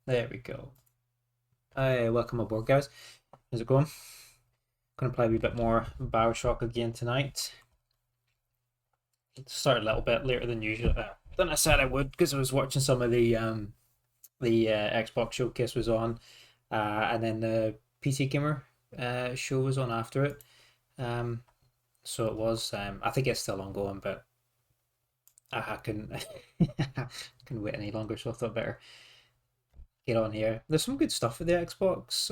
There we go. Hi, welcome aboard, guys. How's it going? Gonna play a wee bit more BioShock again tonight. It started a little bit later than usual, than I said I would, because I was watching some of the Xbox showcase was on, and then the PC Gamer show was on after it. Um, so it was. I think it's still ongoing, but I couldn't couldn't wait any longer, so I thought better get on here. There's some good stuff for the Xbox.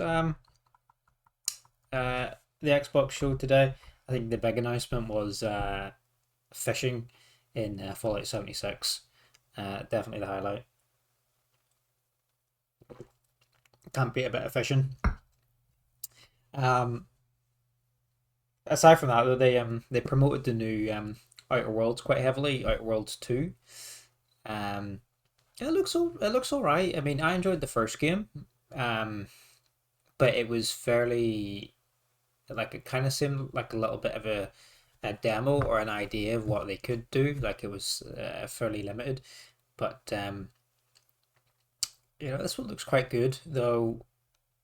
Uh, the Xbox show today. I think the big announcement was fishing in Fallout 76. Definitely the highlight. Can't beat a bit of fishing. Um, Aside from that, though, they promoted the new Outer Worlds quite heavily. Outer Worlds 2. Um, it looks all right. I mean, I enjoyed the first game. Um, but it was fairly like it kind of seemed like a little bit of a demo or an idea of what they could do. Like it was fairly limited, but this one looks quite good. Though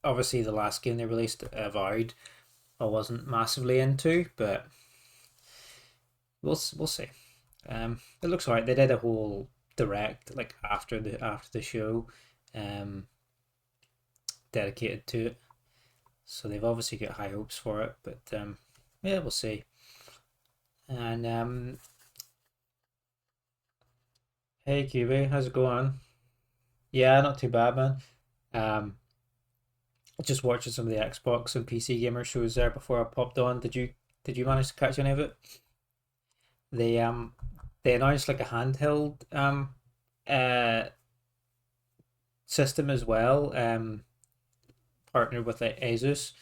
obviously the last game they released, Avowed, I wasn't massively into, but we'll see. It looks alright. They did a whole direct like after the show, um, dedicated to it. So they've obviously got high hopes for it, but yeah, we'll see. And hey QB, how's it going? Yeah, not too bad, man. Um, just watching some of the Xbox and PC gamer shows there before I popped on. Did you manage to catch any of it? They um they announced like a handheld uh system as well. Partnered with like Asus,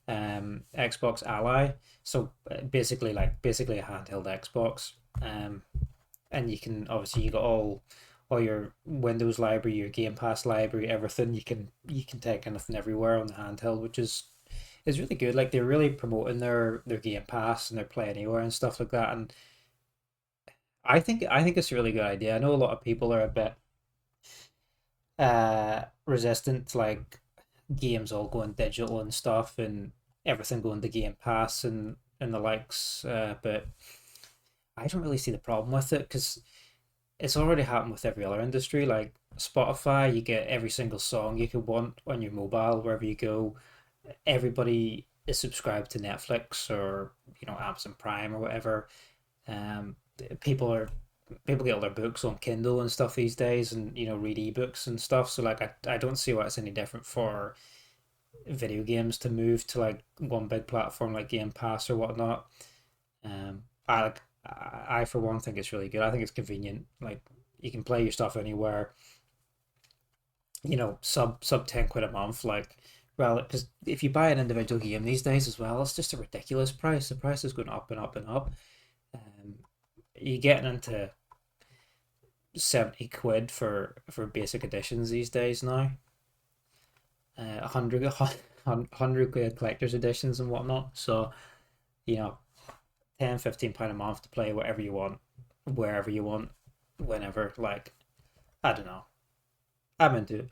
Xbox Ally. So basically a handheld Xbox. And you can obviously you got all your Windows library, your Game Pass library, everything. You can take anything everywhere on the handheld, which is really good. Like they're really promoting their Game Pass and their Play Anywhere and stuff like that. And I think it's a really good idea. I know a lot of people are a bit resistant to like games all going digital and stuff and everything going to Game Pass and the likes. But I don't really see the problem with it because it's already happened with every other industry. Like Spotify, you get every single song you could want on your mobile wherever you go. Everybody is subscribed to Netflix or Amazon Prime or whatever. Um, people are people get all their books on Kindle and stuff these days, and read ebooks and stuff. So like, I don't see why it's any different for video games to move to like one big platform like Game Pass or whatnot. I for one think it's really good. I think it's convenient. Like you can play your stuff anywhere. Sub 10 quid a month. Like, well, because if you buy an individual game these days as well, it's just a ridiculous price. The price is going up and up and up. Um, you're getting into 70 quid for basic editions these days now. 100 quid collector's editions and whatnot. So you know, 10, 15 pound a month to play whatever you want, wherever you want, whenever. Like, I don't know. I'm into it,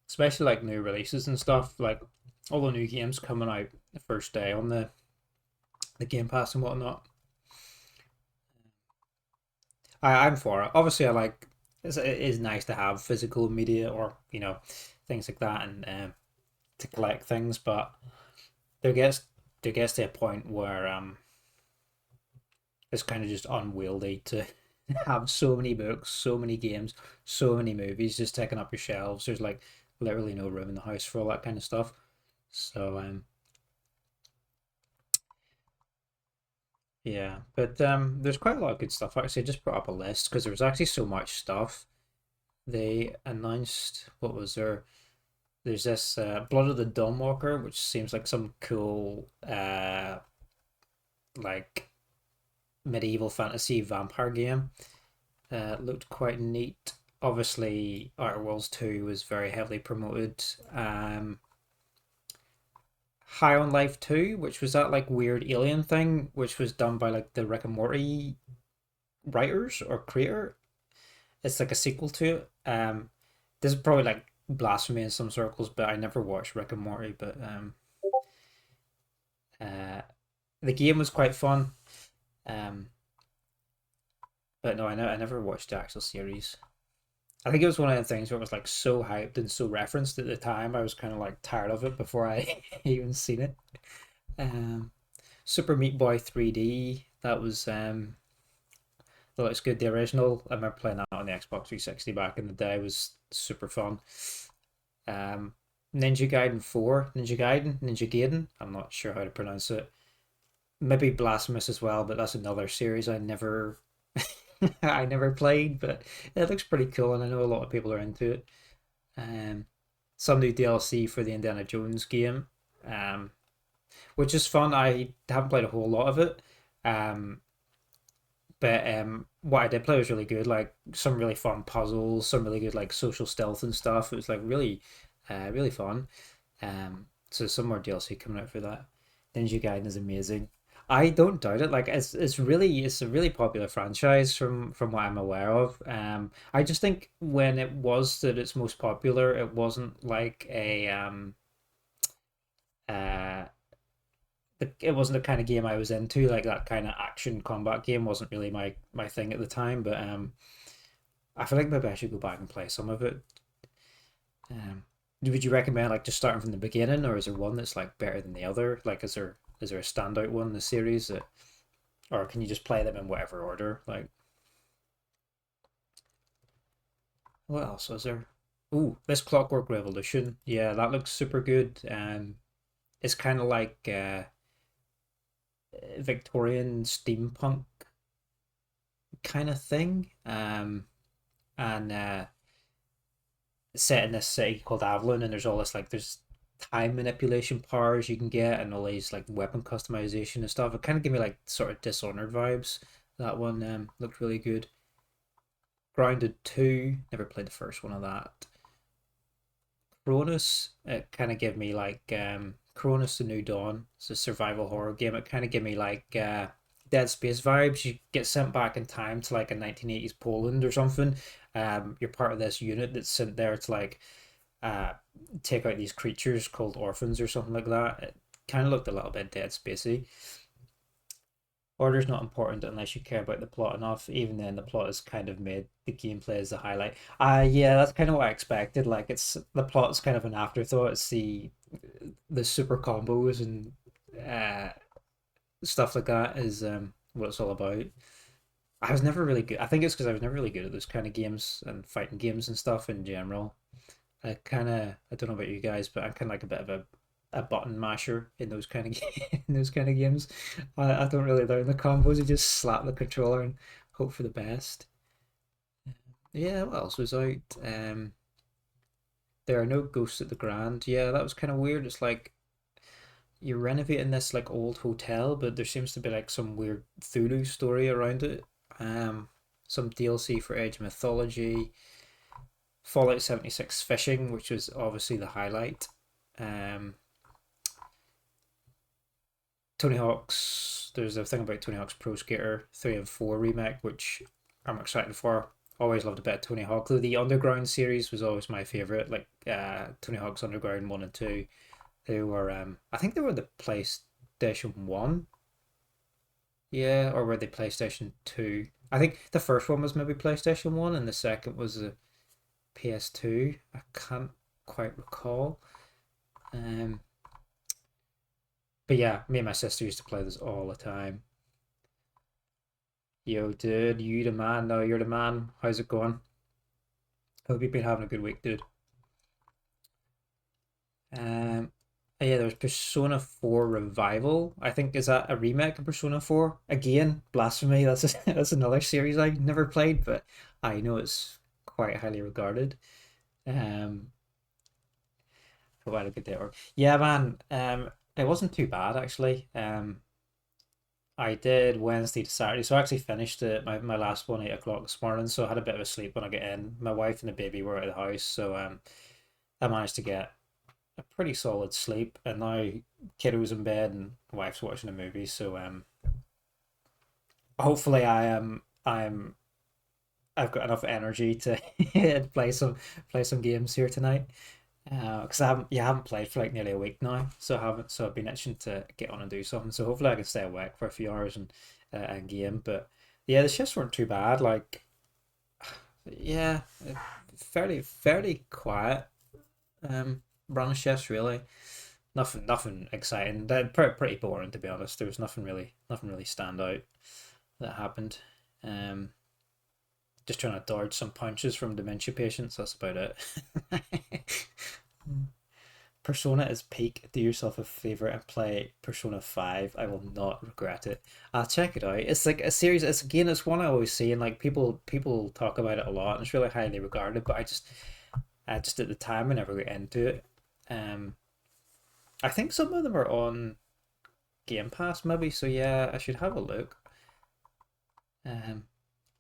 especially like new releases and stuff. Like all the new games coming out the first day on the Game Pass and whatnot. I'm for it. Obviously, it is nice to have physical media or things like that and to collect things, but there gets there gets to a point where it's kind of just unwieldy to have so many books, so many games, so many movies just taking up your shelves. There's like literally no room in the house for all that kind of stuff. So yeah, but there's quite a lot of good stuff. Actually, I just brought up a list because there was actually so much stuff. They announced what was there? There's this Blood of the Dawnwalker, which seems like some cool like medieval fantasy vampire game. Looked quite neat. Obviously, Outer Worlds 2 was very heavily promoted. High on Life 2, which was that like weird alien thing, which was done by like the Rick and Morty writers or creator. it's like a sequel to it. This is probably like blasphemy in some circles, but I never watched Rick and Morty. But uh, the game was quite fun. Um, but no, I never watched the actual series. I think it was one of the things where it was like so hyped and so referenced at the time. I was kind of like tired of it before I even seen it. Um, Super Meat Boy 3D. That looks good. The original, I remember playing that on the Xbox 360 back in the day. It was super fun. Um, Ninja Gaiden 4, Ninja Gaiden. I'm not sure how to pronounce it. Maybe Blasphemous as well, but that's another series I never I never played, but it looks pretty cool and I know a lot of people are into it. Um, some new DLC for the Indiana Jones game, um, which is fun. I haven't played a whole lot of it. Um, but what I did play was really good. Like some really fun puzzles, some really good like social stealth and stuff. It was like really fun. So some more DLC coming out for that. Ninja Gaiden is amazing. I don't doubt it. Like it's a really popular franchise from what I'm aware of. I just think when it was at its most popular, it wasn't like a uh it wasn't the kind of game I was into. Like that kind of action combat game wasn't really my thing at the time. But I feel like maybe I should go back and play some of it. Um, would you recommend like just starting from the beginning, or is there one that's like better than the other? Like, is there a standout one in the series that, or can you just play them in whatever order? Like, what else was there? Ooh, this Clockwork Revolution. Yeah, that looks super good. It's kind of like Victorian steampunk kind of thing. And Set in this city called Avalon, and there's all this like there's time manipulation powers you can get, and all these like weapon customization and stuff. It kind of gave me like sort of Dishonored vibes. That one looked really good. Grounded 2, never played the first one of that. Cronus, it kind of gave me like Cronus the New Dawn. It's a survival horror game. It kind of gave me like Dead Space vibes. You get sent back in time to like a 1980s Poland or something. You're part of this unit that's sent there to like uh, take out these creatures called orphans or something like that. It kind of looked a little bit Dead Spacey. Order's not important unless you care about the plot enough. Even then, the plot is kind of made. The gameplay is the highlight. Yeah, that's kind of what I expected. Like, it's the plot's kind of an afterthought. It's the super combos and uh, stuff like that is what it's all about. I was never really good. I think it's because I was never really good at those kind of games and fighting games and stuff in general. I don't know about you guys, but I'm kind of like a bit of a button masher in those kind of in those kind of games. I don't really learn the combos. You just slap the controller and hope for the best. Yeah, what else was out? There are no ghosts at the Grand. Yeah, that was kind of weird. It's like you're renovating this like old hotel, but there seems to be like some weird Thulu story around it. Um, some DLC for Age of Mythology. Fallout 76 fishing, which was obviously the highlight. Um, Tony Hawk's there's a thing about Tony Hawk's Pro Skater 3 and 4 remake, which I'm excited for. Always loved a bit of Tony Hawk. Though the Underground series was always my favorite. Like Tony Hawk's Underground 1 and 2. They were I think they were the PlayStation 1. Yeah, or were they PlayStation 2? I think the first one was maybe PlayStation 1 and the second was a PS2. I can't quite recall. Um but yeah, me and my sister used to play this all the time. Yo, dude, you the man. No, you're the man. How's it going? Hope you've been having a good week, dude. Um, yeah, there's Persona 4 Revival. I think is that a remake of Persona 4? Again, blasphemy. That's another series I never played, but I know it's quite highly regarded. Um, Provided a good day. Or yeah, man. It wasn't too bad actually. I did Wednesday to Saturday, so I actually finished my last one 8 o'clock this morning. So I had a bit of a sleep when I get in. My wife and the baby were out of the house, so I managed to get a pretty solid sleep. And now kiddo's in bed and wife's watching a movie. So hopefully I'm I've got enough energy to play some games here tonight. Because I haven't played for like nearly a week now, so I haven't. So I've been itching to get on and do something. So hopefully I can stay awake for a few hours and game. But yeah, the shifts weren't too bad. Like yeah, fairly quiet. Run of shifts really. Nothing exciting. They're pretty boring to be honest. There was nothing really stand out that happened. Um, just trying to dodge some punches from dementia patients. That's about it. Persona is peak. Do yourself a favor and play Persona 5. I will not regret it. I'll check it out. It's like a series. It's one I always see, and like people talk about it a lot, and it's really highly regarded. But I just at the time I never got into it. Um, I think some of them are on Game Pass maybe. So yeah, I should have a look. Um,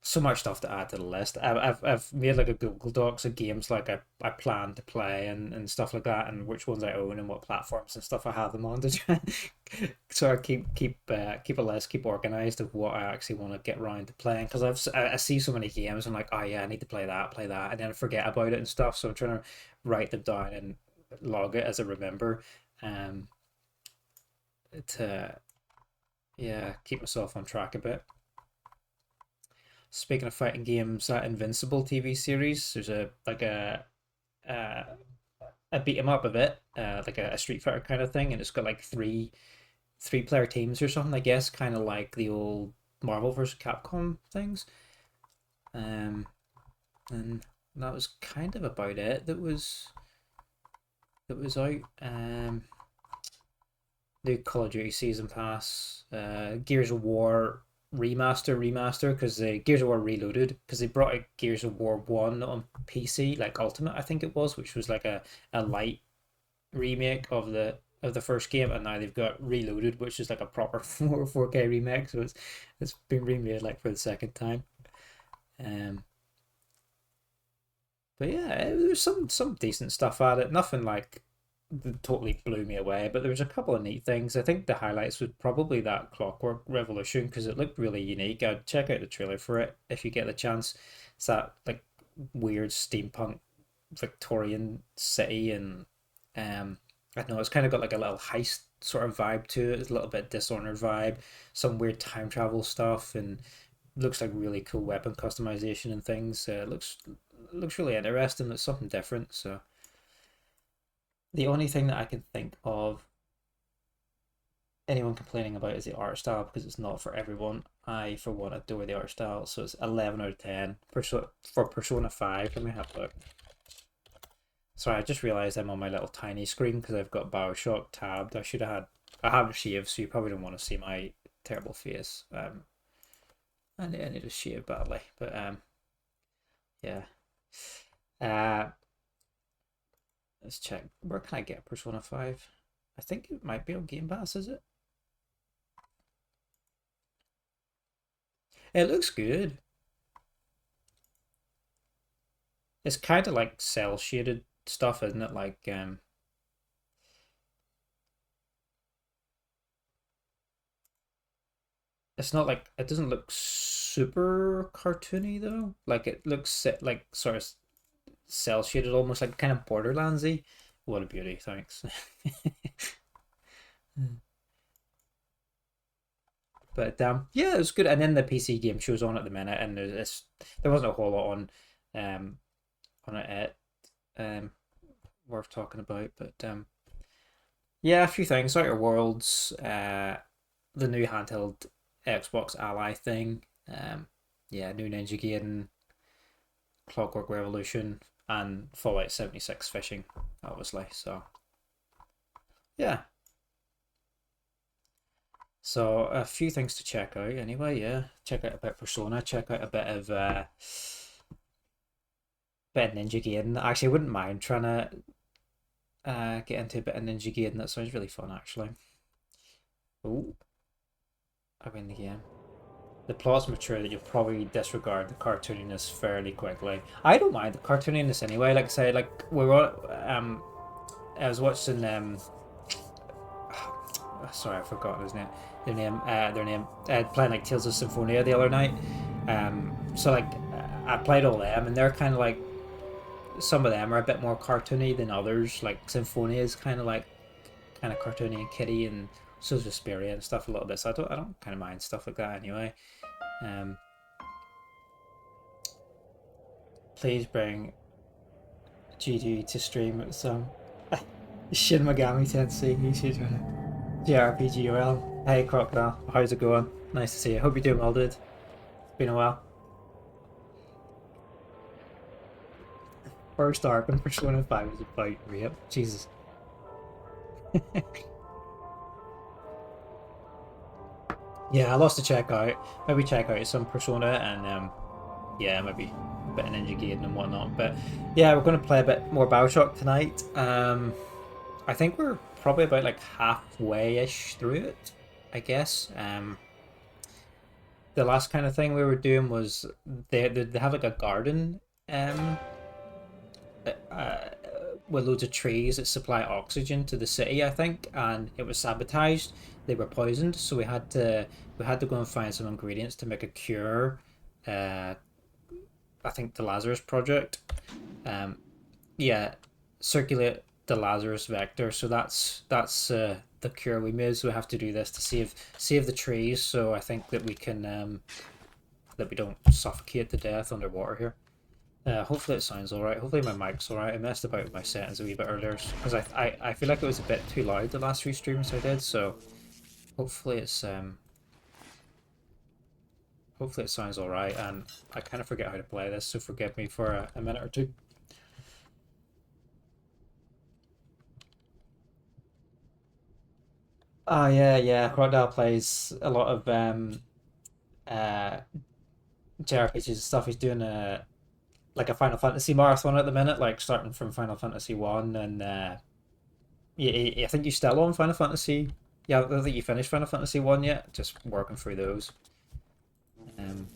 so much stuff to add to the list. I've made like a Google Docs of games like I plan to play and stuff like that, and which ones I own and what platforms and stuff I have them on to try. So I keep a list, keep organized of what I actually want to get around to playing because I see so many games. I'm like, oh yeah, I need to play that, and then I forget about it and stuff. So I'm trying to write them down and log it as a remember, um, to yeah keep myself on track a bit. Speaking of fighting games, that Invincible TV series, there's uh, a beat 'em up of it, like a Street Fighter kind of thing, and it's got like three player teams or something. I guess kind of like the old Marvel vs. Capcom things. Um, and that was kind of about it. That was out. The Call of Duty Season Pass, Gears of War remaster because the Gears of War Reloaded because they brought out Gears of War 1 on PC like Ultimate I think it was, which was like a light remake of the first game, and now they've got Reloaded, which is like a proper 4K remake, so it's been remade like for the second time. Um, but yeah, there's some decent stuff at it. Nothing like that totally blew me away, but there was a couple of neat things. I think the highlights was probably that Clockwork Revolution because it looked really unique. I'd check out the trailer for it if you get the chance. It's that like weird steampunk Victorian city, and I don't know, it's kind of got like a little heist sort of vibe to it. It's a little bit Dishonored vibe, some weird time travel stuff, and looks like really cool weapon customization and things. Looks really interesting. It's something different. So the only thing that I can think of anyone complaining about is the art style because it's not for everyone. I, for one, adore the art style, so it's 11 out of 10. For Persona 5, let me have a look. Sorry, I just realized I'm on my little tiny screen because I've got BioShock tabbed. I have a shave, so you probably don't want to see my terrible face. I need a shave badly, but yeah. Uh, let's check. Where can I get Persona 5? I think it might be on Game Pass, is it? It looks good. It's kind of like cell shaded stuff, isn't it? Like it's not like it doesn't look super cartoony though. Like it looks like sort of cell shaded, almost like kind of Borderlandsy. What a beauty! Thanks. But yeah, it was good. And then the PC game shows on at the minute, and there wasn't a whole lot um on it worth talking about. But yeah, a few things. Outer Worlds, the new handheld Xbox Ally thing, yeah, new Ninja Gaiden, Clockwork Revolution, and Fallout 76 fishing, obviously. So yeah, so a few things to check out anyway. Yeah, check out a bit of Persona, check out a bit of Ninja Gaiden. Actually, I wouldn't mind trying to get into a bit of Ninja Gaiden. That sounds really fun, actually. Oh, I win the game. The plot's mature that you'll probably disregard the cartooniness fairly quickly. I don't mind the cartooniness anyway. Like I say, like we were I was watching sorry, I've forgotten his name. Their name, playing like Tales of Symphonia the other night. So like I played all them, and they're kind of like, some of them are a bit more cartoony than others. Like Symphonia is kind of like cartoony and kitty, and so is Vesperia and stuff a little bit. So I don't kind of mind stuff like that anyway. Um, please bring GG to stream some Shin Megami Tensei. You should JRPG. Well, hey Crocodile, how's it going? Nice to see you. Hope you're doing well, dude. It's been a while. First arc in Persona 5 was about rape. Jesus. Yeah, I lost to check out. Maybe check out some Persona and yeah, maybe a bit of Ninja Gaiden and whatnot. But yeah, we're going to play a bit more BioShock tonight. I think we're probably about like halfway-ish through it, I guess. The last kind of thing we were doing was they have like a garden uh, with loads of trees that supply oxygen to the city, I think, and it was sabotaged. They were poisoned, so we had to go and find some ingredients to make a cure. I think the Lazarus Project. Yeah, circulate the Lazarus vector. So that's the cure we made. So we have to do this to save the trees. So I think that we can that we don't suffocate to death underwater here. Hopefully it sounds alright. Hopefully my mic's alright. I messed about with my settings a wee bit earlier because I feel like it was a bit too loud the last few streams I did. So hopefully hopefully it sounds alright. And I kind of forget how to play this, so forgive me for a minute or two. Oh yeah. Crocodile plays a lot of uh JRPGs and stuff. He's doing a like a Final Fantasy marathon at the minute, like starting from Final Fantasy 1 and yeah, I think you still on Final Fantasy. Yeah, I don't think you finished Final Fantasy 1 yet. Just working through those. Um,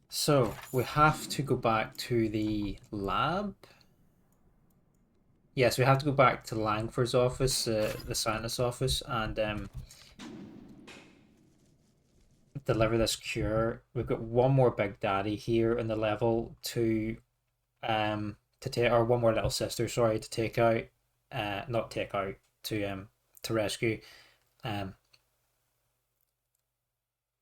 so we have to go back to the lab. Yes, we have to go back to Langford's office, the scientist's office, and deliver this cure. We've got one more Big Daddy here in the level to take, or one more little sister, sorry, to take out, not take out, to rescue. Um,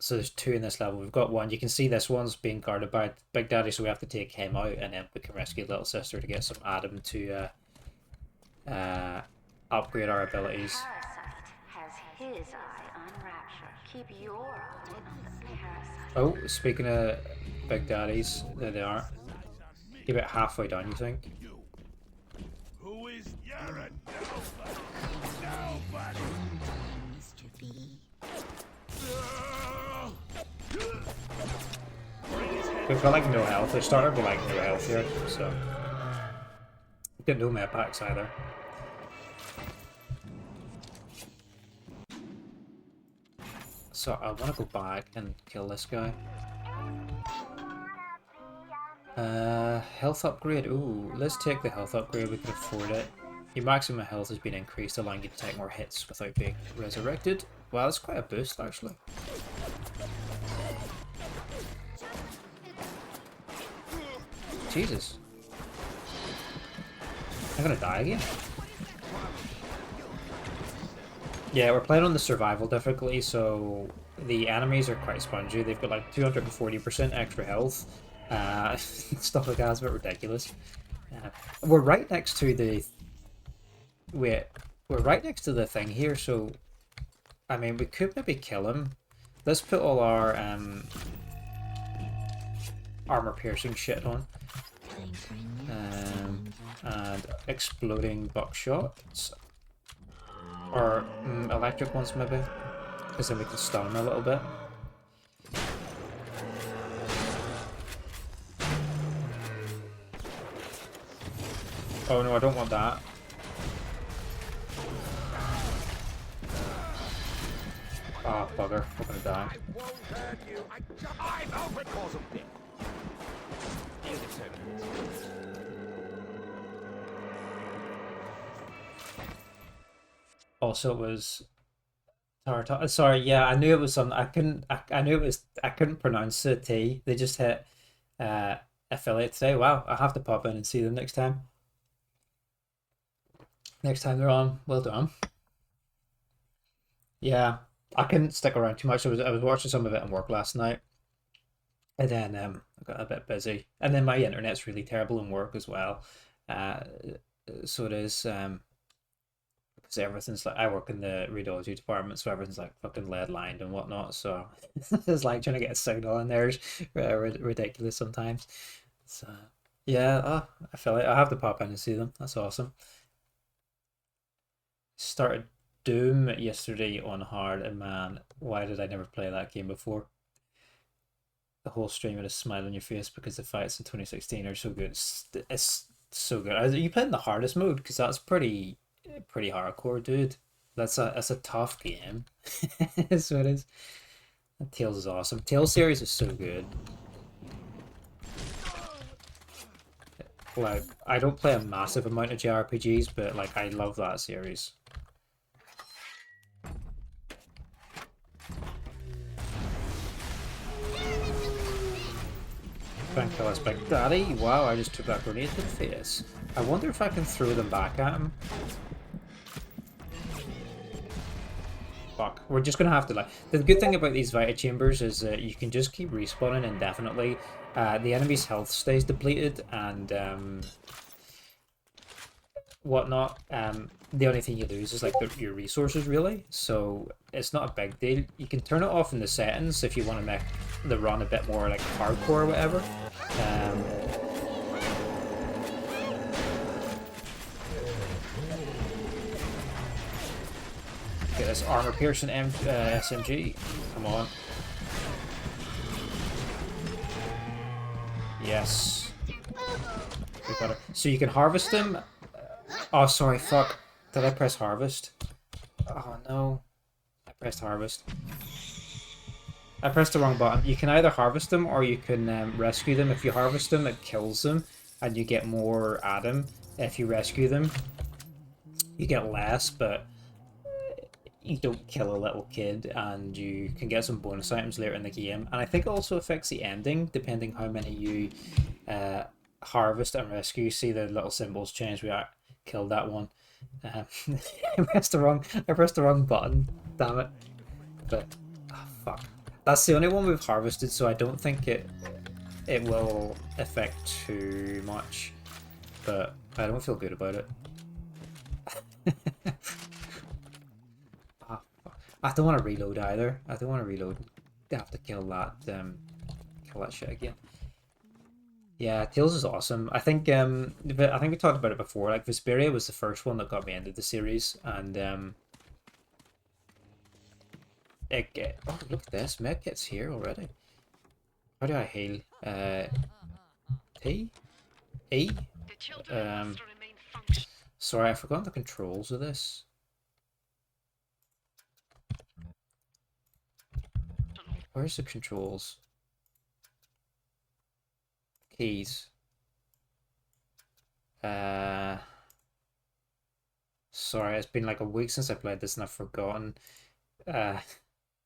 so there's two in this level. We've got one. You can see this one's being guarded by Big Daddy, so we have to take him out, and then we can rescue little sister to get some Adam to upgrade our abilities. Parasite has his eye on Rapture. Keep your eye on the parasite. Oh, speaking of Big Daddies, there they are. You're about halfway down, you think? Who is you're a nobody? Mr. B. We've got like no health. We started with like no health here, so didn't know my packs either. So I want to go back and kill this guy. Health upgrade. Ooh, let's take the health upgrade. We can afford it. Your maximum health has been increased, allowing you to take more hits without being resurrected. Wow, that's quite a boost, actually. Jesus. I'm gonna die again. Yeah, we're playing on the survival difficulty, so the enemies are quite spongy. They've got like 240% extra health. Stuff like that is a bit ridiculous. We're right next to the... We're right next to the thing here, so... I mean, we could maybe kill him. Let's put all our armor-piercing shit on. And exploding buckshots. Or electric ones, maybe. Because then we can stun him a little bit. Oh no, I don't want that. Ah, oh, bugger. We're gonna die. I won't hurt you. I'm out because of this. Also, it was... Sorry, yeah, I knew it was something. I couldn't... I knew it was I couldn't pronounce the T. They just hit affiliate today. Wow, I have to pop in and see them next time. Next time they're on, well done. Yeah, I couldn't stick around too much. I was watching some of it at work last night, and then I got a bit busy. And then my internet's really terrible in work as well. Uh, so it is because everything's like I work in the radiology department, so everything's like fucking lead lined and whatnot. So it's like trying to get a signal in there is ridiculous sometimes. So yeah, oh, I feel like I have to pop in and see them. That's awesome. Started Doom yesterday on hard, and man, why did I never play that game before? The whole stream had a smile on your face because the fights in 2016 are so good. It's so good. Are you playing the hardest mode? Because that's pretty hardcore, dude. That's a tough game. So it is. And Tales is awesome. Tales series is so good. Like I don't play a massive amount of JRPGs, but like I love that series. Thank you, Big Daddy. Wow, I just took that grenade to the face. I wonder if I can throw them back at him. Fuck. We're just gonna have to like. The good thing about these Vita-Chambers is that you can just keep respawning indefinitely. The enemy's health stays depleted and whatnot. The only thing you lose is like your resources, really. So it's not a big deal. You can turn it off in the settings if you want to make the run a bit more like hardcore or whatever. Get this armor piercing SMG. Come on. Yes. We got it. So you can harvest them. Oh, sorry, fuck. Did I press harvest? Oh, no. I pressed harvest. I pressed the wrong button. You can either harvest them or you can rescue them. If you harvest them, it kills them and you get more Adam. If you rescue them, you get less, but you don't kill a little kid and you can get some bonus items later in the game. And I think it also affects the ending, depending how many you harvest and rescue. See the little symbols change. We killed that one. I pressed the wrong button. Damn it! But oh, fuck. That's the only one we've harvested, so I don't think it will affect too much. But I don't feel good about it. Oh, fuck. I don't want to reload either. I don't want to reload. I have to kill that shit again. Yeah, Tales is awesome. I think we talked about it before. Like Vesperia was the first one that got me into the series, and oh, look at this, medkit's here already. How do I heal? T, E. Sorry, I forgot the controls of this. Where's the controls? Keys. Sorry, it's been like a week since I played this and I've forgotten.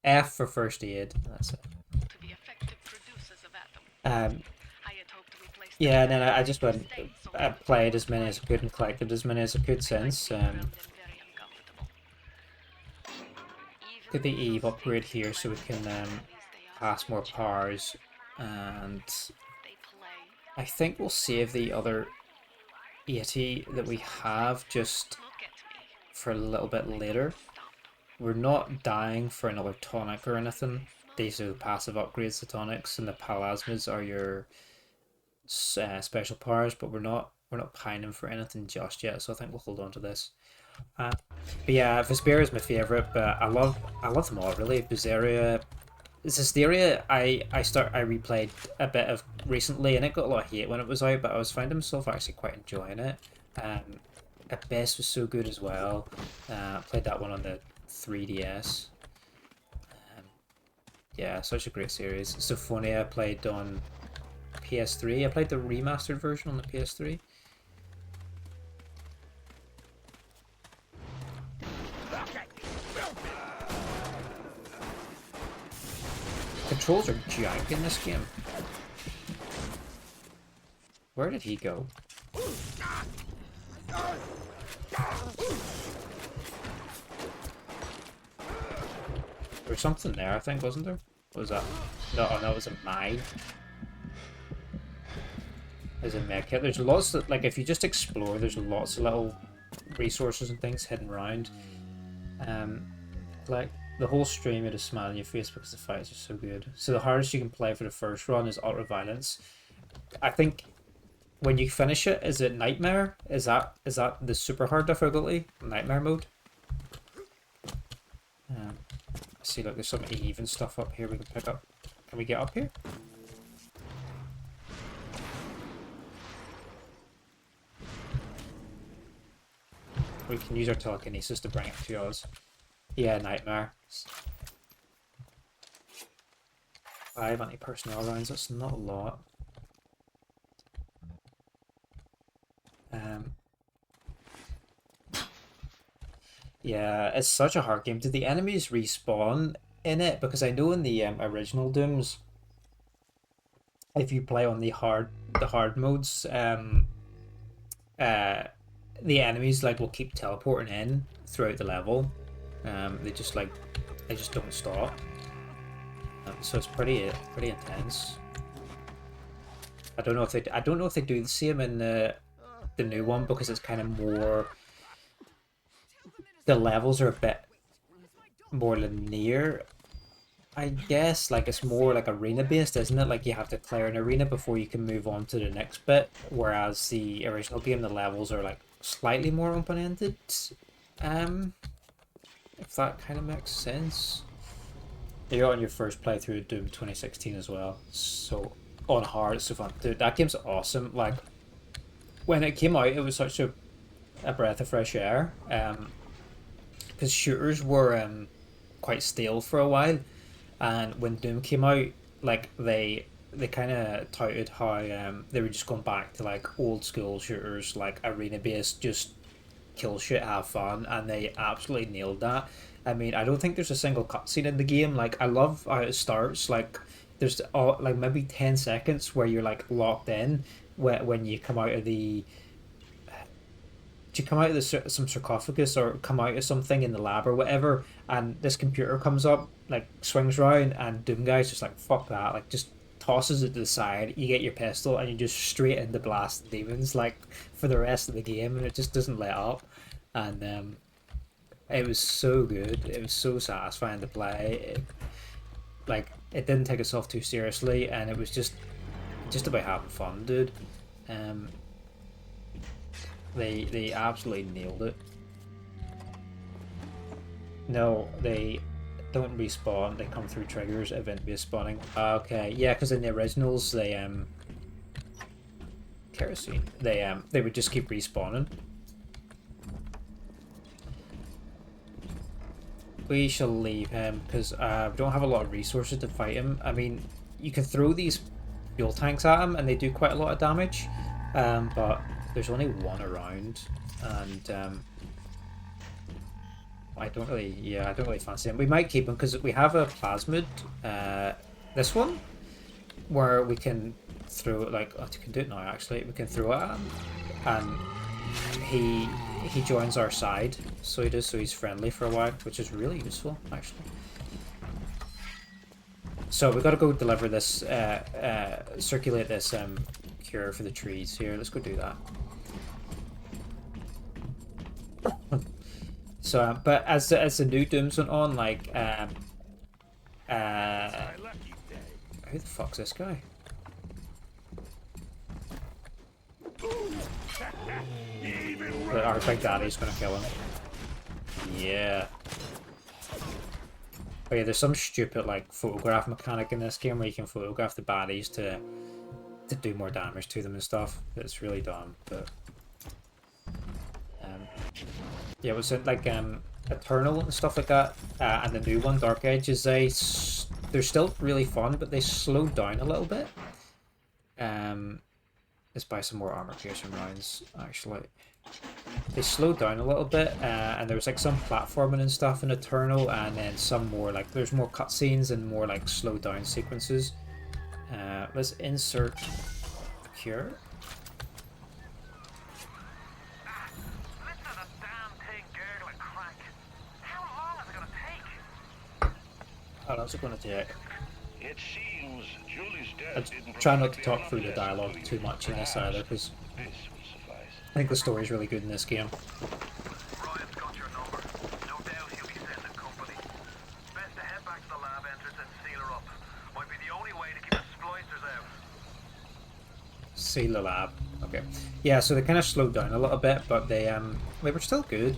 F for first aid. That's it. To be effective producers of Atom. I had hoped to replace Yeah, and then I just went. I played as many as I could and collected as many as I could since. Get the Eve upgrade here so we can pass more powers, and I think we'll save the other 80 that we have just for a little bit later. We're not dying for another tonic or anything. These are the passive upgrades, the tonics, and the plasmids are your special powers. But we're not pining for anything just yet. So I think we'll hold on to this. But yeah, Vesperia is my favorite. But I love them all really. Buzeria, Zisteria, I replayed a bit of recently, and it got a lot of hate when it was out. But I was finding myself actually quite enjoying it. Abyss was so good as well. Played that one on the 3DS. Yeah, such a great series. Symphonia I played on PS3. I played the remastered version on the PS3. controls are jank in this game. Where did he go? There was something there, I think, wasn't there? What was that? No, oh, no, it was a mine. There's a med kit. There's lots of, like, if you just explore, there's lots of little resources and things hidden around. Like, the whole stream had a smile on your face because the fights are so good. So the hardest you can play for the first run is Ultra Violence. I think when you finish it, is it Nightmare? Is that the super hard difficulty? Nightmare mode? See, look, there's some even stuff up here we can pick up. Can we get up here? We can use our telekinesis to bring it to us. Yeah, Nightmare. 5 anti-personnel rounds, that's not a lot. Yeah, it's such a hard game. Did the enemies respawn in it? Because I know in the original Dooms, if you play on the hard modes, the enemies like will keep teleporting in throughout the level. They just don't stop. So it's pretty intense. I don't know if they do the same in the new one, because it's kind of more. The levels are a bit more linear, I guess. Like, it's more like arena based, isn't it? Like, you have to clear an arena before you can move on to the next bit, whereas the original game, the levels are like slightly more open-ended. If that kind of makes sense. You're on your first playthrough of Doom 2016 as well, so on hard, it's so fun. Dude, that game's awesome. Like, when it came out, it was such a breath of fresh air. Because shooters were quite stale for a while, and when Doom came out, like they kind of touted how they were just going back to like old school shooters, like arena based, just kill shit, have fun, and they absolutely nailed that. I mean, I don't think there's a single cutscene in the game. Like, I love how it starts. Like, there's like maybe 10 seconds where you're like locked in when you come out of the. You come out of some sarcophagus or come out of something in the lab or whatever, and this computer comes up, like swings around, and Doom Guy's just like, fuck that, like just tosses it to the side. You get your pistol and you just straight into blast demons like for the rest of the game, and it just doesn't let up. And it was so good. It was so satisfying to play. It didn't take itself too seriously, and it was just about having fun, dude. They absolutely nailed it. No, they don't respawn. They come through triggers, event-based spawning. Okay, yeah, because in the originals they kerosene. They would just keep respawning. We shall leave him because we don't have a lot of resources to fight him. I mean, you can throw these fuel tanks at him and they do quite a lot of damage, but there's only one around, and I don't really fancy him. We might keep him because we have a plasmid, this one, where we can throw it, like, oh, we can do it now actually. We can throw it at him, and he joins our side, so he does, so he's friendly for a while, which is really useful actually. So we got to go deliver this, circulate this cure for the trees here. Let's go do that. So, but as the new Dooms went on, like, who the fuck's this guy? But our big daddy's gonna kill him. Yeah. Oh yeah, there's some stupid like photograph mechanic in this game where you can photograph the baddies to do more damage to them and stuff. It's really dumb, but yeah, it was like Eternal and stuff like that, and the new one, Dark Ages. They're still really fun, but they slowed down a little bit. Let's buy some more armor piercing rounds, actually. They slowed down a little bit, and there was like some platforming and stuff in Eternal, and then some more like there's more cutscenes and more like slow down sequences. Let's insert a cure. How long is it going to take? It seems Julie's I death didn't try not to talk through the dialogue too much in this either, because This will suffice. I think the story's really good in this game. Ryan's got your number. No doubt he'll be sending company. Best to head back to the lab entrance and seal her up. Might be the only way to keep the splicers out. Seal the lab. Okay. Yeah, so they kind of slowed down a little bit, but they were still good.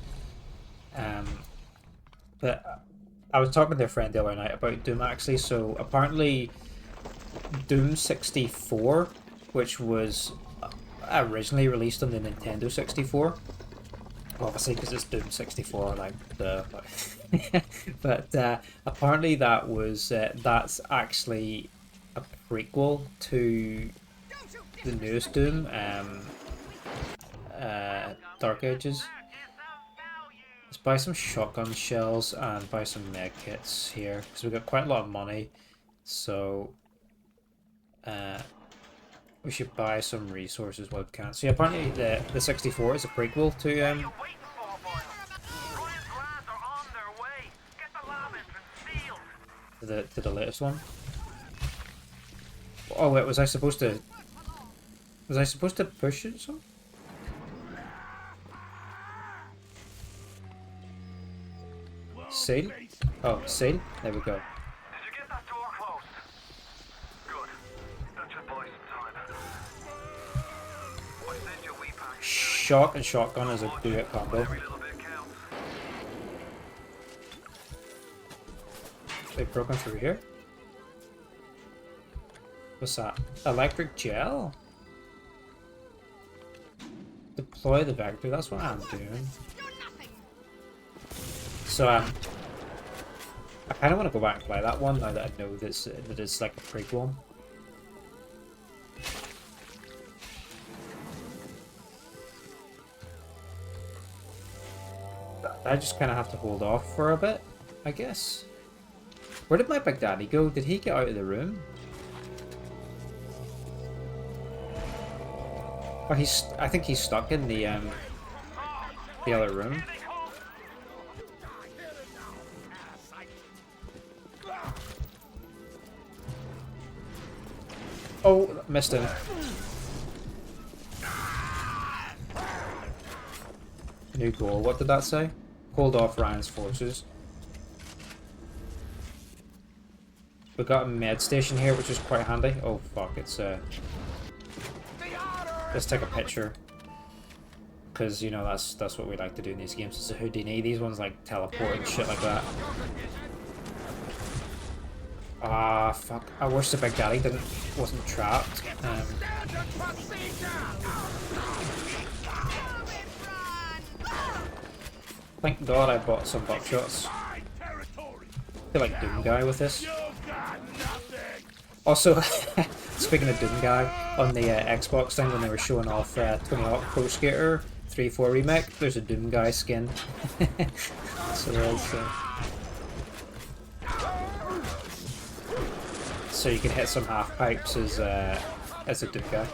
But I was talking to a friend the other night about Doom actually. So apparently, Doom 64, which was originally released on the Nintendo 64, obviously because it's Doom 64, like the. But apparently that was that's actually a prequel to the newest Doom, Dark Ages. Let's buy some shotgun shells and buy some med kits here because we've got quite a lot of money. So we should buy some resources while we can. So yeah, apparently the 64 is a prequel to Waiting for boys. Ryan's lads are on their way. Get the lab entrance sealed. the latest one. Oh wait, was I supposed to push it some? Sail? Oh, sail? There we go. Did you get that door closed? Good. That should buy some time. I sent you a wee pack. Shot and shotgun is a duet combo. Every little bit counts. They've broken through here. What's that? Electric gel? Deploy the vector, that's what I'm doing. So I kind of want to go back and play that one now that I know that it's like a prequel. I just kind of have to hold off for a bit, I guess. Where did my Big Daddy go? Did he get out of the room? Oh, I think he's stuck in the other room. Oh, missed him. New goal. What did that say? Hold off Ryan's forces. We got a med station here, which is quite handy. Oh fuck! It's Let's take a picture, because you know that's what we like to do in these games. It's a Houdini. These ones like teleport and shit like that. Ah, fuck. I wish the Big Daddy wasn't trapped. Thank God I bought some buckshots. I feel like Doom Guy with this. Also, speaking of Doom Guy, on the Xbox thing when they were showing off Tony Hawk Pro Skater 3.4 Remake, there's a Doom Guy skin. So there's... So you can hit some half pipes as a Doom Guy.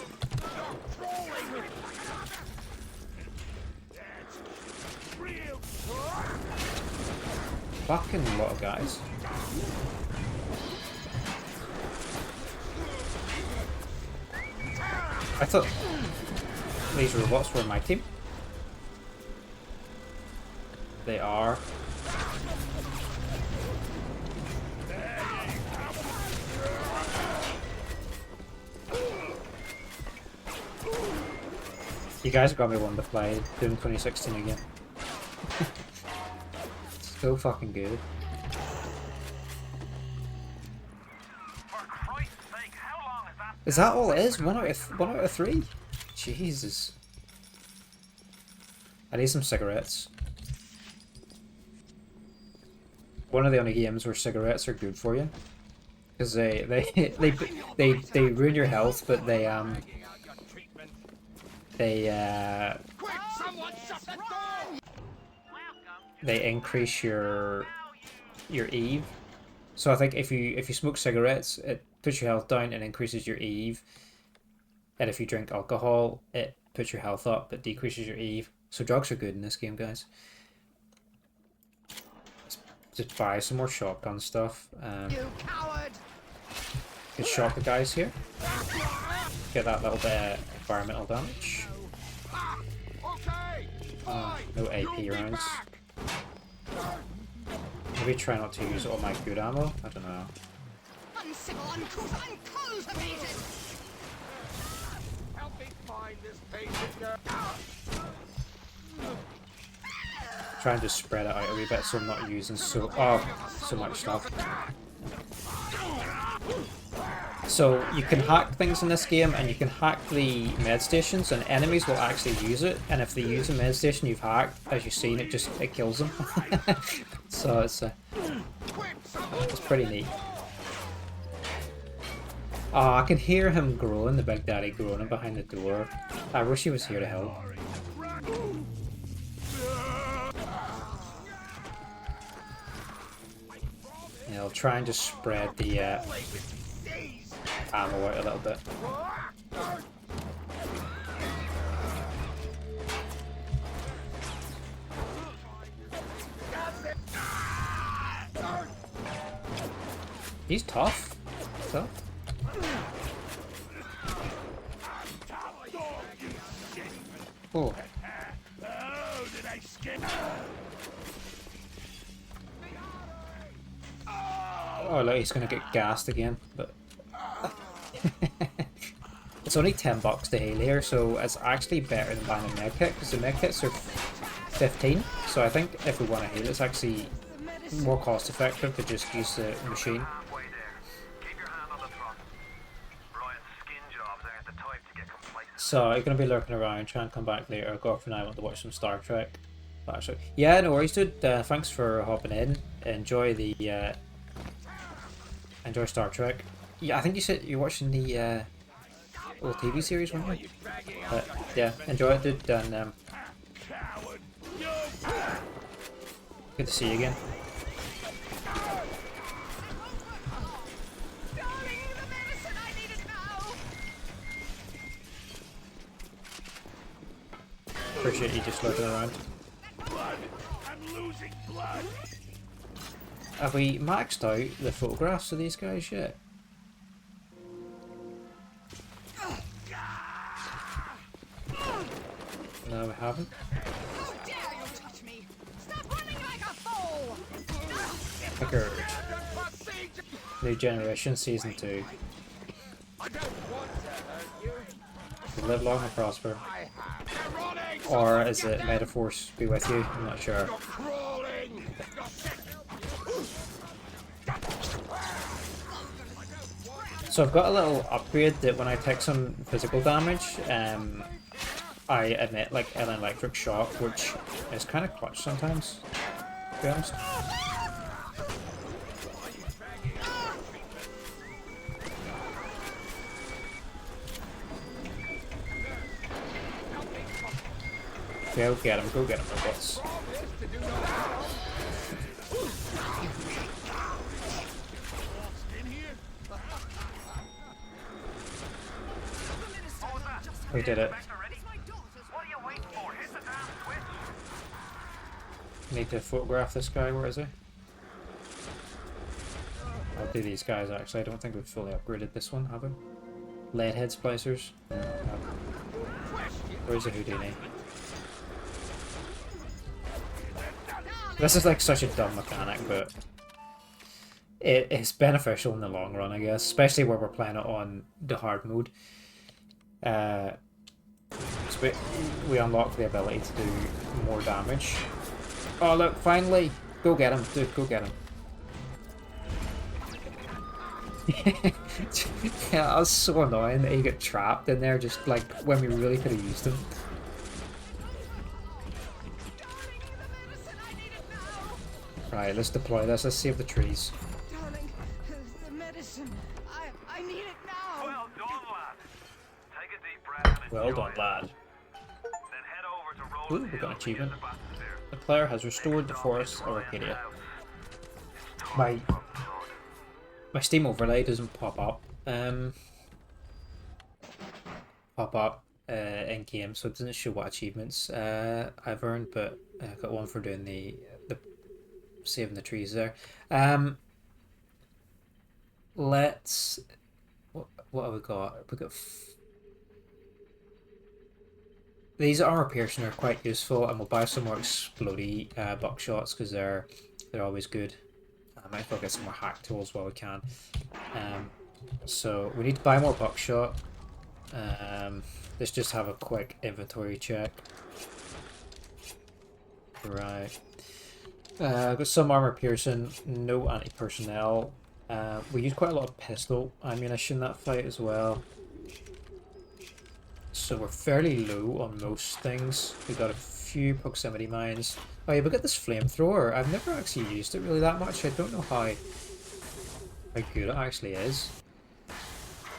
Fucking lot of guys. I thought these robots were my team. They are. You guys got me one to play Doom 2016 again. So fucking good. Is that all it is? One out of three? Jesus. I need some cigarettes. One of the only games where cigarettes are good for you, because they ruin your health, but they they increase your Eve. So I think if you smoke cigarettes, it puts your health down and increases your Eve. And if you drink alcohol, it puts your health up but decreases your Eve. So drugs are good in this game, guys. Let's just buy some more shotgun stuff. You coward! Could shot the guys here. Get that little bit of environmental damage. No AP rounds. Maybe try not to use all my good ammo. I don't know. Uncivil, uncouth, uncultivated! Help me find this patient girl. Trying to spread it out a wee bit so I'm not using so much stuff. So you can hack things in this game, and you can hack the med stations, and enemies will actually use it. And if they use a med station you've hacked, as you've seen, it kills them. So it's pretty neat. Oh, I can hear him groaning, the Big Daddy groaning behind the door. I wish he was here to help. Yeah, I'll try and just spread the ammo out a little bit. He's tough. Tough. Oh. Oh, look, he's gonna get gassed again, but it's only $10 to heal here, so it's actually better than buying a medkit, because the medkits are 15. So I think if we want to heal, it's actually more cost effective to just use the machine. Halfway there. Keep your hand on the front. Brian's skin jobs aren't the type to get complacent. So you're gonna be lurking around, try and come back later. Girlfriend and I want to watch some Star Trek. Actually, yeah, no worries, dude. Thanks for hopping in. Enjoy the enjoy Star Trek. Yeah, I think you said you're watching the old TV series, weren't you? But yeah, enjoy it, dude. And good to see you again. Darling, the medicine I need it now! Appreciate you just looking around. I'm losing blood. Have we maxed out the photographs of these guys yet? No, we haven't. How dare you touch me! Stop running like a fool! Pickard. New Generation Season 2. I don't want to hurt you. Live long and prosper. I have. Or is it may the force be with you? I'm not sure. Crawling. So I've got a little upgrade that when I take some physical damage, I emit like an electric shock, which is kind of clutch sometimes, to be honest. Go get him, robots. We did it. What are you waiting for? Hit the damn switch. Need to photograph this guy, where is he? I'll do these guys actually, I don't think we've fully upgraded this one, have we? Leadhead splicers? No, we haven't. Where's the Houdini? This is like such a dumb mechanic, but it's beneficial in the long run, I guess, especially where we're playing it on the hard mode. So we unlock the ability to do more damage. Oh look, finally! Go get him, dude, go get him. Yeah, that was so annoying that he got trapped in there just like when we really could have used him. Right, let's deploy this, let's save the trees. Darling, the medicine. I need it now! Well done, lad. Take a deep breath and Well done, lad. Then head over to Roland Ooh, we got an Hill to achievement. get the bathysphere. The player has restored the forests of Arcadia. My Steam overlay doesn't pop up. In game, so it doesn't show what achievements I've earned, but I got one for doing the saving the trees there. Let's what have we got? We got these armor piercing are quite useful, and we'll buy some more explodey buckshots because they're always good. I might as well get some more hack tools while we can. So we need to buy more buckshot. Let's just have a quick inventory check. Right. I've got some armor piercing, no anti-personnel. We used quite a lot of pistol ammunition in that fight as well. So we're fairly low on most things. We got a few proximity mines. Oh yeah, we got this flamethrower. I've never actually used it really that much. I don't know how good it actually is.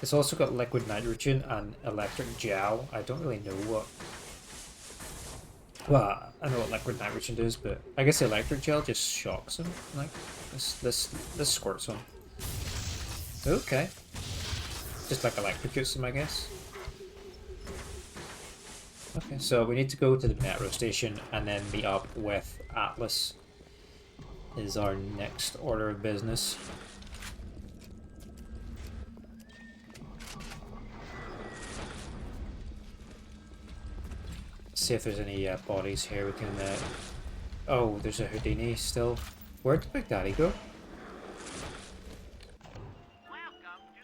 It's also got liquid nitrogen and electric gel. I don't really know what... Well, I know what liquid nitrogen does, but I guess the electric gel just shocks him. Like, this squirts him. Okay. Just like electrocutes him, I guess. Okay, so we need to go to the metro station and then meet up with Atlas. Is our next order of business. See if there's any bodies here we can... Oh, there's a Houdini still. Where did Big Daddy go?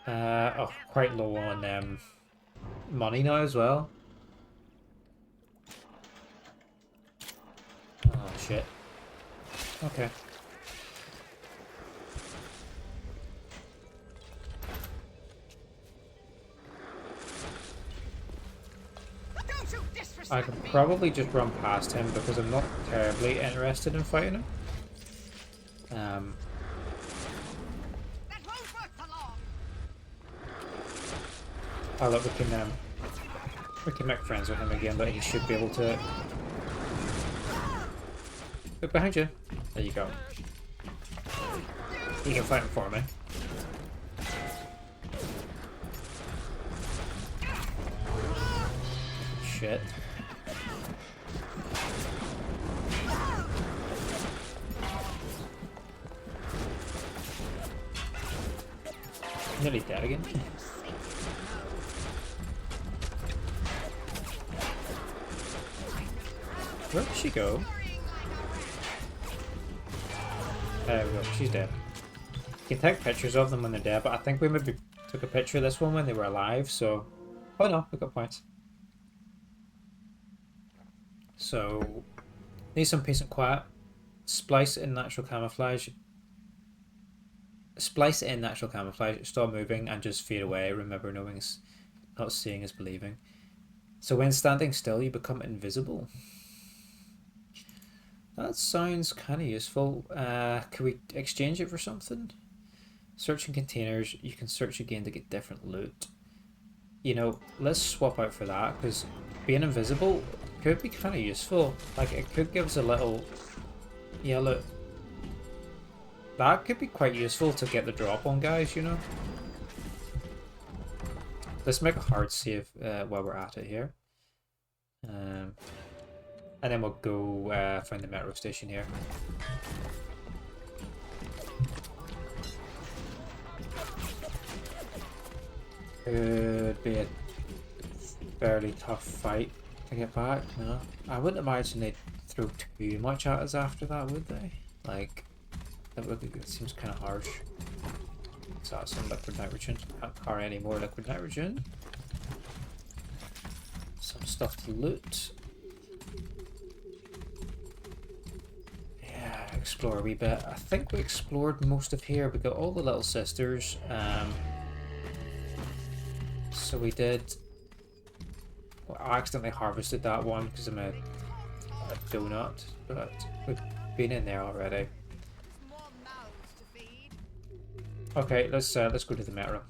Oh, quite low on money now as well. Oh, shit. Okay. Don't you disrespect I could me. probably just run past him because I'm not terribly interested in fighting him. That won't work for long. Oh look, we can make friends with him again, but he should be able to... Look behind you. There you go. You can fight him for me. Shit. Nearly dead again. Where did she go? There we go, she's dead. You can take pictures of them when they're dead, but I think we maybe took a picture of this one when they were alive, so... Oh no, we got points. So, need some peace and quiet. Splice in natural camouflage. Splice in natural camouflage. Stop moving and just fade away. Remember, not seeing is believing. So when standing still, you become invisible. That sounds kind of useful. Can we exchange it for something? Searching containers. You can search again to get different loot. You know, let's swap out for that, because being invisible could be kind of useful. Like, it could give us a little... Yeah, look. That could be quite useful to get the drop on guys, you know? Let's make a hard save while we're at it here. And then we'll go find the metro station here. Could be a fairly tough fight to get back. No, I wouldn't imagine they'd throw too much at us after that, would they? Like, it seems kind of harsh. So that's some liquid nitrogen. Can't carry any more liquid nitrogen. Some stuff to loot. Yeah, explore a wee bit. I think we explored most of here. We got all the little sisters. So we did. Well, I accidentally harvested that one because I'm a donut, but we've been in there already. More mouths to feed. Okay, let's go to the metro.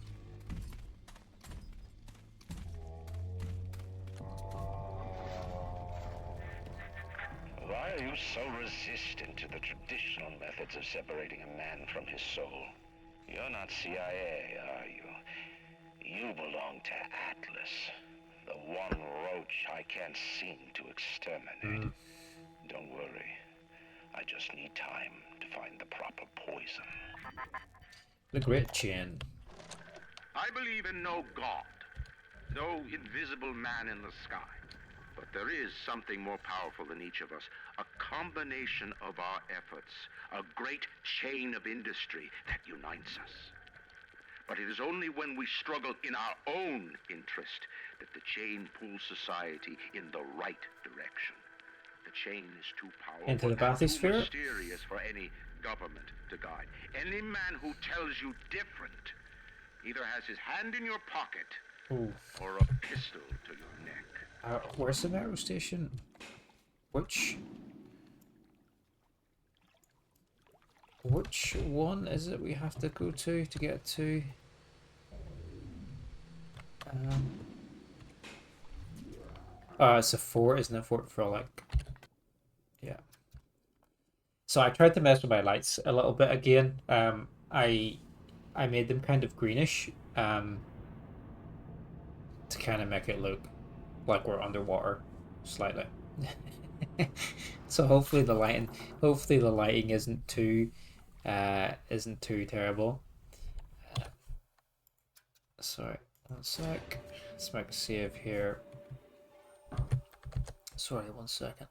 you so resistant to the traditional methods of separating a man from his soul? You're not CIA, are you? You belong to Atlas, the one roach I can't seem to exterminate. Don't worry. I just need time to find the proper poison. The Great Chain. I believe in no god, no invisible man in the sky. But there is something more powerful than each of us, a combination of our efforts, a great chain of industry that unites us. But it is only when we struggle in our own interest that the chain pulls society in the right direction. The chain is too powerful Into the and too bathysphere? mysterious for any government to guide. Any man who tells you different either has his hand in your pocket or a pistol to your neck. Where's the metro station? Which one is it we have to go to get to? It's a fort, isn't it? Fort Frolic. Yeah. So I tried to mess with my lights a little bit again. I made them kind of greenish, to kind of make it look like we're underwater slightly. So hopefully the lighting isn't too terrible. Sorry, one sec. Let's make a save here. Sorry, 1 second.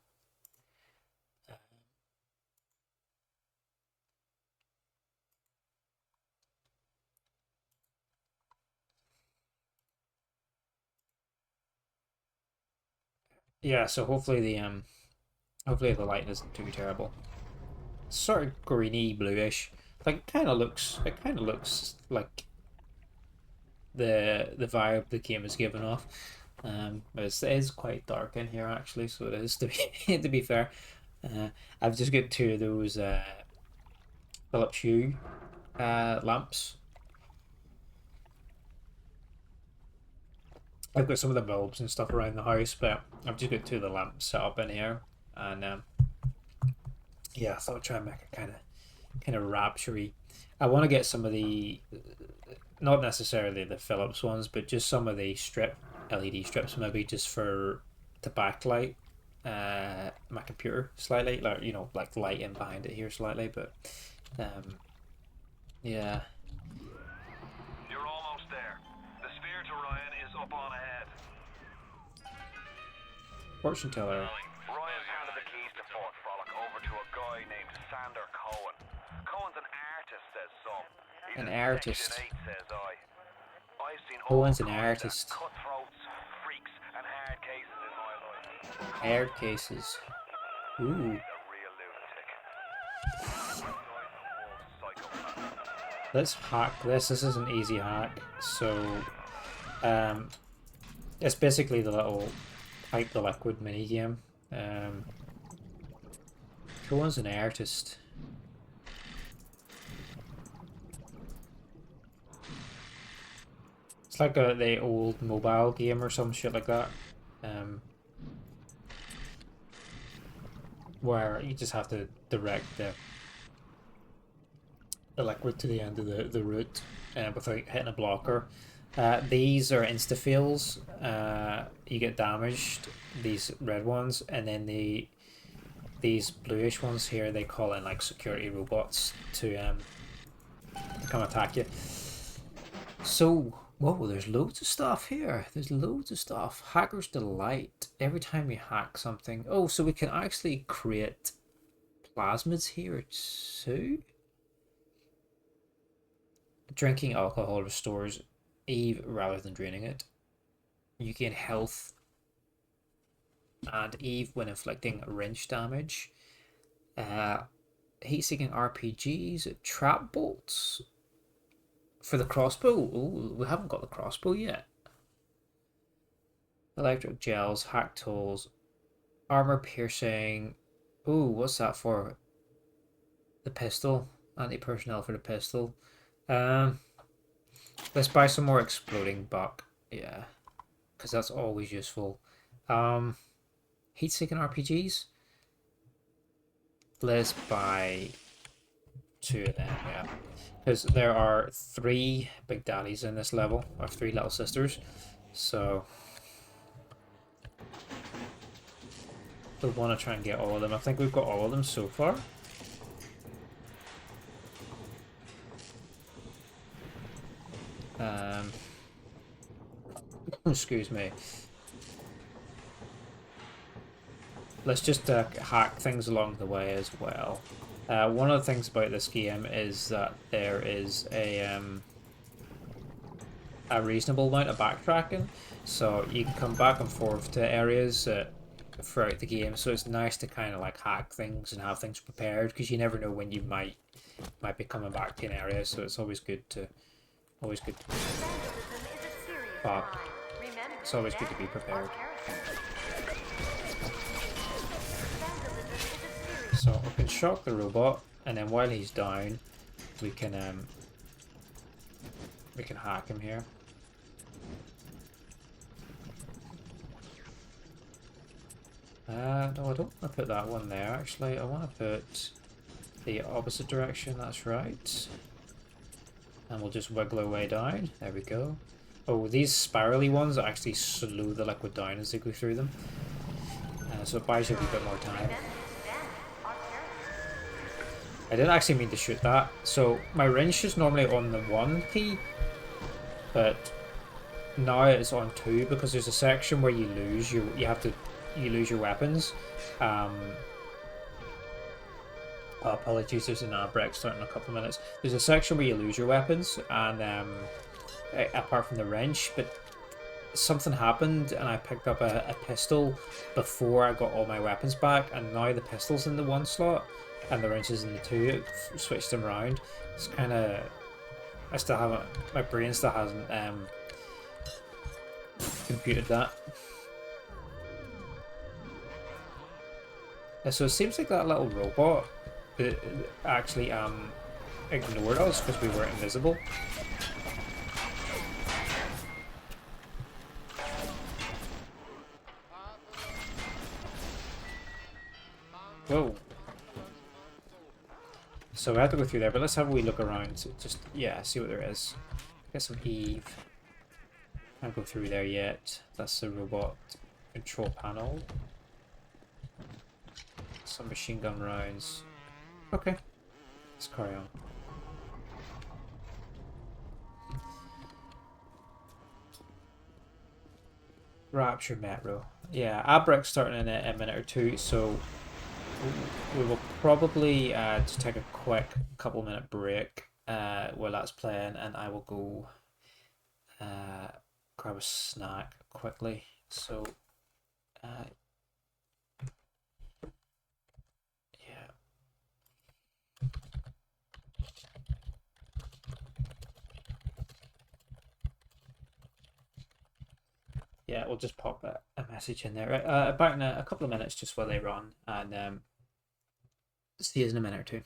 Yeah, so hopefully the lighting isn't too terrible. It's sort of greeny bluish. Like it kind of looks like the vibe the game is giving off. But it is quite dark in here actually, so it is to be to be fair. I've just got 2 of those Philips Hue lamps. I've got some of the bulbs and stuff around the house, but I've just got 2 of the lamps set up in here, and yeah, I thought I'd try and make it kind of rapture-y. I want to get some of the, not necessarily the Philips ones, but just some of the LED strips, maybe just to backlight my computer slightly, like like light in behind it here slightly, but yeah. You're almost there. The sphere to Ryan is up on ahead. Fortune teller. Ryan's handed the keys to Fort Frolic over to a guy named Sander Cohen. Cohen's an artist, says some. He's An in artist. Section 8, says I. I've seen Cohen's all an kinds of artist. cutthroats, freaks, and hard cases in my life. Hard cases. Ooh. He's a real lunatic. Psychopath. Let's hack this. This is an easy hack. So, it's basically the little Pipe the Liquid mini game. Cohen's an artist. It's like the old mobile game or some shit like that. Where you just have to direct the liquid to the end of the route without hitting a blocker. These are insta-fails. You get damaged, these red ones, and then these bluish ones here, they call in like security robots to come attack you. So, whoa, there's loads of stuff here. There's loads of stuff. Hacker's Delight. Every time you hack something. Oh, so we can actually create plasmids here too? Drinking alcohol restores Eve rather than draining it. You gain health and Eve when inflicting wrench damage. Heat-seeking RPGs, trap bolts for the crossbow. Ooh, we haven't got the crossbow yet. Electric gels, hack tools, armor piercing. Ooh, what's that for? The pistol, anti-personnel for the pistol. Let's buy some more exploding buck. Yeah, because that's always useful. Heat-seeking RPGs. let's buy 2 of them, yeah. Because there are 3 big daddies in this level, or 3 little sisters, so we'll want to try and get all of them. I think we've got all of them so far. Excuse me. Let's just hack things along the way as well. One of the things about this game is that there is a reasonable amount of backtracking, so you can come back and forth to areas throughout the game. So it's nice to kind of like hack things and have things prepared, because you never know when you might be coming back to an area. So it's always good to it's always good to be prepared. So we can shock the robot, and then while he's down, we can hack him here. No, I don't want to put that one there. Actually, I want to put the opposite direction. That's right. And we'll just wiggle our way down. There we go. Oh, these spirally ones actually slow the liquid down as they go through them. So it buys you a wee bit more time. I didn't actually mean to shoot that. So my wrench is normally on the 1 key, but now it's on 2 because there's a section where you lose your lose your weapons. Apologies, there's an ad break starting in a couple of minutes. There's a section where you lose your weapons, and apart from the wrench, but something happened and I picked up a pistol before I got all my weapons back, and now the pistol's in the 1 slot and the wrench is in the 2. It switched them around. It's kind of, I still haven't, my brain still hasn't computed that. So it seems like that little robot actually ignored us because we were invisible. Whoa. So we have to go through there, but let's have a wee look around. Just, yeah, see what there is. Get some Eve. Can't go through there yet. That's the robot control panel. Some machine gun rounds. Okay. Let's carry on. Rapture Metro. Yeah, Abrek starting in a minute or 2, so we will probably just take a quick couple-minute break while that's playing, and I will go grab a snack quickly. So, yeah. Yeah, we'll just pop a message in there. About in a couple of minutes, just while they run, and see you in a minute or 2.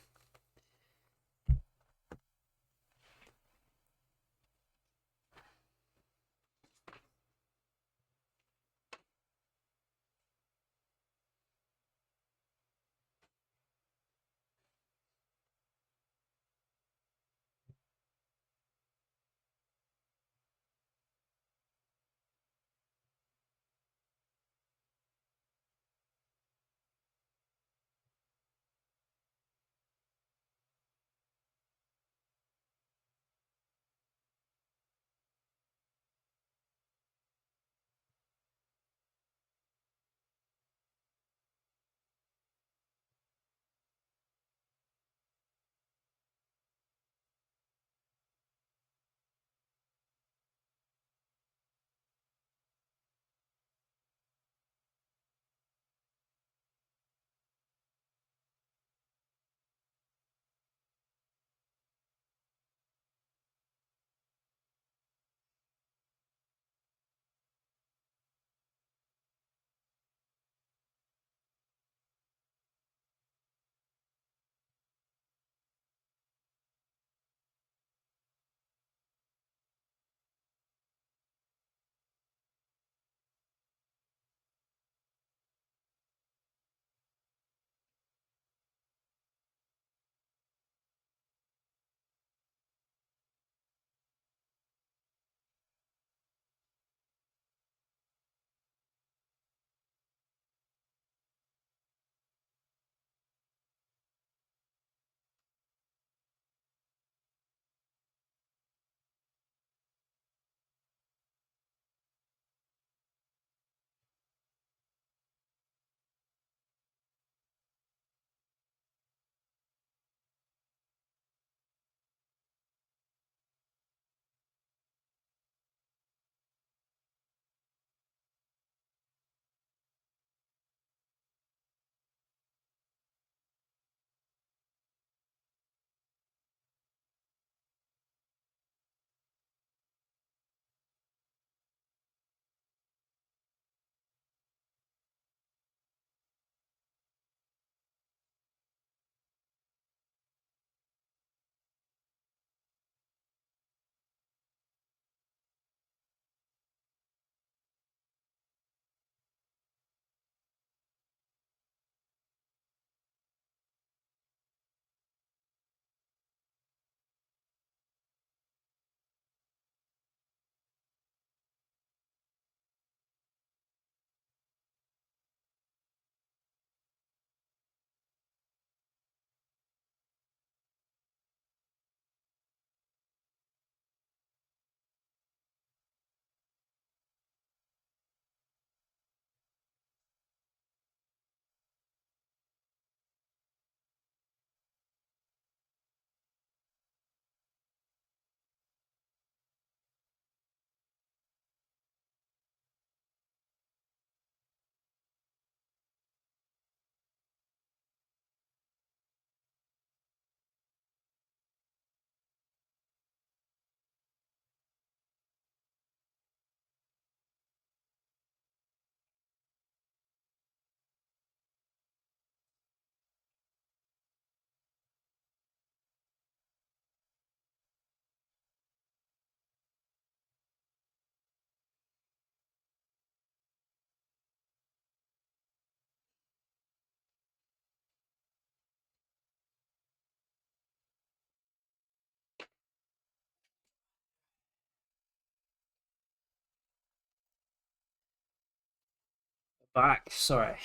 Back. Sorry.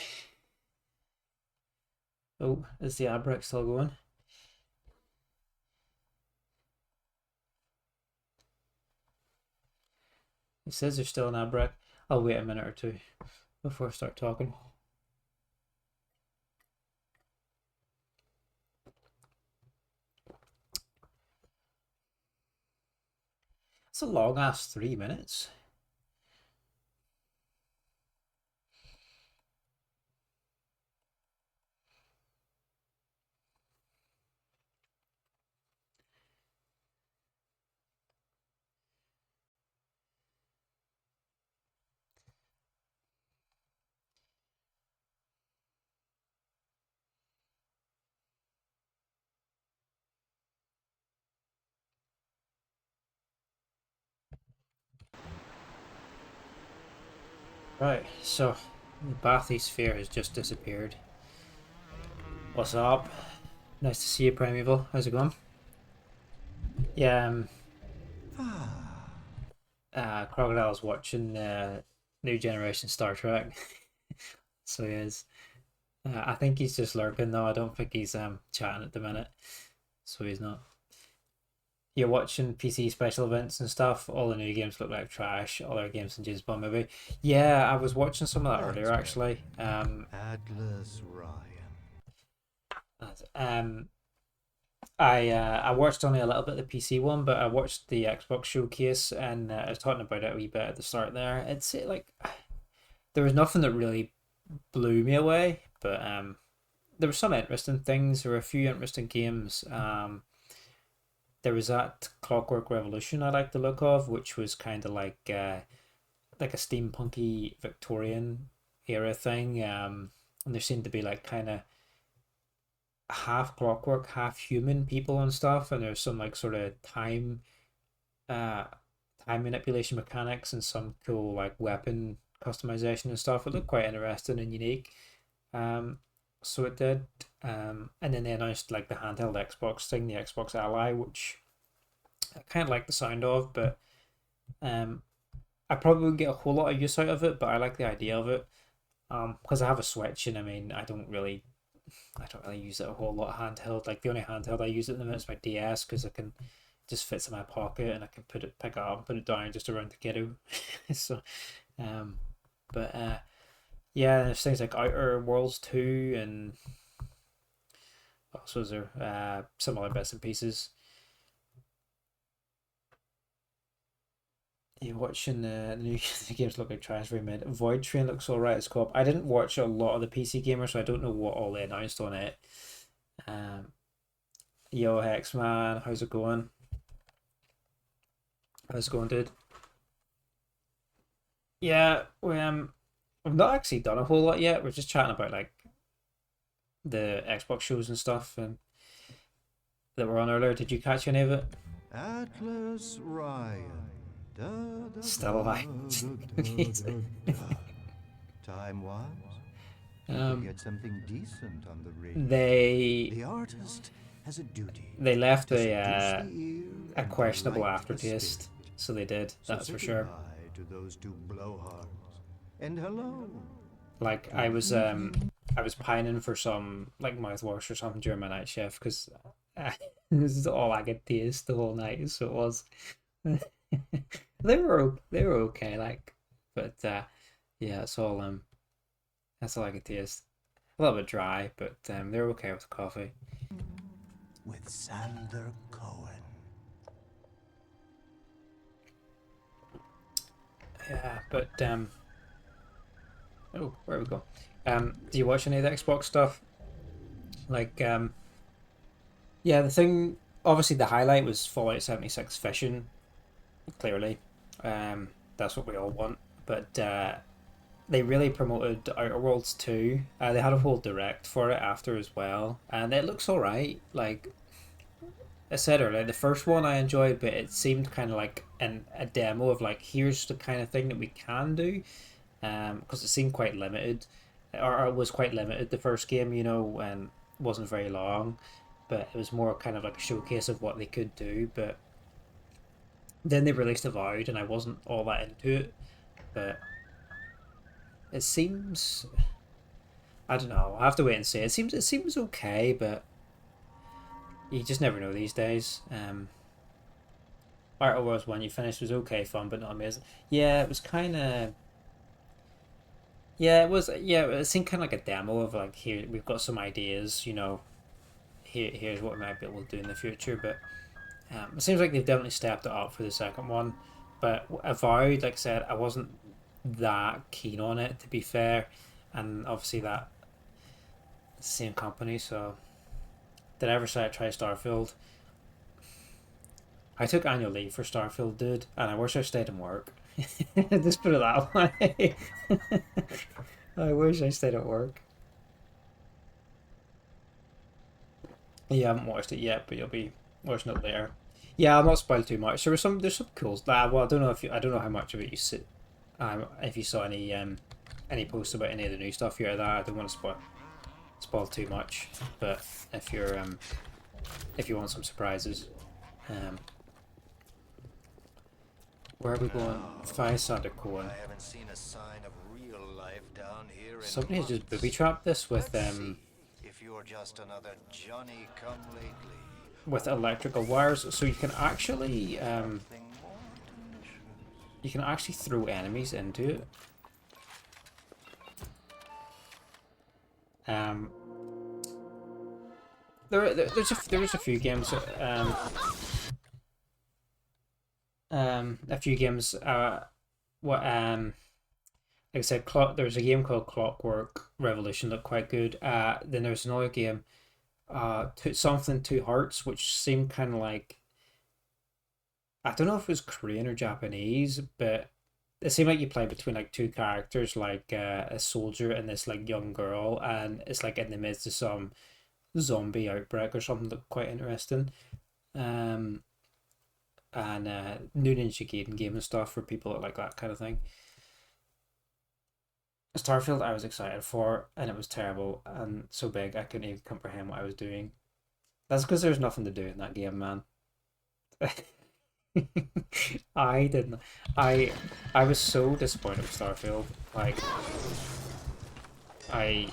Oh, is the ad break still going? It says there's still an ad break. I'll wait a minute or two before I start talking. It's a long ass 3 minutes. Right, so the bathysphere has just disappeared. What's up? Nice to see you, Primeval. How's it going? Yeah, Crocodile's watching New Generation Star Trek. So he is. I think he's just lurking though. I don't think he's chatting at the minute. So he's not. You're watching PC special events and stuff. All the new games look like trash. All their games in James Bond movie. Yeah, I was watching some of that earlier actually. Atlas Ryan. I watched only a little bit of the PC one, but I watched the Xbox showcase and I was talking about it a wee bit at the start there. It's like there was nothing that really blew me away, but there were some interesting things. There were a few interesting games. There was that Clockwork Revolution I like the look of, which was kind of like a steampunky Victorian era thing. And there seemed to be like kind of half clockwork, half human people and stuff, and there's some like sort of uh time manipulation mechanics and some cool like weapon customization and stuff. It looked quite interesting and unique. Um so it did. And then they announced like the handheld Xbox thing, the Xbox Ally, which I kind of like the sound of, but I probably wouldn't get a whole lot of use out of it, but I like the idea of it. Because I have a Switch and I mean I don't really use it a whole lot handheld. Like the only handheld I use at the minute is my DS because I can just fits in my pocket and I can pick it up and put it down just around the kiddo. So, um, but yeah, there's things like Outer Worlds 2 and what else was there? Some other bits and pieces. You're watching the new the games look like trash very mid. Void Train looks alright as co-op. I didn't watch a lot of the PC gamers, so I don't know what all they announced on it. Um, Yo Hex man, how's it going? How's it going, dude? Yeah, we've not actually done a whole lot yet. We're just chatting about like the Xbox shows and stuff and that were on earlier. Did you catch any of it? Atlas Ryan. Da, da, Still alive. Time was. Um, Get something decent on the radio. they The artist has a duty. they left to a seduce the ear a and questionable delight the aftertaste, spirit. so they did. So That's say for sure. goodbye to those two blowhards. And hello. Like I was pining for some like mouthwash or something during my night shift because this is all I could taste the whole night. So it was. They were okay, like, but yeah, that's all I could taste. A little bit dry, but they were okay with coffee. With Sander Cohen. Yeah, but oh, where we go? Do you watch any of the Xbox stuff? Like yeah, the thing obviously the highlight was Fallout 76 fishing, clearly. That's what we all want. But they really promoted Outer Worlds 2. They had a whole direct for it after as well, and it looks alright. Like I said earlier, the first one I enjoyed, but it seemed kind of like a demo of like here's the kind of thing that we can do, because it seemed quite limited, or it was quite limited the first game, you know, and wasn't very long, but it was more kind of like a showcase of what they could do. But then they released Avowed, and I wasn't all that into it, but it seems, I don't know. I have to wait and see. It seems okay, but you just never know these days. Art Wars one you finished was okay fun, but not amazing. Yeah, it was kind of. Yeah, it was. Yeah, it seemed kind of like a demo of like, here we've got some ideas. Here's what we might be able to do in the future. But it seems like they've definitely stepped it up for the second one. But Avowed, like I said, I wasn't that keen on it, to be fair, and obviously that same company. So did I ever say I try Starfield? I took annual leave for Starfield, dude, and I wish I stayed in work. Just put it that way. I wish I stayed at work. You haven't watched it yet, but you'll be watching it later. Yeah, I'll not spoil too much. There's some cool. Well, I don't know I don't know how much of it you sit. If you saw any posts about any of the new stuff here, that I don't want to spoil too much. But if you want some surprises, where are we going? Fireside Cohen. I haven't seen a sign of real life down here in Somebody has just months. booby trapped this with Let's see if you're just another Johnny come lately. with electrical wires, so you can actually throw enemies into it. There's a few games like I said, there's a game called Clockwork Revolution looked quite good. Then there's another game, something Two Hearts, which seemed kind of like, I don't know if it was Korean or Japanese, but it seemed like you play between like two characters, like a soldier and this like young girl, and it's like in the midst of some zombie outbreak or something. Looked quite interesting. And new Ninja Gaiden game and stuff for people that like that kind of thing. Starfield I was excited for, and it was terrible and so big I couldn't even comprehend what I was doing. That's because there's nothing to do in that game, man. I didn't. I was so disappointed with Starfield. Like, I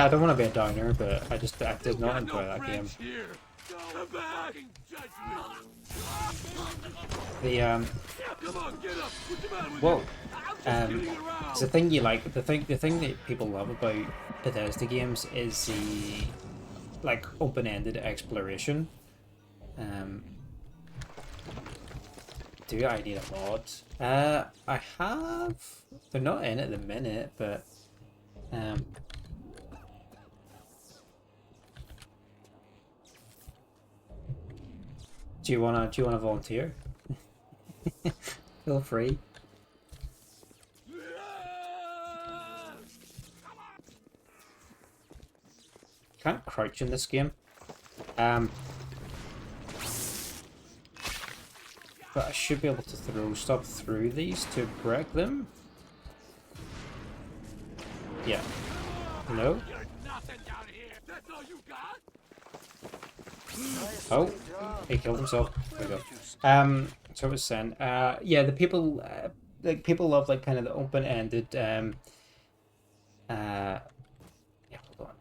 don't want to be a downer, but I did not enjoy that game. The whoa. It's the thing you like. The thing that people love about Bethesda games is the like open-ended exploration. Do I need a mod? I have. They're not in at the minute, but do you wanna volunteer? Feel free. Can't crouch in this game. But I should be able to throw stuff through these to break them. Yeah. No? Oh, he killed himself. There we go. So it was Sen. Yeah, the people, like people love like kind of the open-ended. Yeah, hold on.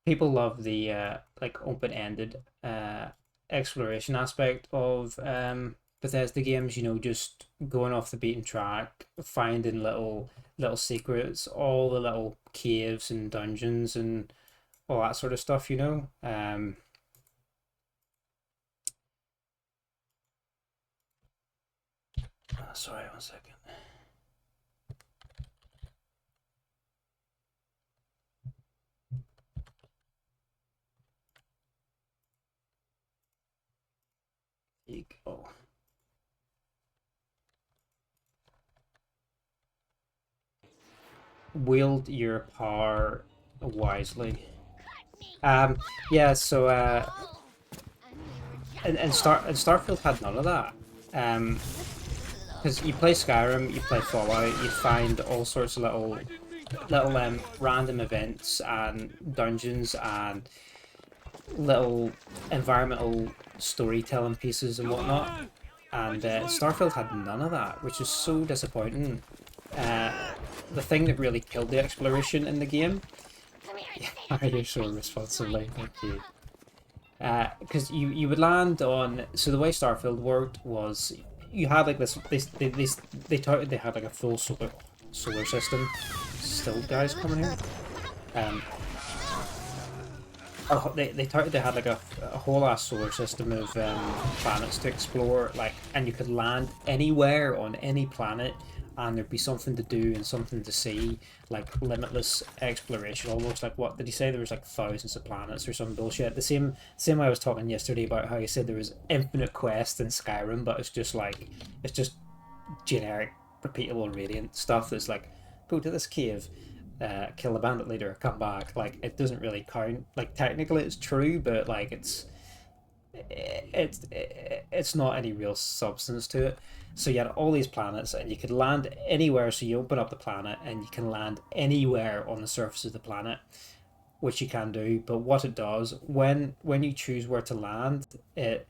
People love the like open-ended exploration aspect of Bethesda games. You know, just going off the beaten track, finding little secrets, all the little caves and dungeons and all that sort of stuff. You know. Sorry, 1 second. There you go. Wield your power wisely. Yeah, so and Starfield had none of that. Because you play Skyrim, you play Fallout, you find all sorts of little random events and dungeons and little environmental storytelling pieces and whatnot. And Starfield had none of that, which is so disappointing. The thing that really killed the exploration in the game. Yeah, you're so responsibly, thank you. Because you would land on, so the way Starfield worked was you had like this they touted they had like a full solar system. Still guys coming here. They touted they had like a whole ass solar system of planets to explore, like, and you could land anywhere on any planet, and there'd be something to do and something to see, like limitless exploration, almost like, what did he say, there was like thousands of planets or some bullshit. The same way I was talking yesterday about how he said there was infinite quests in Skyrim, but it's just generic, repeatable, radiant stuff that's like, go to this cave, kill a bandit leader, come back. Like, it doesn't really count. Like, technically it's true, but like it's not any real substance to it. So you had all these planets, and you could land anywhere. So you open up the planet, and you can land anywhere on the surface of the planet, which you can do. But what it does, when you choose where to land, it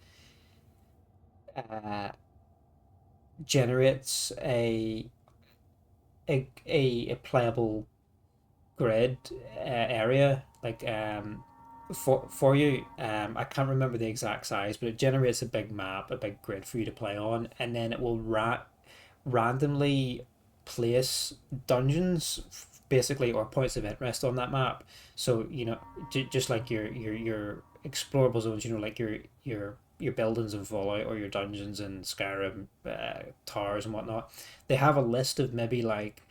generates a playable grid area, like for you. I can't remember the exact size, but it generates a big map, a big grid for you to play on, and then it will randomly place dungeons, basically, or points of interest on that map. So, you know, just like your explorable zones, you know, like your buildings in Fallout, or your dungeons in Skyrim, towers and whatnot, they have a list of maybe like,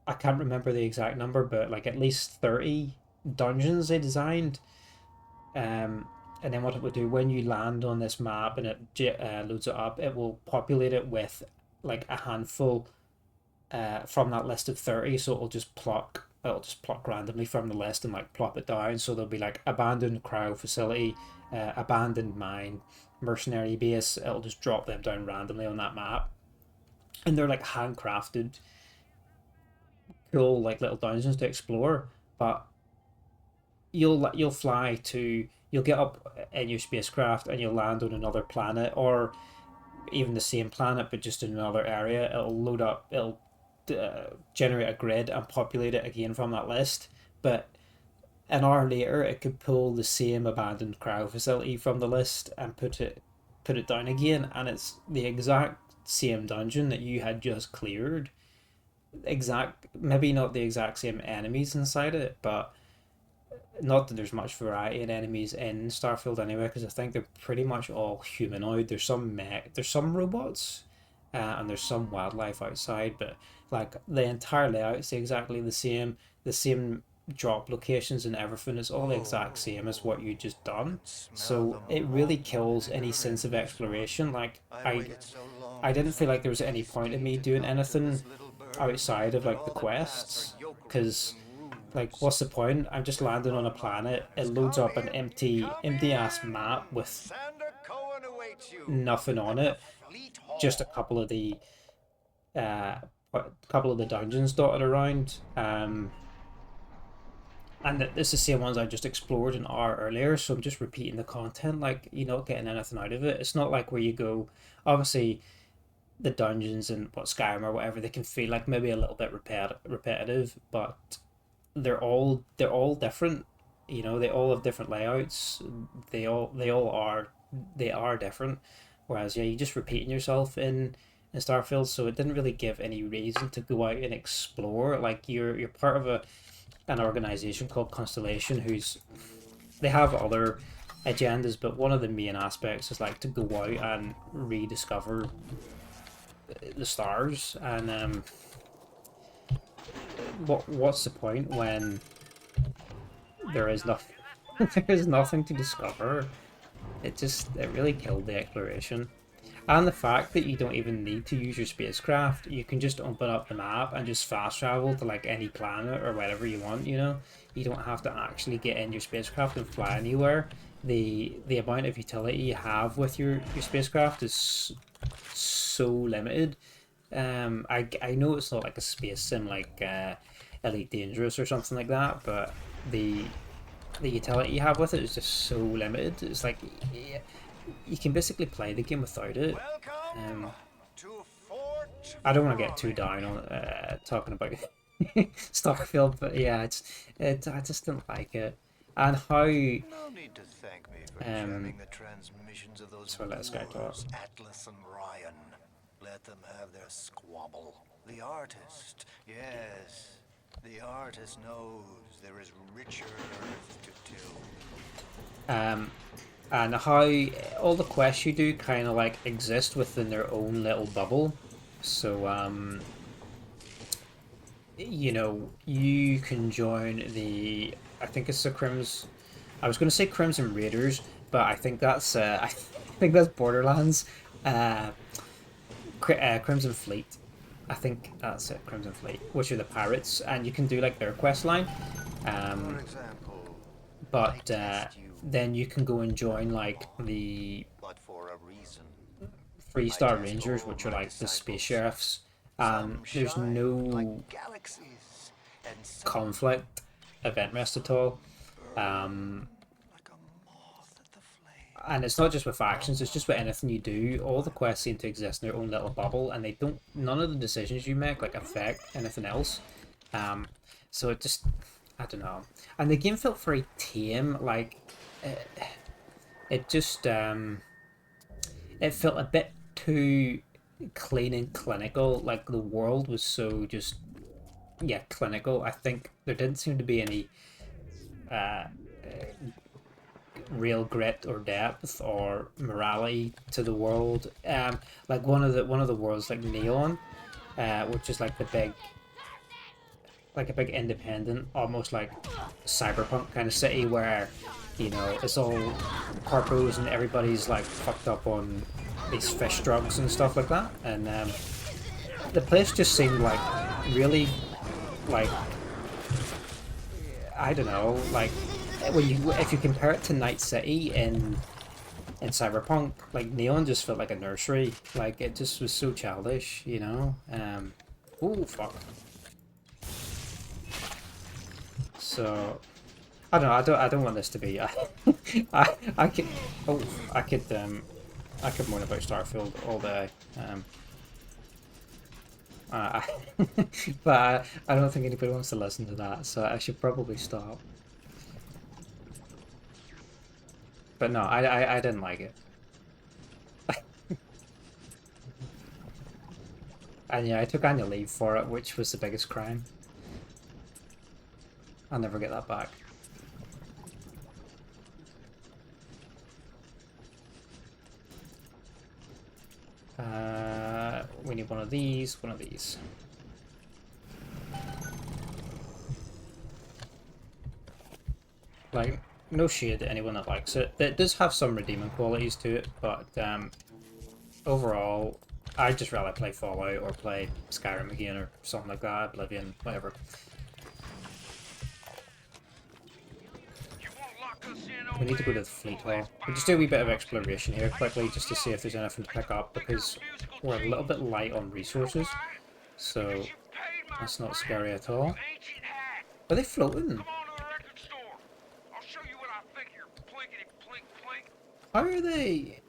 I can't remember the exact number, but like at least 30 dungeons they designed. And then what it would do when you land on this map and it loads it up, it will populate it with like a handful from that list of 30. So it'll just pluck randomly from the list and like plop it down. So there'll be like abandoned cryo facility, abandoned mine, mercenary base. It'll just drop them down randomly on that map, and they're like handcrafted, cool, like little dungeons to explore. But you'll get up in your spacecraft, and you'll land on another planet, or even the same planet but just in another area. It'll load up, it'll generate a grid and populate it again from that list. But an hour later, it could pull the same abandoned cryo facility from the list and put it down again, and it's the exact same dungeon that you had just cleared. Maybe not the exact same enemies inside it, but not that there's much variety in enemies in Starfield anyway, because I think they're pretty much all humanoid. There's some robots, and there's some wildlife outside, but like the entire layout's exactly the same. The same drop locations and everything is all the exact same as what you just done. So it really kills any sense of exploration. Like, I didn't feel like there was any point in me doing anything outside of like the quests, because like, what's the point? I'm just landing on a planet, it loads up an empty ass map with nothing on it, just a couple of the dungeons dotted around, and it's the same ones I just explored an hour earlier. So I'm just repeating the content, like, you're not getting anything out of it. It's not like where you go, obviously the dungeons in Skyrim or whatever, they can feel like maybe a little bit repetitive, but they're all different. You know, they all have different layouts. They are different. Whereas, yeah, you're just repeating yourself in Starfield, so it didn't really give any reason to go out and explore. Like, you're part of an organization called Constellation, they have other agendas, but one of the main aspects is like to go out and rediscover the stars. And what's the point when there is nothing there is nothing to discover? It really killed the exploration. And the fact that you don't even need to use your spacecraft, you can just open up the map and just fast travel to like any planet or whatever you want, you know? You don't have to actually get in your spacecraft and fly anywhere. The amount of utility you have with your spacecraft is so limited. I know it's not like a space sim like Elite Dangerous or something like that, but the utility you have with it is just so limited. It's like, you can basically play the game without it. Welcome to Fort I don't want to get too Frolic. down on talking about Starfield, but yeah, I just don't like it, and how No need to thank me for jamming the transmissions of those so let this guy talk. boors, Atlas and Ryan. Let them have their squabble. The artist, yes, the artist knows there is richer earth to till. And how all the quests you do kind of like exist within their own little bubble. So you know, you can join the, I think it's the Crimson, I was going to say Crimson Raiders, but I think that's I think that's Borderlands. Crimson Fleet, I think that's it, Crimson Fleet, which are the pirates, and you can do like their quest line. For example, But I test you, then you can go and join like the but for a reason. 3-star test Rangers, all which are my like the space disciples. sheriffs, and Some there's shine no like galaxies, and some conflict event rest at all. like a moth at the flame. And it's not just with factions, it's just with anything you do. All the quests seem to exist in their own little bubble, and they don't, none of the decisions you make like affect anything else. So it just, I don't know. And the game felt very tame, like it just it felt a bit too clean and clinical. Like the world was so just, yeah, clinical. I think there didn't seem to be any real grit or depth or morality to the world. Like one of the worlds, like Neon, which is like the big, like a big independent, almost like cyberpunk kind of city where, you know, it's all corpos and everybody's like fucked up on these fish drugs and stuff like that. And the place just seemed like really, like, I don't know, like when you, if you compare it to Night City in Cyberpunk, like Neon just felt like a nursery. Like it just was so childish, you know. Oh fuck. So I don't know. I don't want this to be. I could. Oh, I could. I could moan about Starfield all day. But I don't think anybody wants to listen to that, so I should probably stop. But no, I didn't like it. And yeah, I took annual leave for it, which was the biggest crime. I'll never get that back. We need one of these, one of these. Like, no shade to anyone that likes it. It does have some redeeming qualities to it, but overall, I'd just rather play Fallout or play Skyrim again or something like that, Oblivion, whatever. We need to go to the fleet hall. We'll just do a wee bit of exploration here quickly just to see if there's anything to pick up, because we're a little bit light on resources. So that's not scary at all. Are they floating? How are they?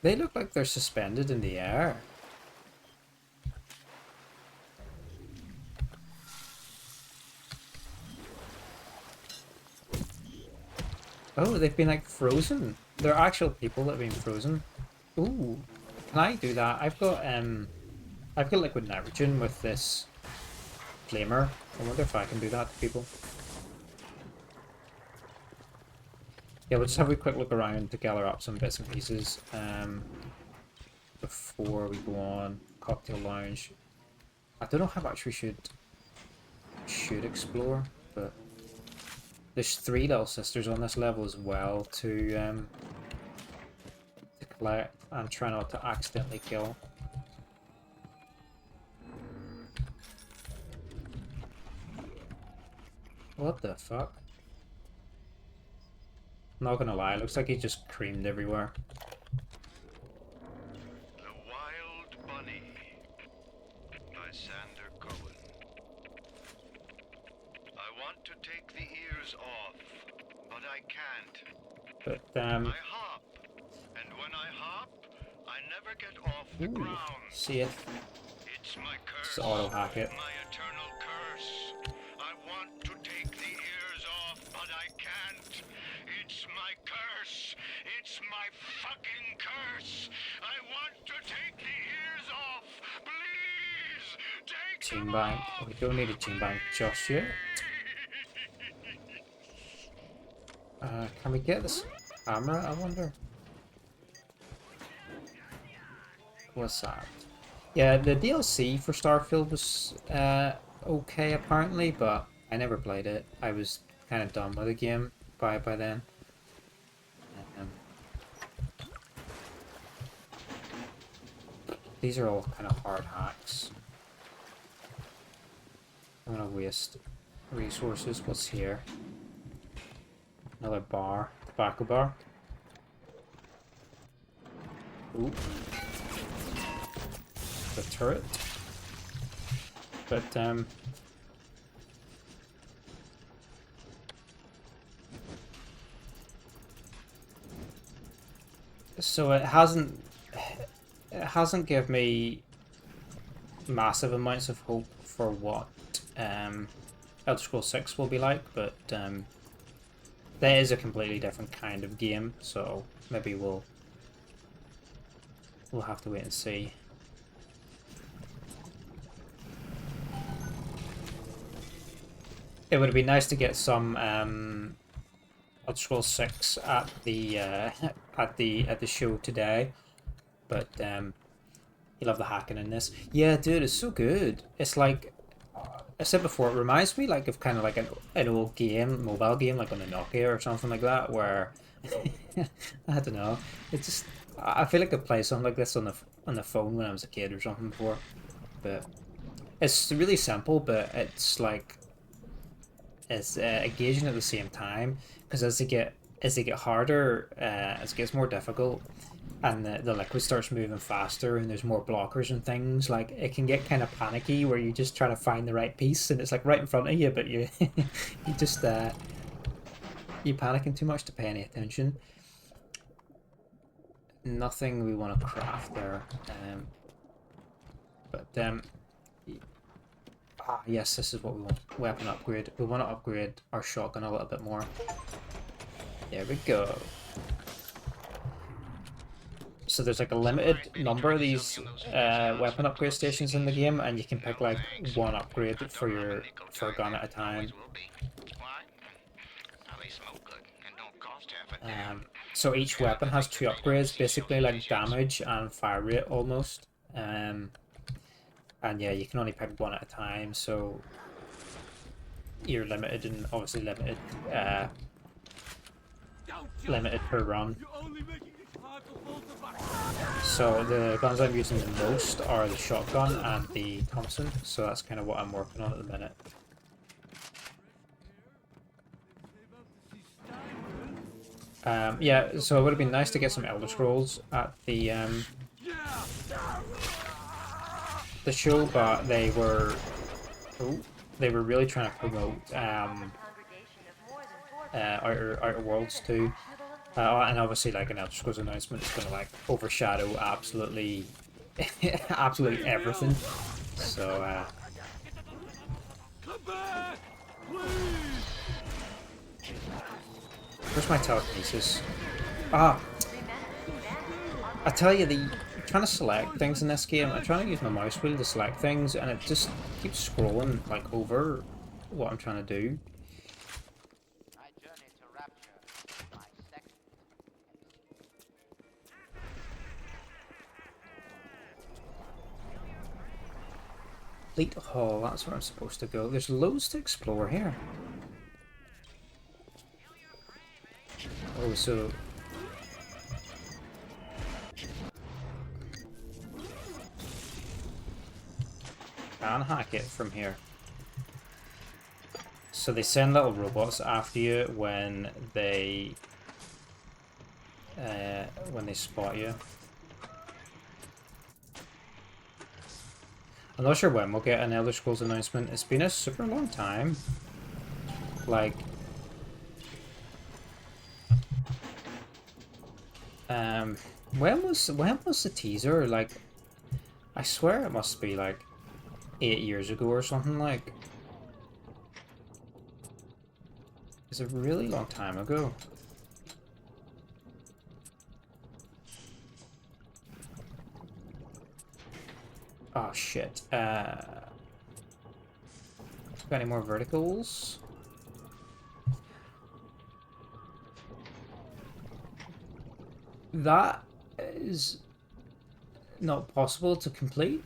They look like they're suspended in the air. Oh, they've been like frozen. They're actual people that have been frozen. Ooh, can I do that? I've got liquid nitrogen with this flamer. I wonder if I can do that to people. Yeah, we'll just have a quick look around to gather up some bits and pieces before we go on. Cocktail lounge. I don't know how much we should explore, but there's 3 little sisters on this level as well to collect and try not to accidentally kill. What the fuck? Not gonna lie, looks like he just creamed everywhere. The Wild Bunny by Sander Cohen. I want to take the ears off, but I can't. But I hop, and when I hop, I never get off the ground. see it. It's my curse. Just auto hack it. My eternal curse. I want to take the ears off, but I can't. It's my curse. It's my fucking curse. I want to take the ears off. Please take Team them bank. off. We don't need a team bank just yet. Can we get this camera, I wonder? What's that? Yeah, the DLC for Starfield was okay apparently, but I never played it. I was kind of done with the game by then. These are all kind of hard hacks. I'm gonna waste resources. What's here? Another bar, tobacco bar. Ooh. The turret. But so it hasn't given me massive amounts of hope for what Elder Scrolls 6 will be like, but that is a completely different kind of game, so maybe we'll have to wait and see. It would be nice to get some Elder Scrolls 6 at the at the show today, but you love the hacking in this. Yeah, dude, it's so good. It's like I said before, it reminds me like of kind of like an old game, mobile game, like on a Nokia or something like that, where I don't know. It's just I feel like I played something like this on the phone when I was a kid or something before, but it's really simple, but it's like it's engaging at the same time, because as they get harder, as it gets more difficult, and the liquid starts moving faster and there's more blockers and things, like it can get kind of panicky where you just try to find the right piece and it's like right in front of you, but you you just you're panicking too much to pay any attention. Nothing we want to craft there, but yes, this is what we want. Weapon upgrade. We want to upgrade our shotgun a little bit more. There we go. So there's like a limited number of these weapon upgrade stations in the game, and you can pick like one upgrade for a gun at a time. So each weapon has 2 upgrades, basically like damage and fire rate almost. And yeah, you can only pick one at a time, so you're limited, and obviously limited per run. So the guns I'm using the most are the shotgun and the Thompson, so that's kind of what I'm working on at the minute. Yeah, so it would have been nice to get some Elder Scrolls at the show, but they were really trying to promote Outer Worlds too, and obviously like an Elder Scrolls announcement is going to like overshadow absolutely everything. So where's my telekinesis? I tell you, trying to select things in this game, I'm trying to use my mouse wheel to select things, and it just keeps scrolling like over what I'm trying to do. Fleet Hall, that's where I'm supposed to go. There's loads to explore here. Oh, so can hack it from here. So they send little robots after you when they spot you. I'm not sure when we'll get an Elder Scrolls announcement. It's been a super long time. Like When was the teaser? Like, I swear it must be like 8 years ago or something. Like, it's a really long time ago. Oh shit. Got any more verticals? That is not possible to complete.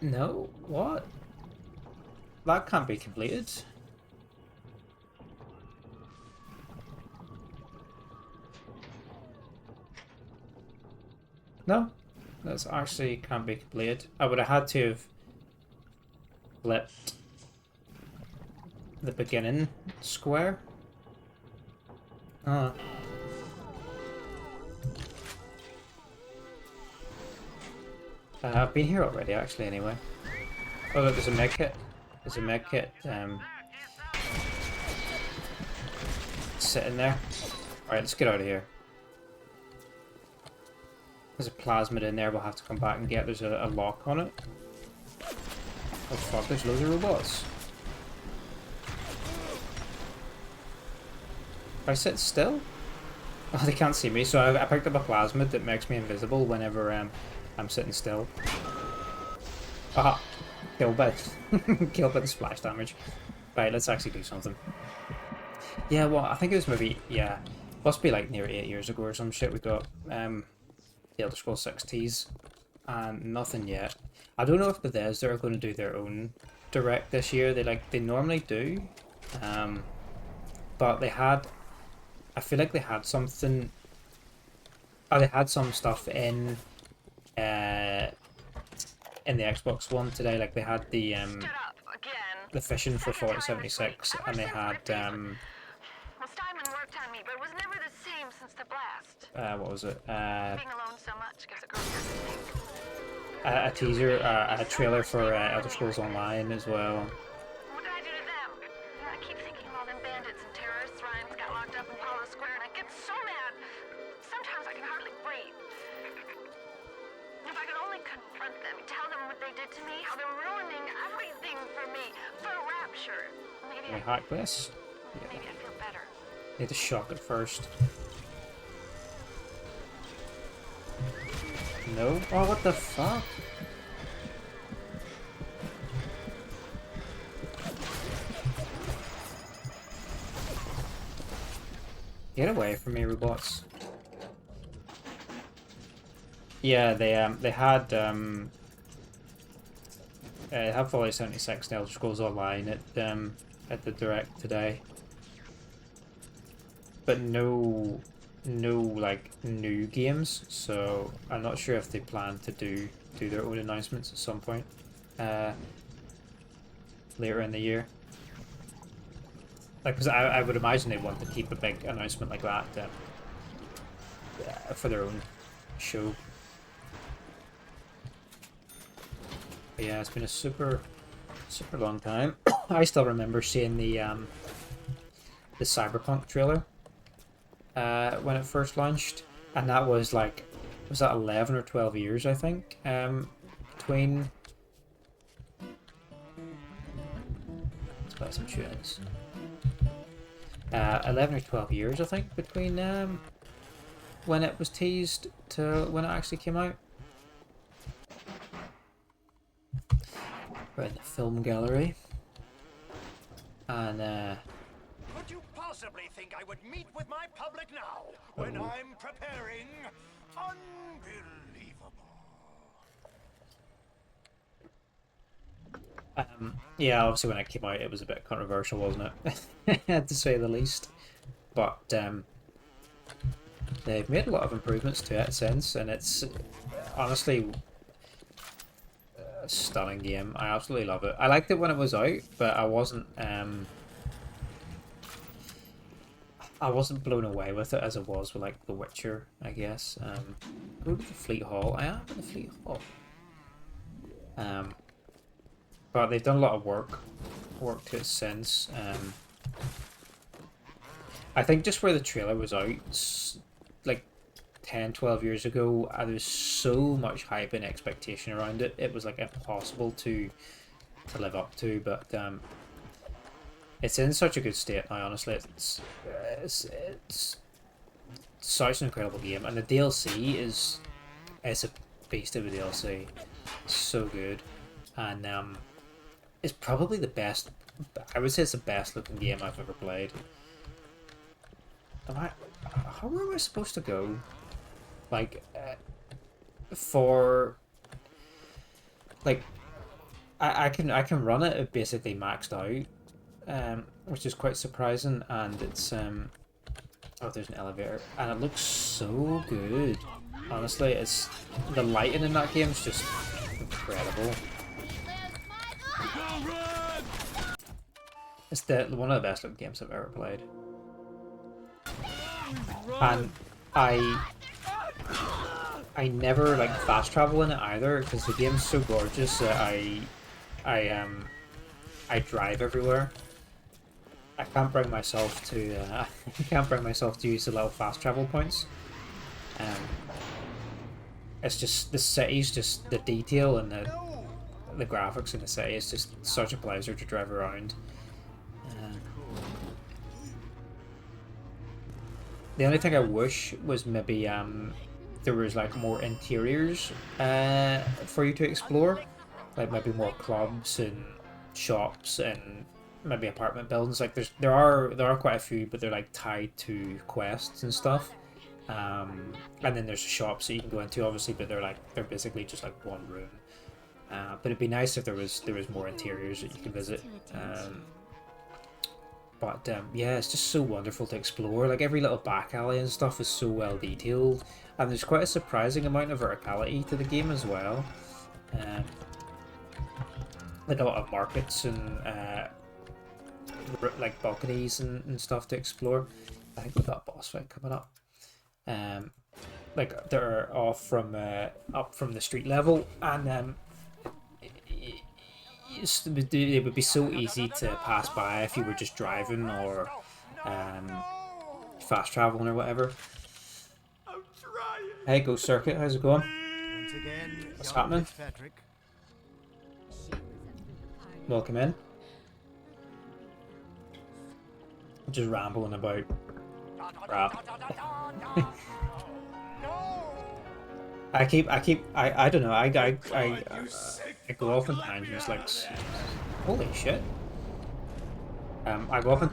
No, what? That can't be completed. No, that's actually can't be completed. I would have had to have flipped the beginning square. I've been here already, actually, anyway. Oh, look, there's a med kit. There's a med kit sitting there. Alright, let's get out of here. There's a plasmid in there we'll have to come back and get. There's a lock on it. Oh fuck, there's loads of robots. If I sit still? Oh, they can't see me, so I picked up a plasmid that makes me invisible whenever I'm sitting still. Aha! Killed by, killed by the splash damage. Right, let's actually do something. Yeah, well, I think it was maybe, yeah, must be like near 8 years ago or some shit we got the Elder Scrolls 6 tease, and nothing yet. I don't know if Bethesda are going to do their own direct this year. They normally do, but they had, I feel like they had something. Oh, they had some stuff in the Xbox One today. Like they had the fishing for 4076, and they had Well, Steinman worked on me, but it was never the same since the blast. what was it? Being alone so much gives a girl everything. A teaser, a trailer for Elder Scrolls Online as well. What did I do to them? I keep thinking of all them bandits and terrorists Ryan's got locked up in Palo Square, and I get so mad. Sometimes I can hardly breathe. If I could only confront them, tell them what they did to me, how they're ruining everything for me, for Rapture. Maybe Can we hack this? maybe I feel better. Need to shock it first. No? Oh, what the fuck? Get away from me, robots. Yeah, they had Fallout 76 and Elder Scrolls Online at the direct today. But no like new games, so I'm not sure if they plan to do their own announcements at some point later in the year. Like, because I would imagine they want to keep a big announcement like that for their own show. But yeah, it's been a super long time. I still remember seeing the Cyberpunk trailer when it first launched, and that was like, was that 11 or 12 years, I think, between. Let's play some tunes. 11 or 12 years, I think, between when it was teased to when it actually came out. We're in the film gallery, and Could you possibly think I would meet with my public now, when I'm preparing? Unbelievable. yeah, obviously when it came out, it was a bit controversial, wasn't it? To say the least. But they've made a lot of improvements to it since, and it's honestly a stunning game. I absolutely love it. I liked it when it was out, but I wasn't blown away with it as it was with like The Witcher, I guess. Go to the Fleet Hall. I am in the Fleet Hall. But they've done a lot of work to it since. I think just where the trailer was out, like 10, 12 years ago, there was so much hype and expectation around it. It was like impossible to live up to, but it's in such a good state now. Honestly, it's such an incredible game, and the DLC is a beast of a DLC. It's so good, and it's probably the best. I would say it's the best looking game I've ever played. How am I supposed to go? Like, for like, I can run it at basically maxed out, which is quite surprising, and it's oh, there's an elevator, and it looks so good. Honestly, it's the lighting in that game is just incredible. It's one of the best looking games I've ever played. And I never like fast travel in it either, because the game's so gorgeous that I drive everywhere. I can't bring myself to I can't bring myself to use the little fast travel points. It's just the city's just the detail and the graphics in the city is just such a pleasure to drive around. The only thing I wish was maybe there was like more interiors for you to explore, like maybe more clubs and shops and maybe apartment buildings. Like there are quite a few, but they're like tied to quests and stuff. And then there's shops that you can go into, obviously, but they're basically just like one room. But it'd be nice if there was more interiors that you could visit. But yeah, it's just so wonderful to explore. Like every little back alley and stuff is so well detailed, and there's quite a surprising amount of verticality to the game as well. Like a lot of markets and like balconies and stuff to explore. I think we've got a boss fight coming up. Like they're off from up from the street level, and it would be so easy to pass by if you were just driving or fast traveling or whatever. Hey, Ghost Circuit, how's it going? Once again, What's happening? Patrick. Welcome in. Just rambling about crap. I don't know. I go off on tangents like holy shit. I go off on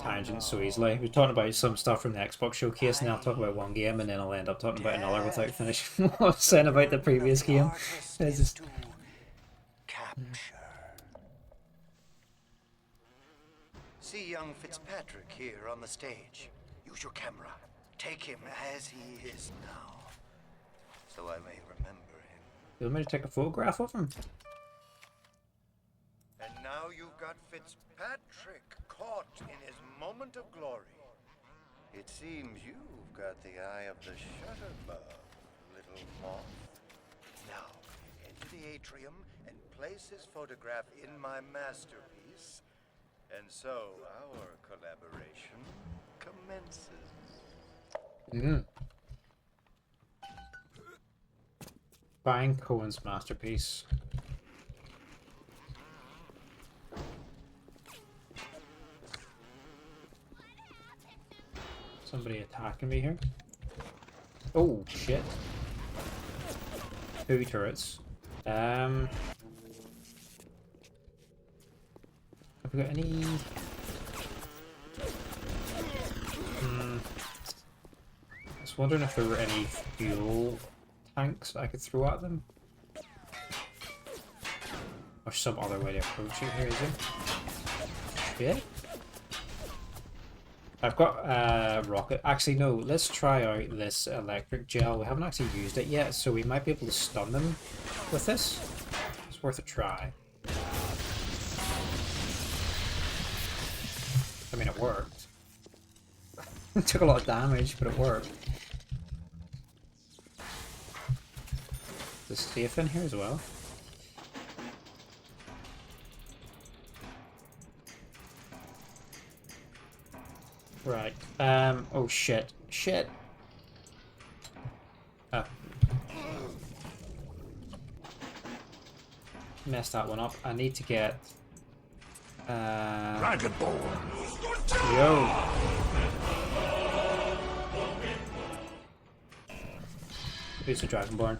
tangents so easily. We're talking about some stuff from the Xbox showcase, and then I'll talk about one game, and then I'll end up talking about another without finishing what I was saying about the previous game. It's just Capture. See young Fitzpatrick here on the stage. Use your camera. Take him as he is now, so I may remember him. You want me to take a photograph of him? And now you've got Fitzpatrick caught in his moment of glory. It seems you've got the eye of the shutterbug, little moth. Now, enter the atrium and place his photograph in my masterpiece, and so our collaboration commences. Buying Cohen's masterpiece. Somebody attacking me here. Oh shit. 2 turrets. Have we got any? I was wondering if there were any fuel tanks I could throw at them. Or some other way to approach it here, is there? Yeah. I've got rocket. Actually, no. Let's try out this electric gel. We haven't actually used it yet, so we might be able to stun them with this. It's worth a try. I mean, it worked. It took a lot of damage, but it worked. Is this safe in here as well? Right. Oh shit. Shit. Oh. Messed that one up. I need to get Dragonborn. yo. Who's the Dragonborn?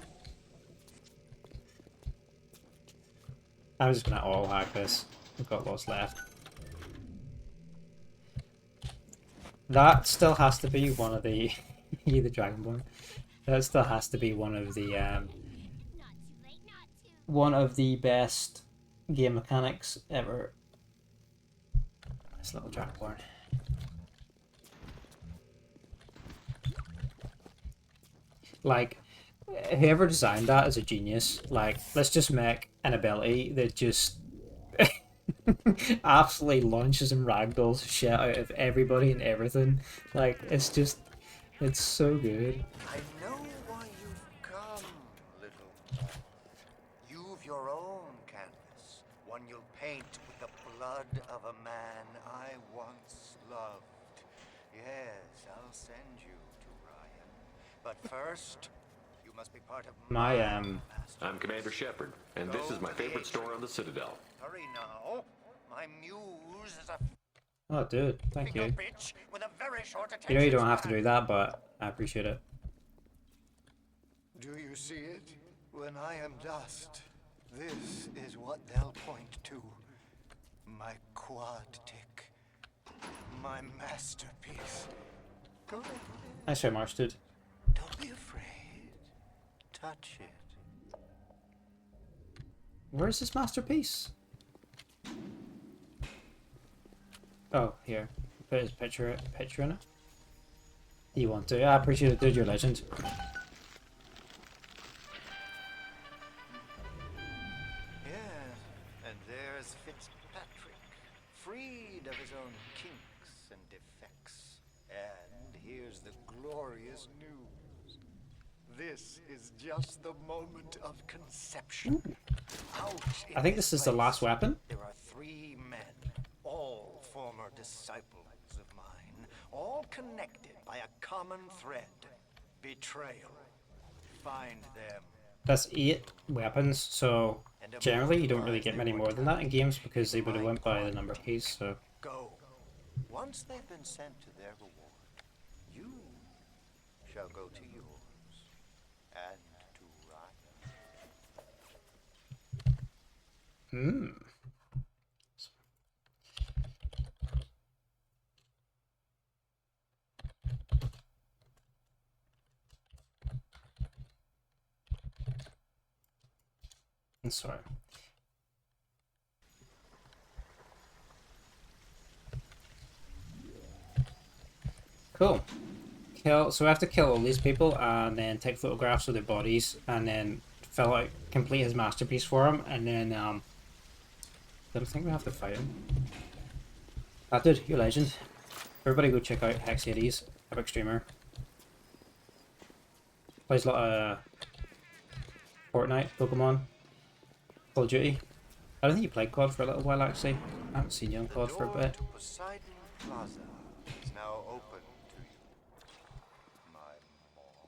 I'm just gonna all hack this. We've got lots left. That still has to be one of the you the Dragonborn. That still has to be one of the best game mechanics ever. This little Dragonborn. Like, whoever designed that is a genius. Like, let's just make an ability that just absolutely launches and ragdolls shit out of everybody and everything. Like, it's just, it's so good. I know why you've come, little one. You've your own canvas, one you'll paint with the blood of a man I once loved. Yes, I'll send you to Ryan. But first, you must be part of My master. I'm Commander Shepard, and this is my favorite store on the Citadel. Hurry now. My muse is a Oh, dude, thank you. bitch with a very short attention You know you don't have to span. do that, but I appreciate it. Do you see it? When I am dust, this is what they'll point to. My quad tick. My masterpiece. Go ahead. Nice try, Marsted. Don't be afraid. Touch it. Where's this masterpiece? Oh, here. Put his picture in it. Do you want to? I appreciate it, dude. You're a legend. Yes, and there's Fitzpatrick, freed of his own kinks and defects. And here's the glorious news. This is just the moment of conception. Out I think this is the last weapon. There are 3 men, all former disciples of mine, all connected by a common thread. Betrayal. Find them. That's 8 weapons, so generally you don't really get many more than that in games because they would have went by the number of keys, so... Go. Once they've been sent to their reward, you shall go to yours and to Ryan. Hmm. I'm sorry. Cool. So we have to kill all these people and then take photographs of their bodies and then complete his masterpiece for him, and then I don't think we have to fight him. Dude, you're a legend. Everybody go check out Hex80s, epic streamer. Plays a lot of Fortnite, Pokemon, Call of Duty. I don't think you played COD for a little while actually. I haven't seen you on COD for a bit. Poseidon Plaza is now open to you, my mom.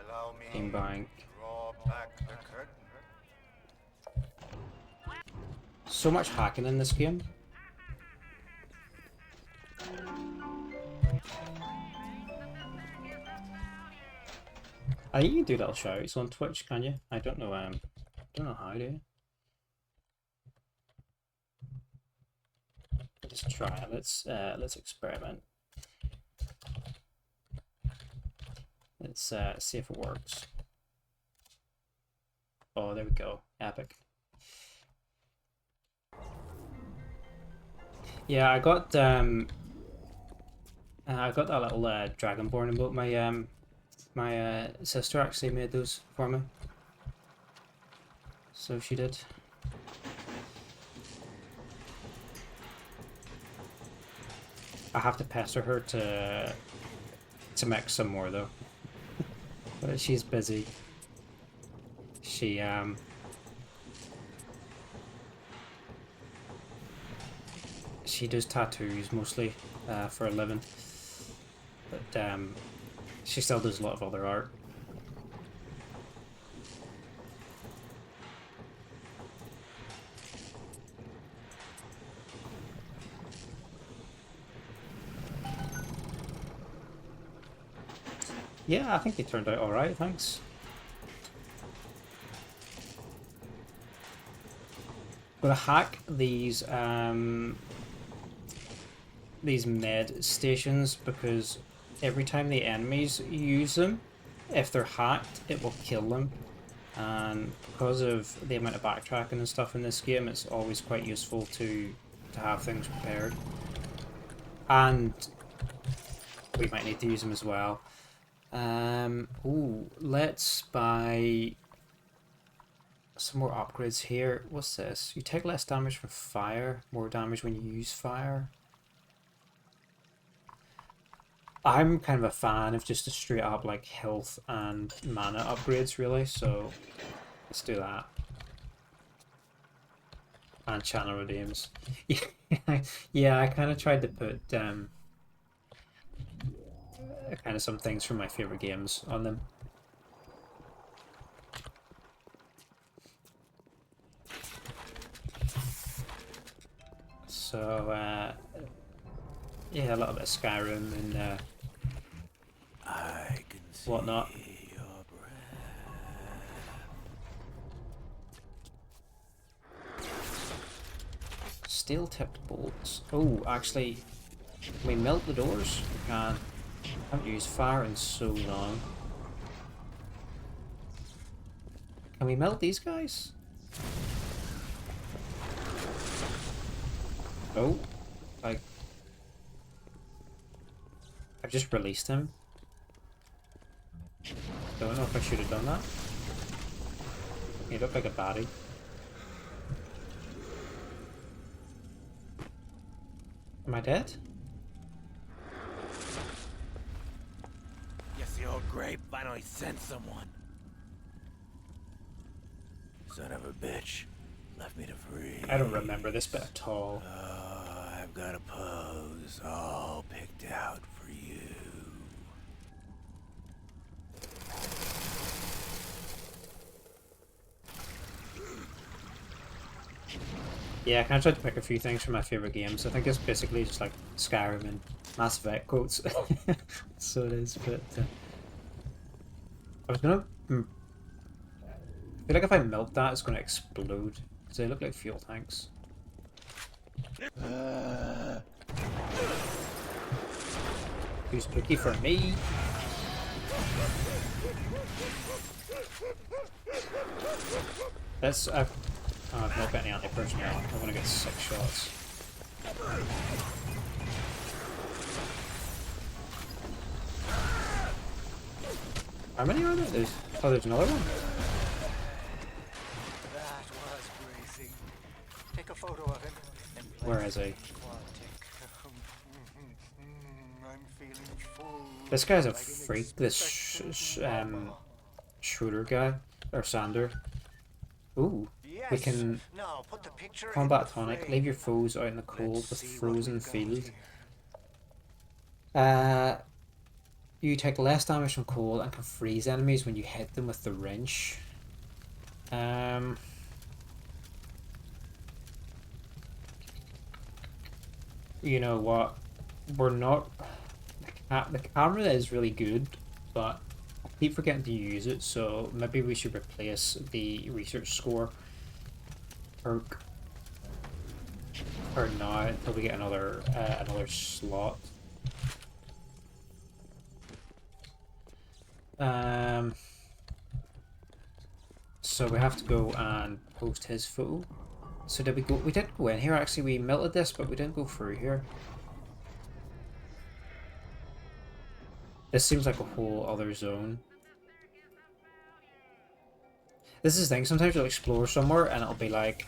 Allow me Team Bank. to draw back the curtain. So much hacking in this game. I think you can do little shouts on Twitch, can you? I don't know. Don't know how to. Let's try it. Let's experiment. Let's see if it works. Oh, there we go. Epic. Yeah, I got that little Dragonborn emote. My sister actually made those for me. So she did. I have to pester her to make some more though. But she's busy. she does tattoos mostly for a living, but she still does a lot of other art. Yeah, I think they turned out alright, thanks. Gonna hack these med stations, because every time the enemies use them, if they're hacked, it will kill them. And because of the amount of backtracking and stuff in this game, it's always quite useful to have things prepared. And we might need to use them as well. Ooh, let's buy some more upgrades here. What's this? You take less damage from fire, more damage when you use fire. I'm kind of a fan of just a straight up like health and mana upgrades, really, so let's do that. And channel redeems. Yeah, I kind of tried to put kind of some things from my favorite games on them. So yeah, a little bit of Skyrim and whatnot. Steel tipped bolts. Oh, actually, can we melt the doors? We can. I haven't used fire in so long. Can we melt these guys? Oh, like I've just released him. Don't know if I should have done that. He looked like a baddie. Am I dead? Yes, the old grape finally sent someone. Son of a bitch. Left me to freeze. I don't remember this bit at all. I've got a pose all picked out for you. Yeah, I kind of tried to pick a few things from my favorite games. I think it's basically just like Skyrim and Mass Effect quotes. So it is, but I was gonna. I feel like if I melt that, it's gonna explode. Because they look like fuel tanks. Too spooky for me. That's I've not got any anti-personnel. I want to get 6 shots. How many are there? Oh, there's another one. That was bracing. Take a photo of him. Where is he? I'm feeling full. This guy's a freak. This Schroeder guy or Sander. Ooh, we can Now put the picture combat tonic. Leave your foes out in the cold with frozen field. You take less damage from cold and can freeze enemies when you hit them with the wrench. You know what? We're not. The camera is really good, but I keep forgetting to use it, so maybe we should replace the research score perk for now until we get another slot. So we have to go and post his photo. So did we go? We didn't go in here actually. We melted this, but we didn't go through here. This seems like a whole other zone. This is the thing. Sometimes you'll explore somewhere and it'll be like,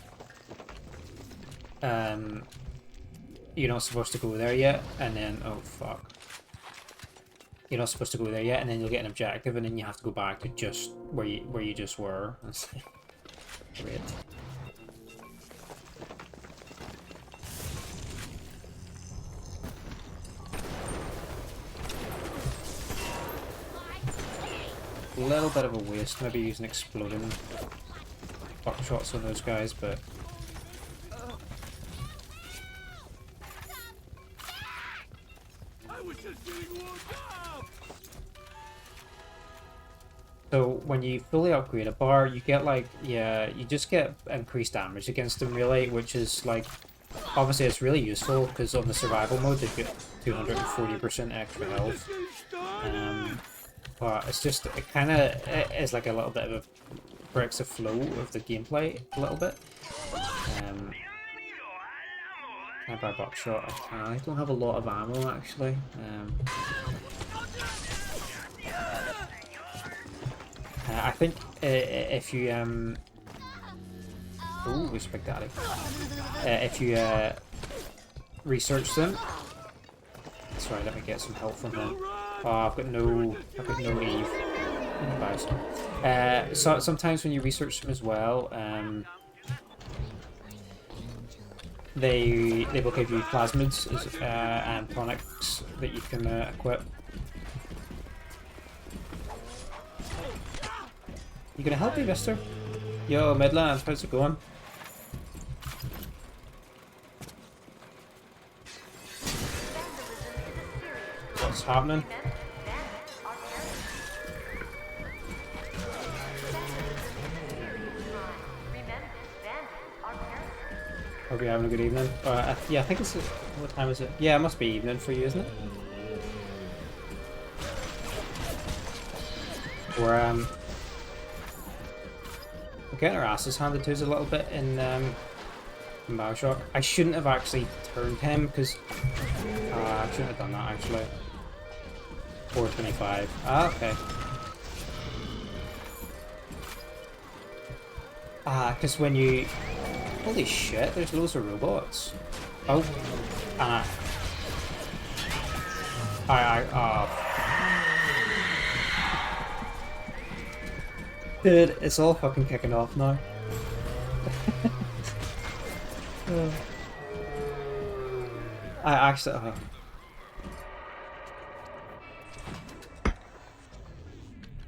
you're not supposed to go there yet, and then oh fuck. You're not supposed to go there yet, and then you'll get an objective, and then you have to go back to just where you just were. That's great. little bit of a waste, maybe using exploding buckshots on those guys, but so when you fully upgrade a bar, you get like, yeah, you just get increased damage against them really, which is like, obviously it's really useful because on the survival mode they get 240% extra health. But it's just, it kind of is like a little bit of a breaks the flow of the gameplay a little bit. Can I buy buckshot? I can. I don't have a lot of ammo actually. I think if you ooh, we Big Daddy. If you research them, sorry, let me get some help from him. Oh, I've got no Eve. So sometimes when you research them as well, they will give you plasmids and tonics that you can equip. You gonna help me, mister? Yo, Midlands, how's it going? What's happening? Hope you're having a good evening. Yeah, I think it's... What time is it? Yeah, it must be evening for you, isn't it? We're getting our asses handed to us a little bit in BioShock. I shouldn't have actually turned him because I shouldn't have done that actually. 425. Ah, okay. Because when you... Holy shit, there's loads of robots. Oh, and dude, it's all fucking kicking off now. I actually...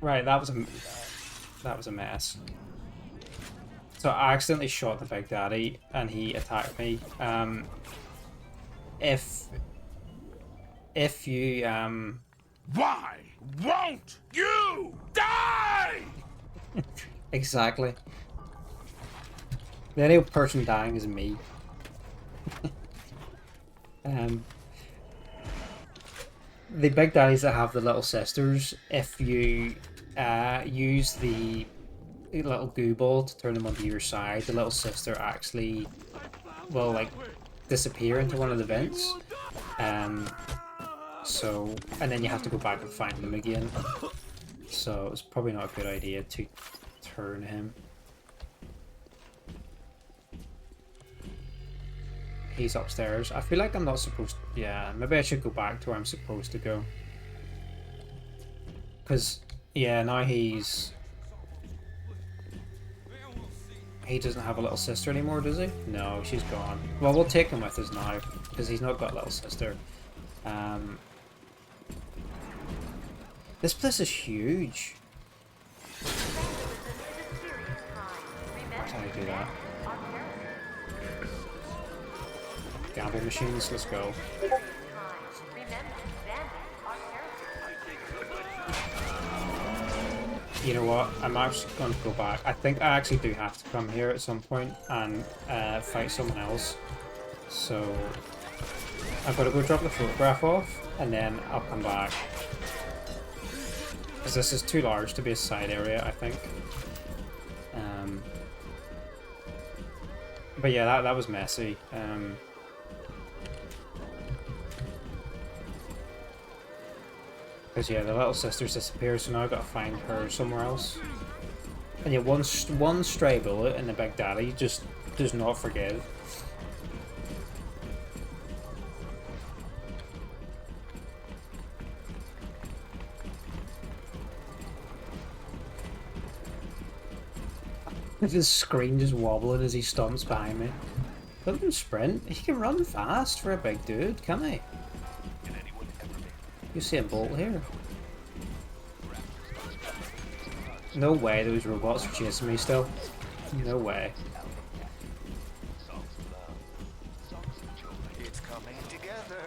Right, that was a mess. So I accidentally shot the Big Daddy and he attacked me. If you Why won't you die? Exactly. The only person dying is me. The Big Daddies that have the little sisters, if you use the little goo ball to turn them onto your side, the little sister actually will like disappear into one of the vents. So, and then you have to go back and find them again. So it's probably not a good idea to turn him. He's upstairs. I feel like I'm not supposed to... Yeah, maybe I should go back to where I'm supposed to go. Because, yeah, now he's... He doesn't have a little sister anymore, does he? No, she's gone. Well, we'll take him with us now, because he's not got a little sister. This place is huge. How do I do that? Gamble machines, let's go. You know what? I'm actually going to go back. I think I actually do have to come here at some point and fight someone else. So I've got to go drop the photograph off and then I'll come back. Because this is too large to be a side area, I think. But yeah, that was messy. Because yeah, the little sister's disappeared, so now I've got to find her somewhere else. And yeah, one stray bullet in the Big Daddy just does not forgive. His screen just wobbling as he stomps behind me. Look at him sprint. He can run fast for a big dude, can't he? You see a bolt here. No way those robots are chasing me still. No way. It's coming together.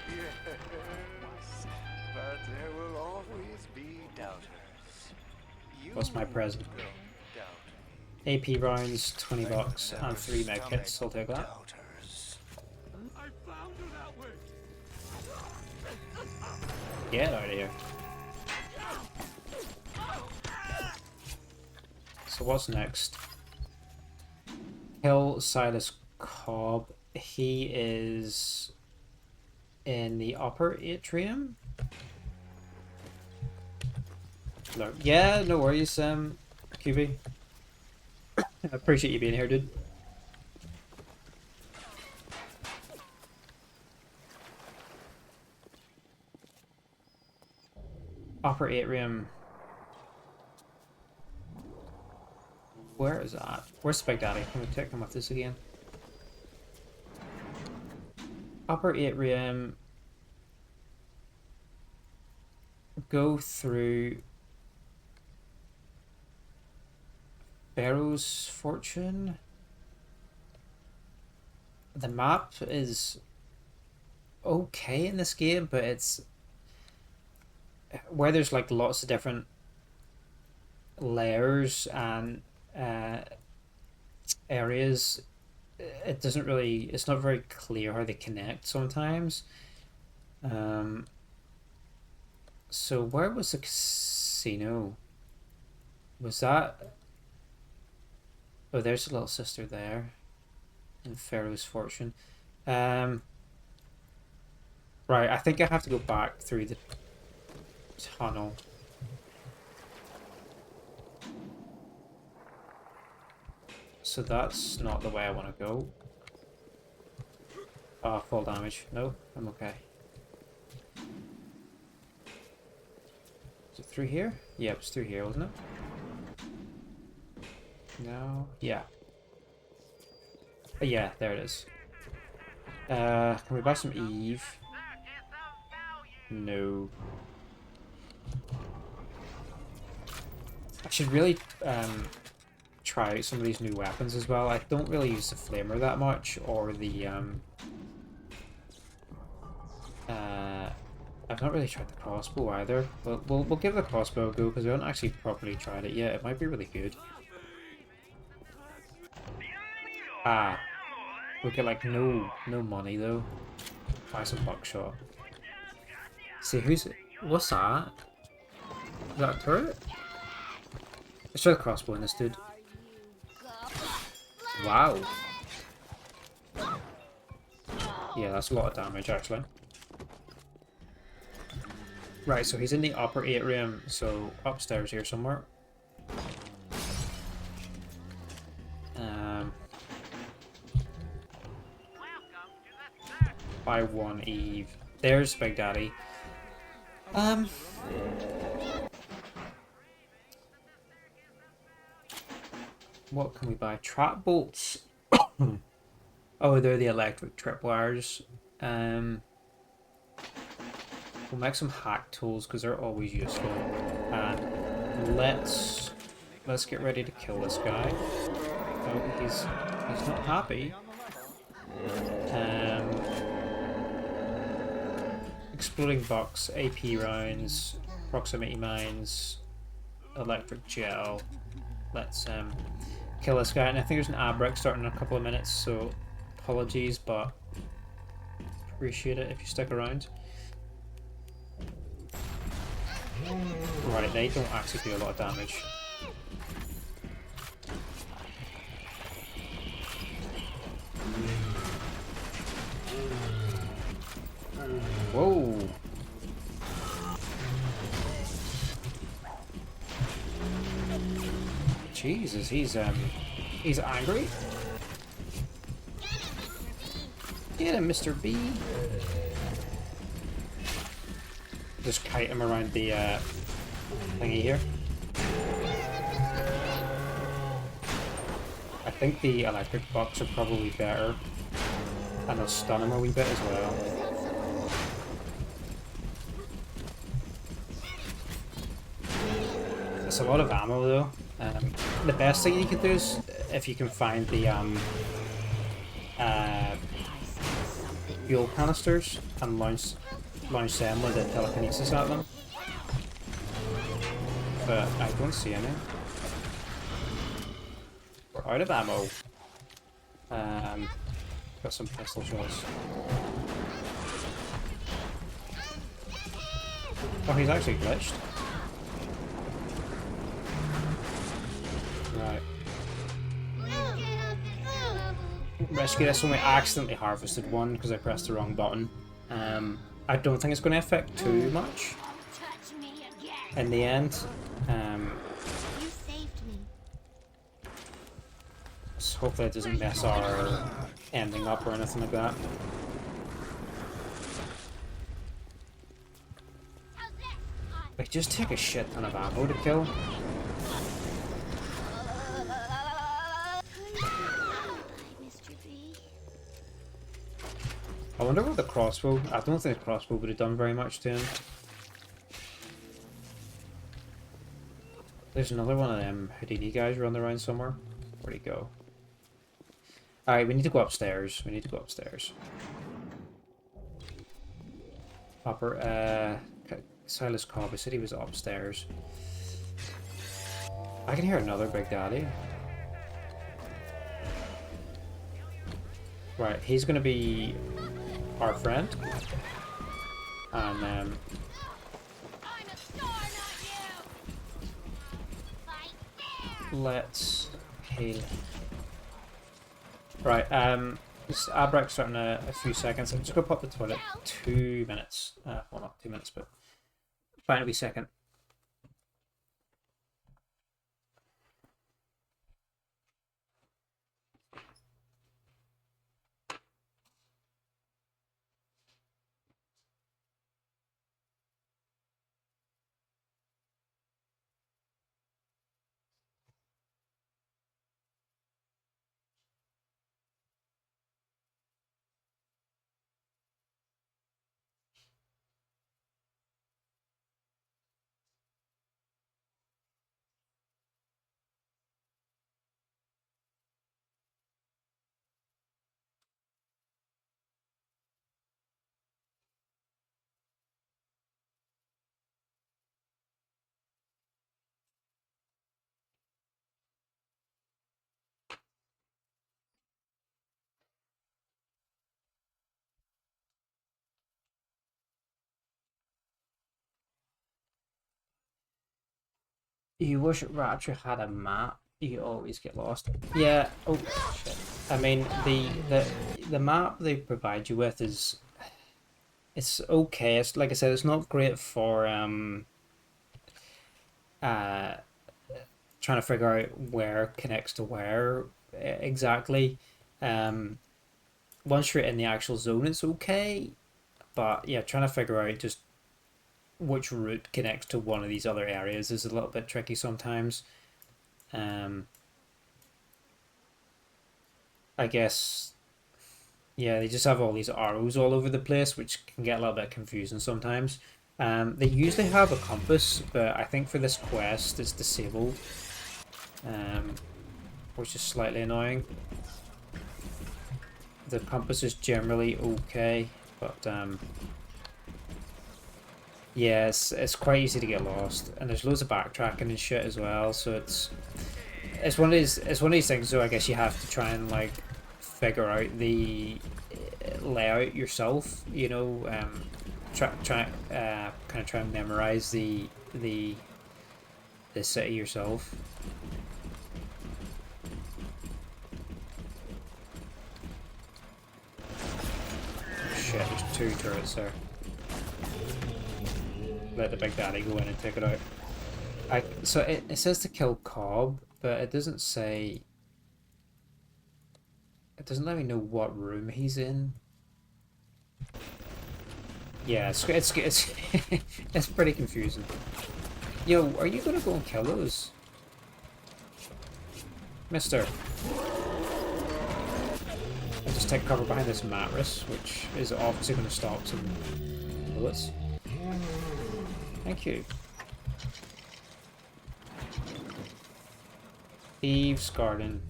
Yes. But there will always be doubters. You What's my present? don't doubt me. AP rounds, 20 bucks, and 3 meg kits. I'll take that. Doubters. Get out of here. So what's next? Kill Silas Cobb. He is in the upper atrium. No, yeah, no worries, QB. I appreciate you being here, dude. Upper atrium. Where is that? Where's Big Daddy? Can we take him with this again? Upper atrium. Go through Pharaoh's Fortune. The map is okay in this game, but it's where there's like lots of different layers and areas. It doesn't really, it's not very clear how they connect sometimes. So where was the casino? Was that, oh, there's a little sister there in Pharaoh's Fortune. Right, I think I have to go back through the tunnel. So that's not the way I want to go. Ah, full damage. No, I'm okay. Is it through here? Yeah, it was through here, wasn't it? No. Yeah. Yeah, there it is. Can we buy some Eve? No. I should really try out some of these new weapons as well. I don't really use the flamer that much, or the I've not really tried the crossbow either, but we'll give the crossbow a go because we haven't actually properly tried it yet. It might be really good. Ah, we get like no money though. Buy some buckshot. See what's that? Is that a turret? Let's try the crossbow in this dude. Wow. Yeah, that's a lot of damage actually. Right, so he's in the upper atrium, so upstairs here somewhere. Buy one Eve. There's Big Daddy. What can we buy? Trap bolts. Oh, they're the electric tripwires. We'll make some hack tools because they're always useful. And let's get ready to kill this guy. Oh, he's not happy. Exploding box, AP rounds, proximity mines, electric gel. Let's kill this guy, and I think there's an ad break starting in a couple of minutes, so apologies, but appreciate it if you stick around. Right, they don't actually do a lot of damage. Whoa! Jesus, he's angry. Get him, Mr. B. Just kite him around the thingy here. I think the electric box are probably better, and they'll stun him a wee bit as well. It's a lot of ammo though. The best thing you can do is if you can find the fuel canisters and launch them with the telekinesis at them. But I don't see any. We're out of ammo. Got some pistol shots. Oh, he's actually glitched. Right. Rescue this one. We accidentally harvested one because I pressed the wrong button. I don't think it's going to affect too much in the end. You saved me. So hopefully it doesn't mess our ending up or anything like that. Like, just take a shit ton of ammo to kill. I wonder what the crossbow... I don't think the crossbow would have done very much to him. There's another one of them Houdini guys running around somewhere. Where'd he go? Alright, we need to go upstairs. We need to go upstairs. Hopper, Silas Cobb said he was upstairs. I can hear another Big Daddy. Right, he's gonna be our friend. And let's heal. Right, this ad break's starting in a few seconds. I'm just gonna pop the toilet 2 minutes. Well, not 2 minutes, but fine, it'll be second. You wish Rapture had a map. You always get lost. Yeah. Oh shit. I mean, the map they provide you with is, it's okay. It's like I said, it's not great for trying to figure out where connects to where exactly. Once you're in the actual zone, it's okay, but yeah, trying to figure out just which route connects to one of these other areas is a little bit tricky sometimes. I guess, yeah, they just have all these arrows all over the place, which can get a little bit confusing sometimes. They usually have a compass, but I think for this quest it's disabled, which is slightly annoying. The compass is generally okay, but yeah, it's quite easy to get lost, and there's loads of backtracking and shit as well. So it's one of these things. So I guess you have to try and like figure out the layout yourself. You know, kind of try and memorize the city yourself. Shit, there's 2 turrets there. Let the Big Daddy go in and take it out. So it says to kill Cobb, but it doesn't say. It doesn't let me know what room he's in. Yeah, it's it's pretty confusing. Yo, are you gonna go and kill those, Mister? I'll just take cover behind this mattress, which is obviously going to stop some bullets. Thank you. Thieves' Garden.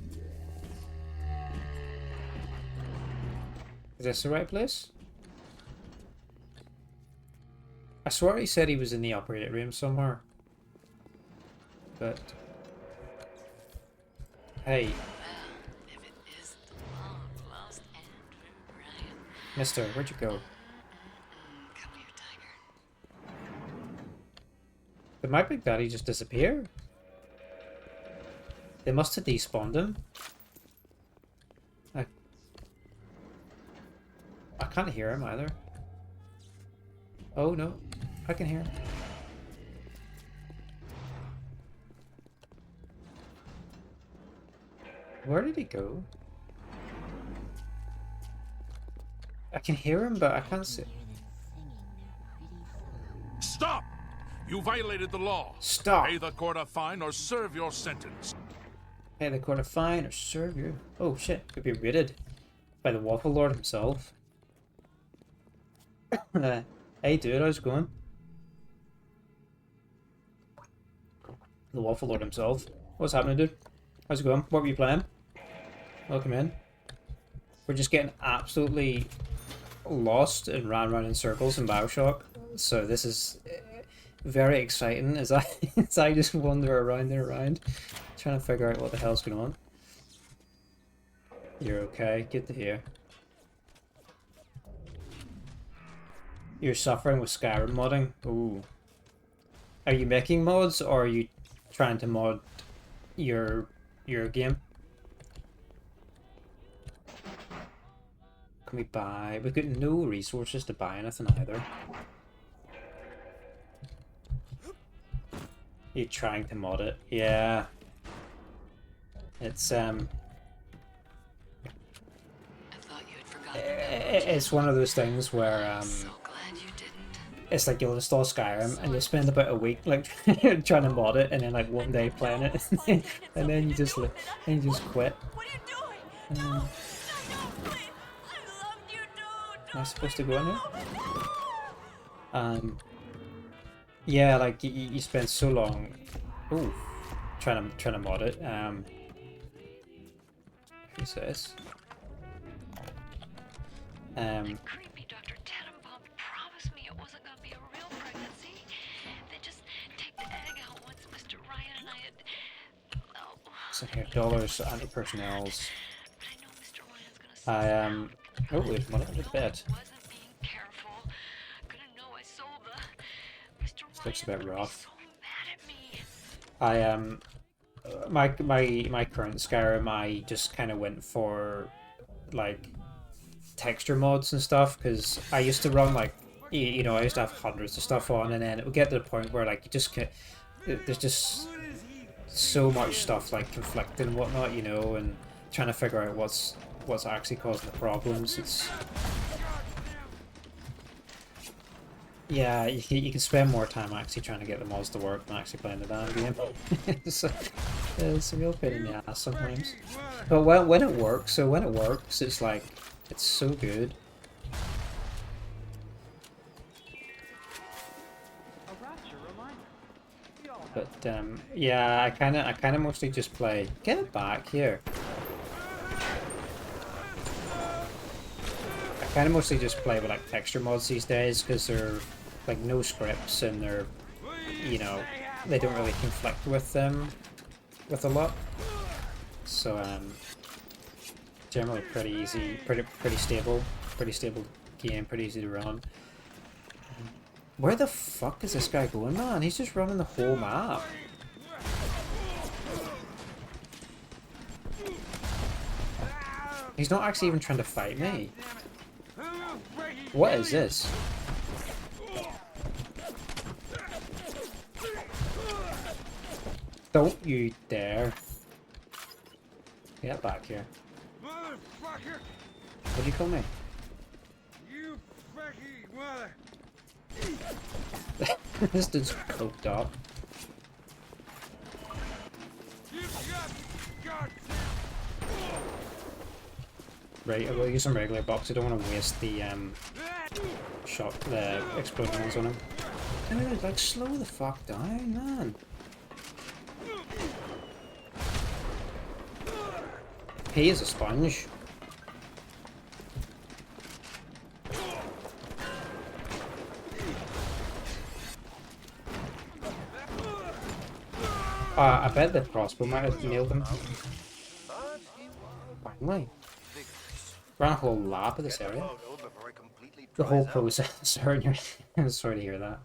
Is this the right place? I swear he said he was in the operating room somewhere. But... Hey. If it is the long-lost Andrew Ryan. Mister, where'd you go? Come here, tiger. Did my Big Daddy just disappear? They must have despawned him. I can't hear him either. Oh no, I can hear him. Where did he go? I can hear him, but I can't see. Stop! You violated the law. Stop! Pay the court a fine or serve your sentence. Pay the court a fine or serve your... Oh shit, could be raided by the Waffle Lord himself. Hey dude, how's it going? The Waffle Lord himself. What's happening, dude? How's it going? What were you playing? Welcome in. We're just getting absolutely lost and ran around in circles in BioShock. So this is very exciting as I as I just wander around and around, trying to figure out what the hell's going on. You're okay. Good to hear. You're suffering with Skyrim modding? Ooh. Are you making mods or are you trying to mod your game? Can we buy? We've got no resources to buy anything either. You're trying to mod it? Yeah. It's it's one of those things where it's like you'll install Skyrim and you'll spend about a week like trying to mod it, and then like one day playing it, and then you just quit. What are you doing? No, please. I loved you, dude. Am I supposed to go in there? Yeah, like you spend so long, trying to mod it. Who's this? Creepy Dr. Tenenbaum promised me it wasn't gonna be a real pregnancy. They just take the egg out once Mr. Ryan and I had. Oh. So here, dollars, anti-personnels. But I know Mr. Ryan's gonna. Oh, wait, what happened to the bed? Wasn't being careful. Gonna know I sold the. Mr. This looks a bit rough. So mad at me. My current Skyrim, I just kind of went for like texture mods and stuff, because I used to run like you know, I used to have hundreds of stuff on, and then it would get to the point where like you just can't, there's just so much stuff like conflicting and whatnot, you know, and trying to figure out what's actually causing the problems. It's yeah, you can spend more time actually trying to get the mods to work than actually playing the damn game. it's a real pain in the ass sometimes. But when it works, it's like, it's so good. But yeah, I kind of mostly just play. Get it back here. I kind of mostly just play with like texture mods these days, because they're like no scripts, and they're, you know, they don't really conflict with them with a lot. So generally pretty easy, pretty stable game, pretty easy to run. Where the fuck is this guy going, man? He's just running the whole map. He's not actually even trying to fight me. What is this? Don't you dare. Get back here. What do you call me? You fucking mother. This dude's coked up. Right, I will use some regular box. I don't want to waste the the exploding ones on him. Dude, like slow the fuck down, man. He is a sponge. I bet the crossbow might have nailed him. Finally. Ran a whole lap of this area. The whole processor in your... Sorry to hear that.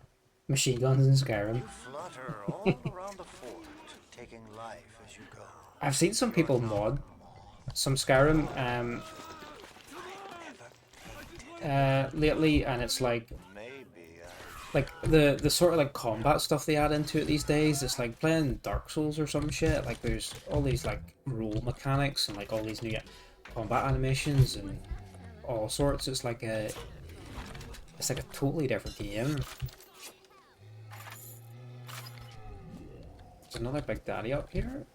Machine guns in Skyrim. You flutter all around the fort, taking life as you go. I've seen some people mod some Skyrim lately, and it's like the sort of like combat stuff they add into it these days. It's like playing Dark Souls or some shit. Like there's all these like rule mechanics and like all these new combat animations and all sorts. It's like a totally different game. There's another big daddy up here.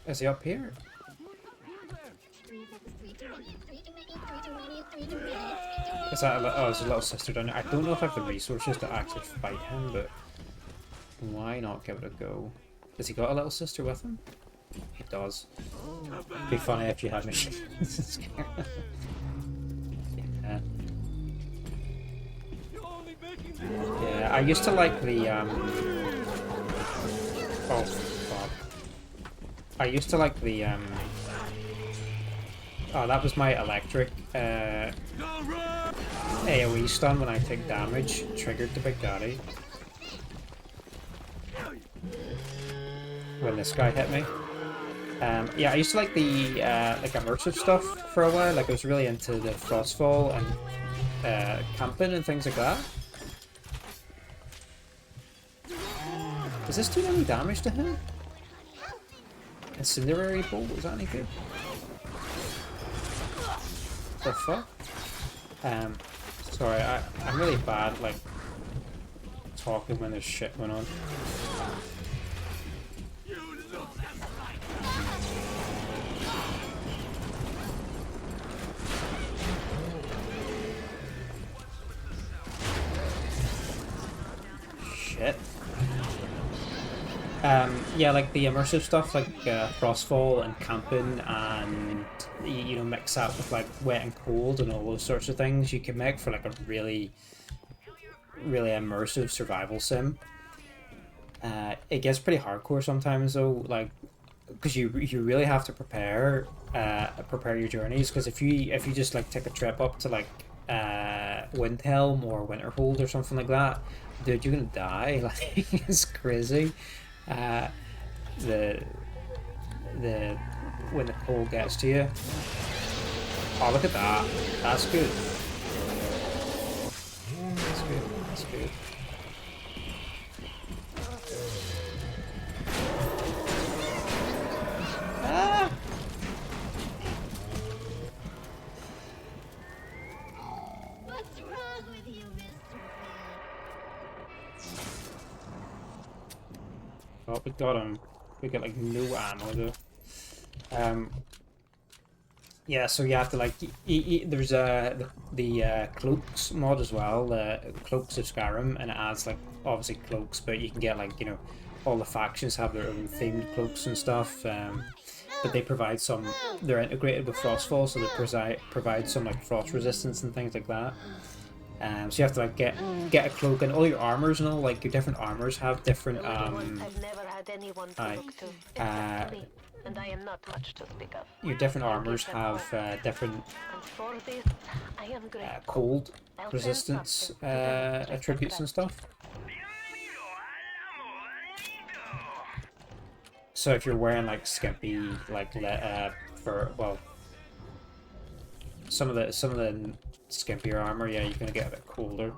Is he up here? Is that oh, there's a little sister down there. I don't know if I have the resources to actually fight him, but why not give it a go? Has he got a little sister with him? He does. It'd be funny if you had me. Yeah. Yeah, I used to like the oh fuck. I used to like the oh, that was my electric AoE stun when I take damage, triggered the big daddy. When this guy hit me. Yeah, I used to like the like immersive stuff for a while. Like I was really into the Frostfall and camping and things like that. Does this do any damage to him? Incendiary bolt, is that any good? The fuck? Sorry, I'm really bad like talking when there's shit going on. Shit. Yeah, like the immersive stuff, like Frostfall and camping, and you know, mix that with like wet and cold and all those sorts of things you can make for like a really, really immersive survival sim. It gets pretty hardcore sometimes though, like because you really have to prepare your journeys. Because if you just like take a trip up to like Windhelm or Winterhold or something like that, dude, you're gonna die. Like it's crazy. When the cold gets to you. Oh, look at that. That's good. That's good. That's good. Ah! What's wrong with you, Mr. Oh, we got him. We got like no ammo though. Yeah, so you have to like there's the cloaks mod as well, the cloaks of Skyrim, and it adds like obviously cloaks, but you can get like, you know, all the factions have their own themed cloaks and stuff. But they provide some, they're integrated with Frostfall, so they provide some like frost resistance and things like that. So you have to like get a cloak, and all your armors and all, like your different armors have different I've never had anyone to look to, except me, and I am not much to speak of. your different armors have different And for this, I am grateful. cold resistance attributes and stuff. So if you're wearing like skimpy, like for well, some of the skimpier armor, yeah, you're gonna get a bit colder.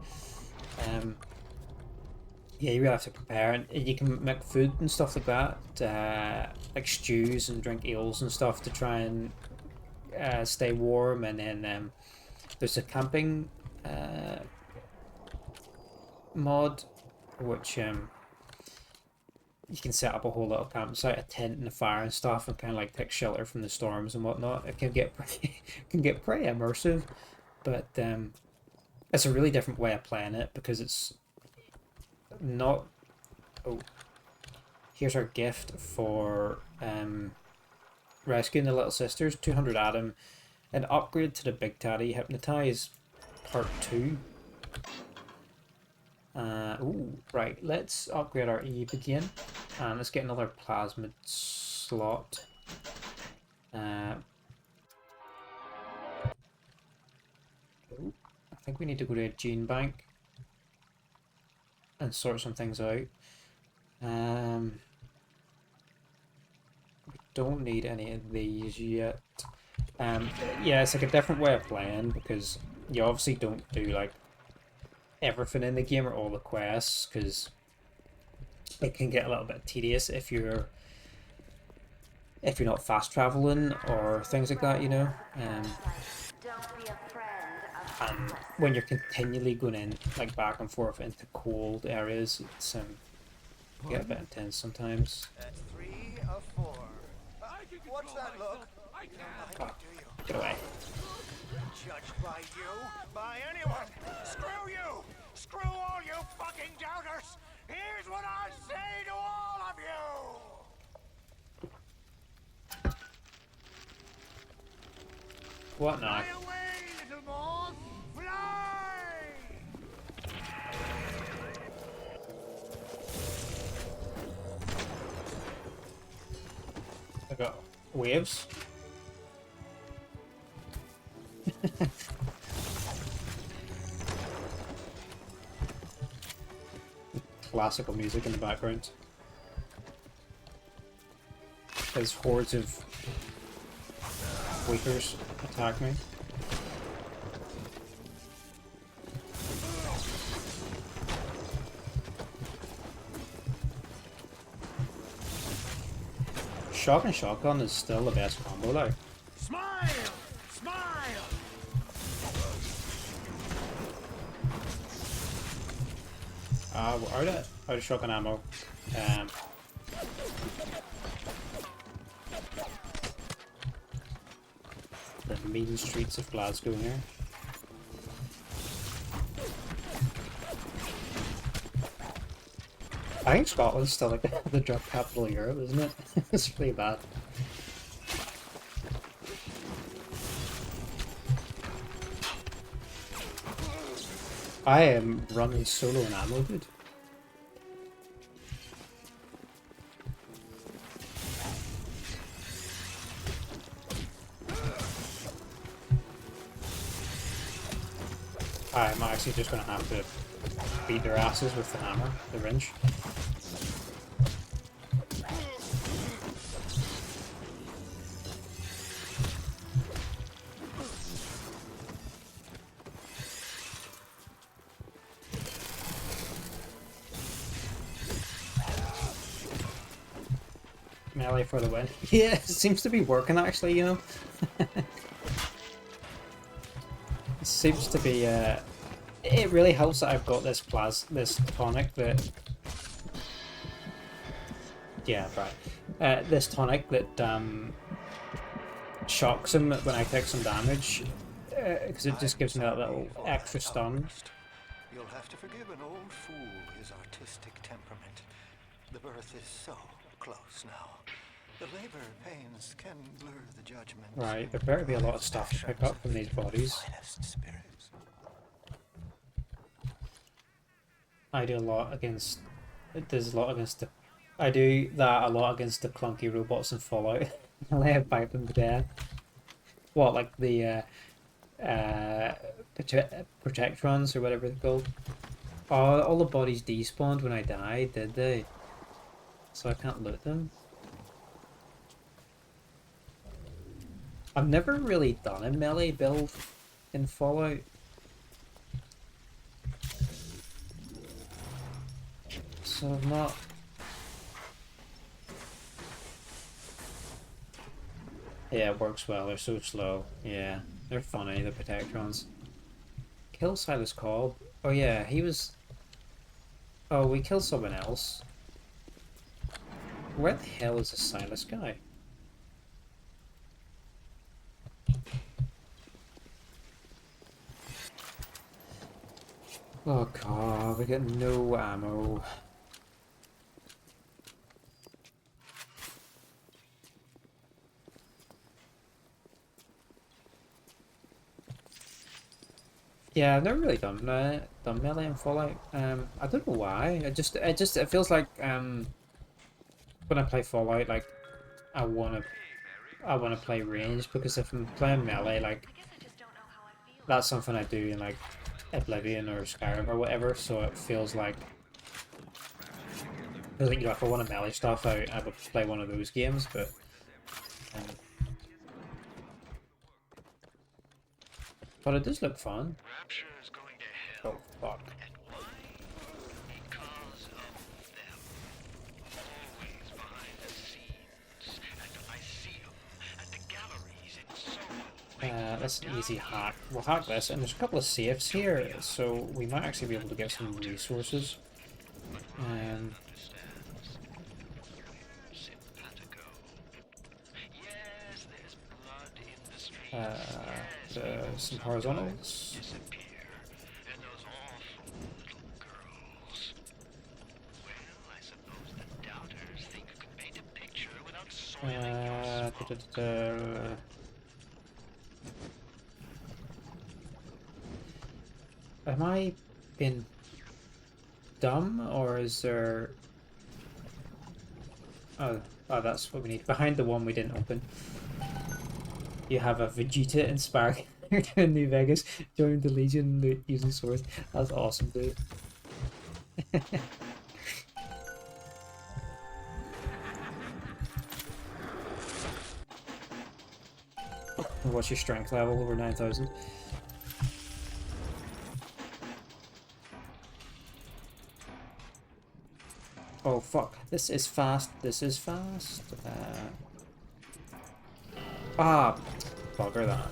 Yeah, you really have to prepare, and you can make food and stuff like that, like stews and drink ales and stuff to try and stay warm. And then there's a camping mod, which you can set up a whole little campsite, a tent and a fire and stuff, and kind of like take shelter from the storms and whatnot. It can get pretty immersive, but it's a really different way of playing it, because it's not Here's our gift for rescuing the little sisters. 200 Adam. An upgrade to the Big Daddy. Hypnotize Part 2. Ooh, right. Let's upgrade our Eve again. And let's get another Plasmid slot. I think we need to go to a gene bank and sort some things out. We don't need any of these yet. Yeah, it's like a different way of playing because you obviously don't do like everything in the game or all the quests because it can get a little bit tedious if you're not fast traveling or things like that, you know. And when you're continually going in like back and forth into cold areas, it's get a bit intense sometimes. That's 3 of 4. What's that look? Oh, get away. Judged by you? By anyone? Screw you! Screw all you fucking doubters! Here's what I say to all of you! What now? Fly away, little moth! Fly! I got waves. Classical music in the background. As hordes of Quakers attack me. Shock and shotgun is still the best combo, like. Smile! Smile! We're out of shotgun ammo. The mean streets of Glasgow here. I think Scotland's still like the drug capital of Europe, isn't it? It's really bad. I am running solo in ammo, dude. I'm actually just gonna have to beat their asses with the hammer, the wrench. Melee for the win. Yeah, it seems to be working actually, you know. It seems to be it really helps that I've got this tonic that this tonic that shocks him when I take some damage because it just gives me that little extra stun. You'll have to forgive an old fool his artistic temperament. The birth is so close now. The labor pains can blur the judgment. Right, there better be a lot of stuff to pick up from these bodies. I do a lot against. There's a lot against the. I do that a lot against the clunky robots in Fallout. I lay a pipe them to death. What, like the Protectrons or whatever they're called? Oh, all the bodies despawned when I died, did they? So I can't loot them. I've never really done a melee build in Fallout. So I've not... Yeah, it works well. They're so slow. Yeah, they're funny, the Protectrons. Kill Silas Cobb. Oh yeah, he was... Oh, we killed someone else. Where the hell is this Silas guy? Oh god, we got no ammo. Yeah, I've never really done melee in Fallout. I don't know why. It feels like when I play Fallout, like I wanna play range, because if I'm playing melee, like that's something I do in like Oblivion or Skyrim or whatever. So it feels like you know, if I want to melee stuff, I would play one of those games, but. Um, But it does look fun. Rapture is going to hell. Oh, fuck. And why? Because of them. Always behind the scenes, at the Lyceum, at the galleries in Soho. That's an easy hack. We'll hack this, and there's a couple of safes here, so we might actually be able to get some resources. Some horizontals. Am I being dumb, or is there... Oh, that's what we need. Behind the one we didn't open. You have a Vegeta inspired character in New Vegas, joined the Legion using swords. That's awesome, dude. What's your strength level? Over 9,000. Oh fuck, this is fast, this is fast. Bugger that.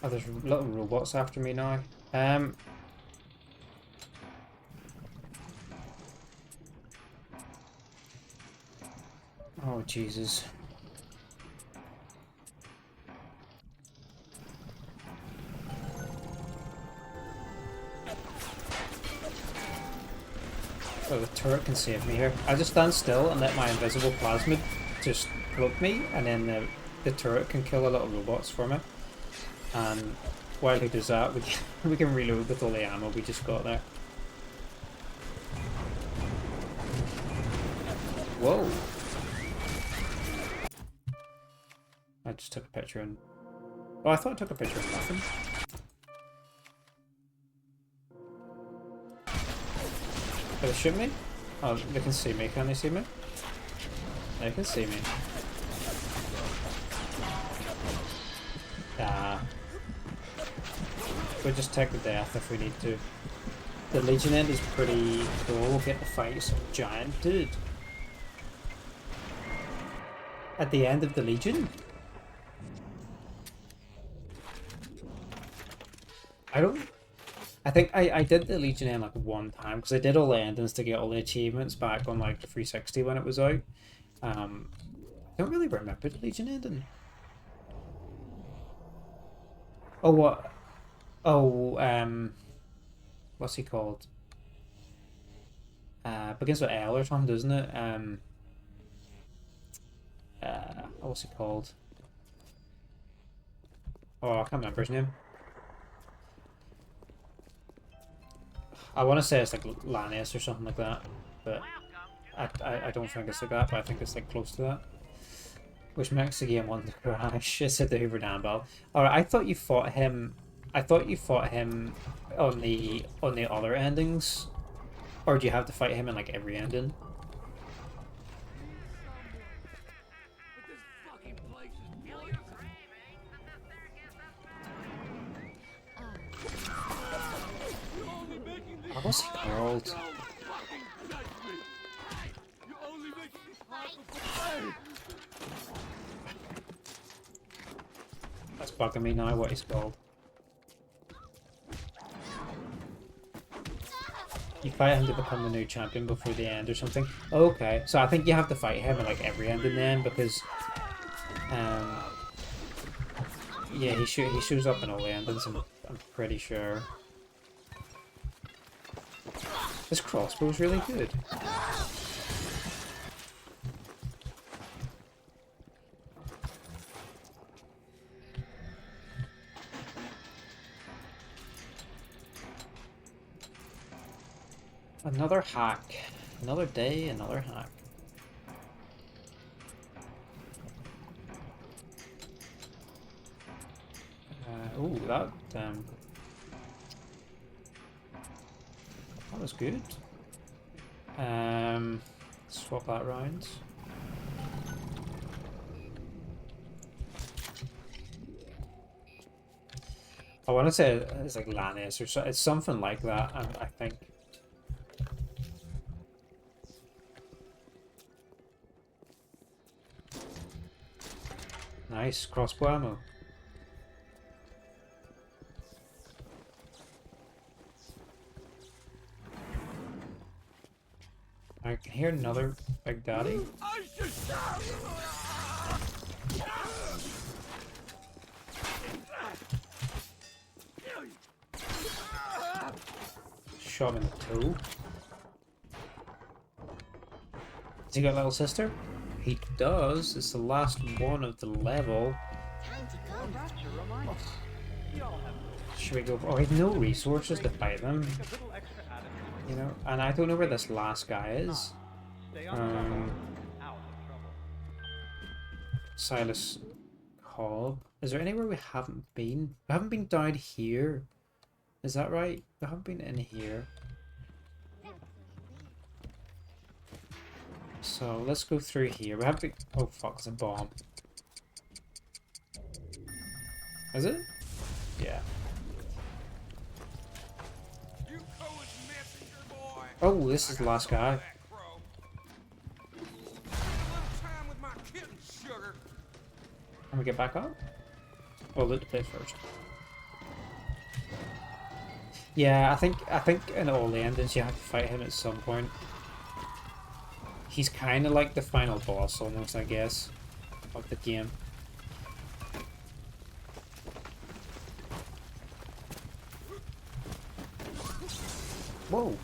Oh, there's little robots after me now. Oh Jesus. Oh, the turret can save me here. I just stand still and let my invisible plasmid just cloak me, and then the turret can kill the little robots for me. And while he does that, we can reload with all the ammo we just got there. Whoa! I just took a picture and... Oh, I thought I took a picture of nothing. Oh, they shoot me? Oh, they can see me. Can they see me? They can see me. Ah. We'll just take the death if we need to. The Legion end is pretty cool. We'll get to fight some giant dude. At the end of the Legion? I think I did the Legion end like one time, because I did all the endings to get all the achievements back on like the 360 when it was out. I don't really remember the Legion ending. Oh, what? Oh, what's he called? Begins with L or something, doesn't it? What's he called? Oh, I can't remember his name. I want to say it's like Lanius or something like that, but I don't think it's like that, but I think it's like close to that. Which makes the game want to crash. It's at the Hoover Dam battle. Alright, I thought you fought him on the other endings. Or do you have to fight him in like every ending? What's he called? That's bugging me now what he's called. You fight him to become the new champion before the end or something. Okay, so I think you have to fight him in like every ending then, because yeah, he shows up in all the endings, I'm pretty sure. This crossbow's really good. Another hack. Another day, another hack. Oh, that was good. Swap that round. I want to say it's like Lannis or so. It's something like that. I think. Nice crossbow ammo. I can hear another Big Daddy. Shot him in the toe. Has he got a little sister? He does. It's the last one of the level. Oh. Should we go? Oh, I have no resources to fight them. You know, and I don't know where this last guy is. Silas Cobb. Is there anywhere we haven't been? We haven't been down here. Is that right? We haven't been in here. So let's go through here. We have to. Oh fuck! It's a bomb. Is it? Yeah. Oh, this is the last guy. Can we get back up? Well, let's play first. Yeah, I think in all the endings you have to fight him at some point. He's kind of like the final boss, almost, I guess, of the game. Whoa.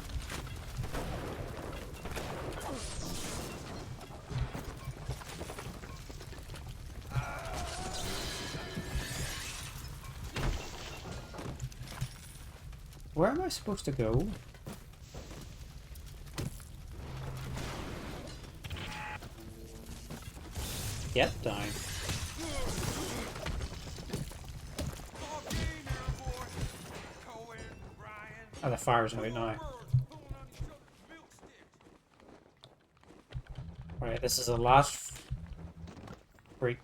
Where am I supposed to go? Yep, down. Oh, the fire's out now. Alright, this is the last freak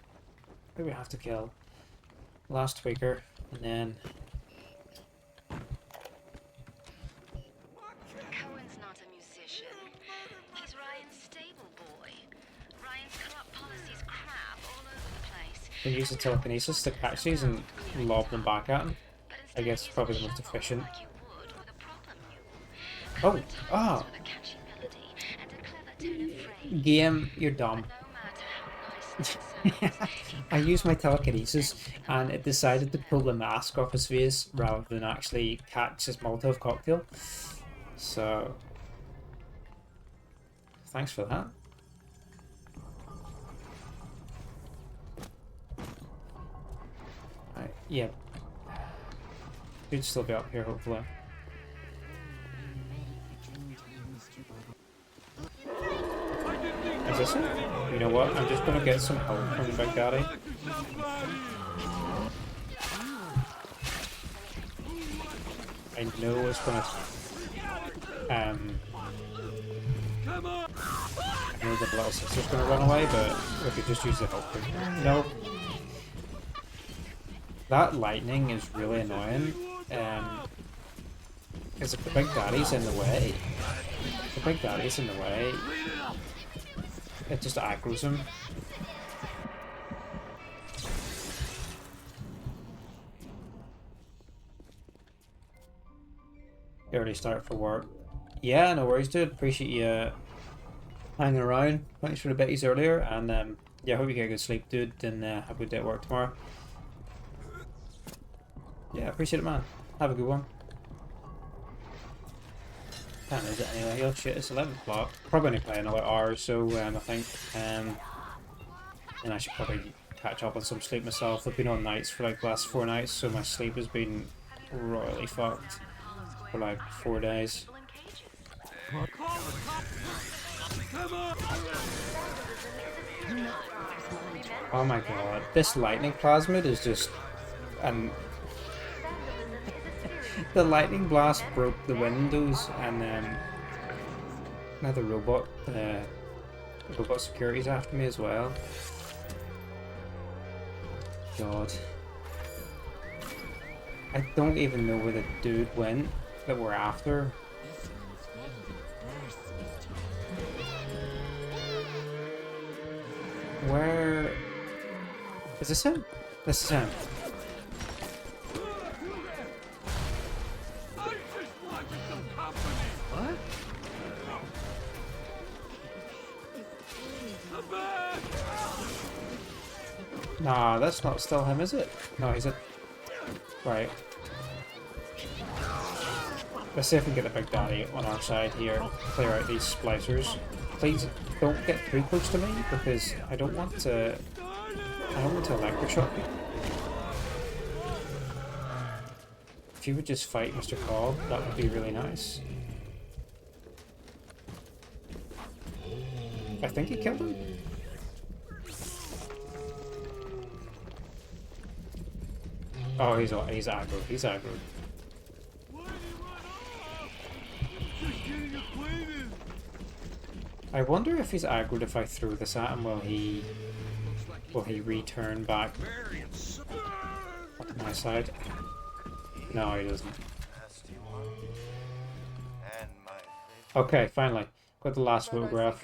that we have to kill. Last tweaker, and then... Cohen's not a musician. He's Ryan's stable boy. Ryan's corrupt policies crap all over the place. We use the telekinesis to catch these and lob them back at him. I guess probably the most efficient. Oh, ah! Game, you're dumb. I used my telekinesis and it decided to pull the mask off his face rather than actually catch his Molotov cocktail. So, thanks for that. Right, yeah. Should still be up here, hopefully. Is this it? You know what? I'm just gonna get some help from the Big Daddy. I know it's gonna. I know the little sister's gonna run away, but we could just use the help. No. That lightning is really annoying. Because if the Big Daddy's in the way, the Big Daddy's in the way. It just aggroes him. Early start for work. Yeah, no worries, dude. Appreciate you hanging around. Thanks for the bitties earlier, and yeah, hope you get a good sleep, dude. And have a good day at work tomorrow. Yeah, appreciate it, man. Have a good one. time is it anyway? Oh shit, it's 11 o'clock. Probably only play another hour or so, I think. And I should probably catch up on some sleep myself. I've been on nights for like the last 4 nights, so my sleep has been royally fucked for like 4 days. Oh my god, this lightning plasmid is just... and the lightning blast broke the windows, and now the robot security's after me as well. God. I don't even know where the dude went that we're after. Where... is this him? This is him. What? Nah, that's not still him, is it? No, he's a... right. Let's see if we can get the big daddy on our side here. Clear out these splicers. Please don't get too close to me, because I don't want to... I don't want to electroshock you. If you would just fight Mr. Cobb, that would be really nice. I think he killed him. Oh, he's aggro. He's aggro. I wonder if he's aggroed if I throw this at him. Will he return back onto my side? No, he doesn't. Okay, finally. Got the last photograph.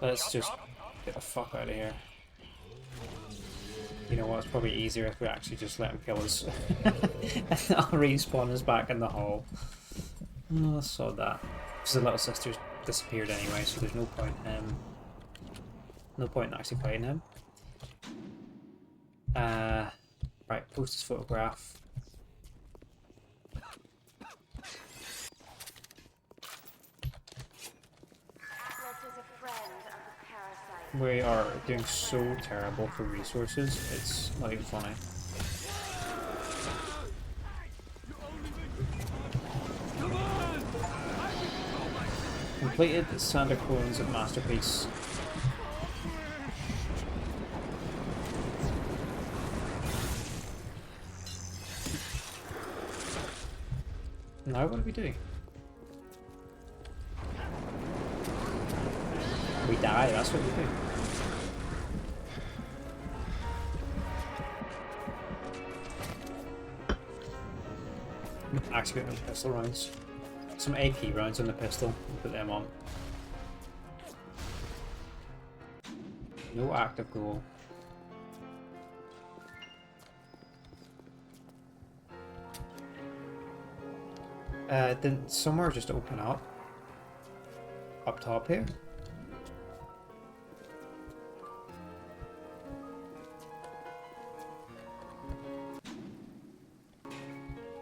Let's just get the fuck out of here. You know what, it's probably easier if we actually just let him kill us. And I'll respawn us back in the hall. Oh, I saw that. Because the little sister's disappeared anyway, so there's no point in actually fighting him. Right, post this photograph. We are doing so terrible for resources, it's not even funny. Completed Sander Cohen's masterpiece. Now what do we do? We die, that's what we do. Actually got no pistol rounds. Some AP rounds on the pistol, put them on. No active goal. Didn't somewhere just open up? Up top here?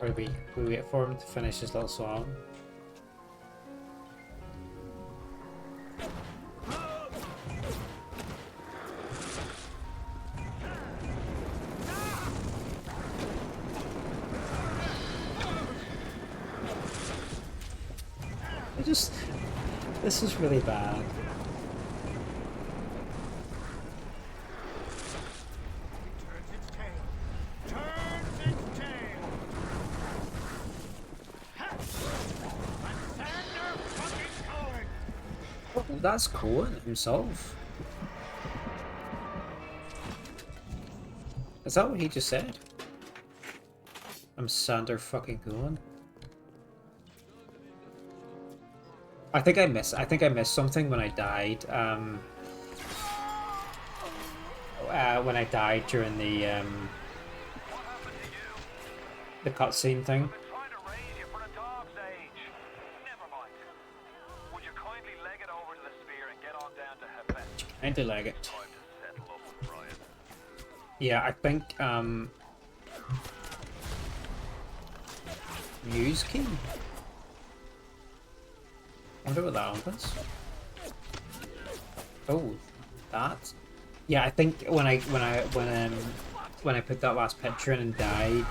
Or we wait for him to finish his little song? This is really bad. Oh, that's Cohen himself. Is that what he just said? I'm Sander fucking Cohen. I think I missed something when I died. When I died during the cutscene thing. Kinda leg it. Yeah, I think Use key. Wonder what that opens. Oh, that. Yeah, I think when I put that last picture in and died,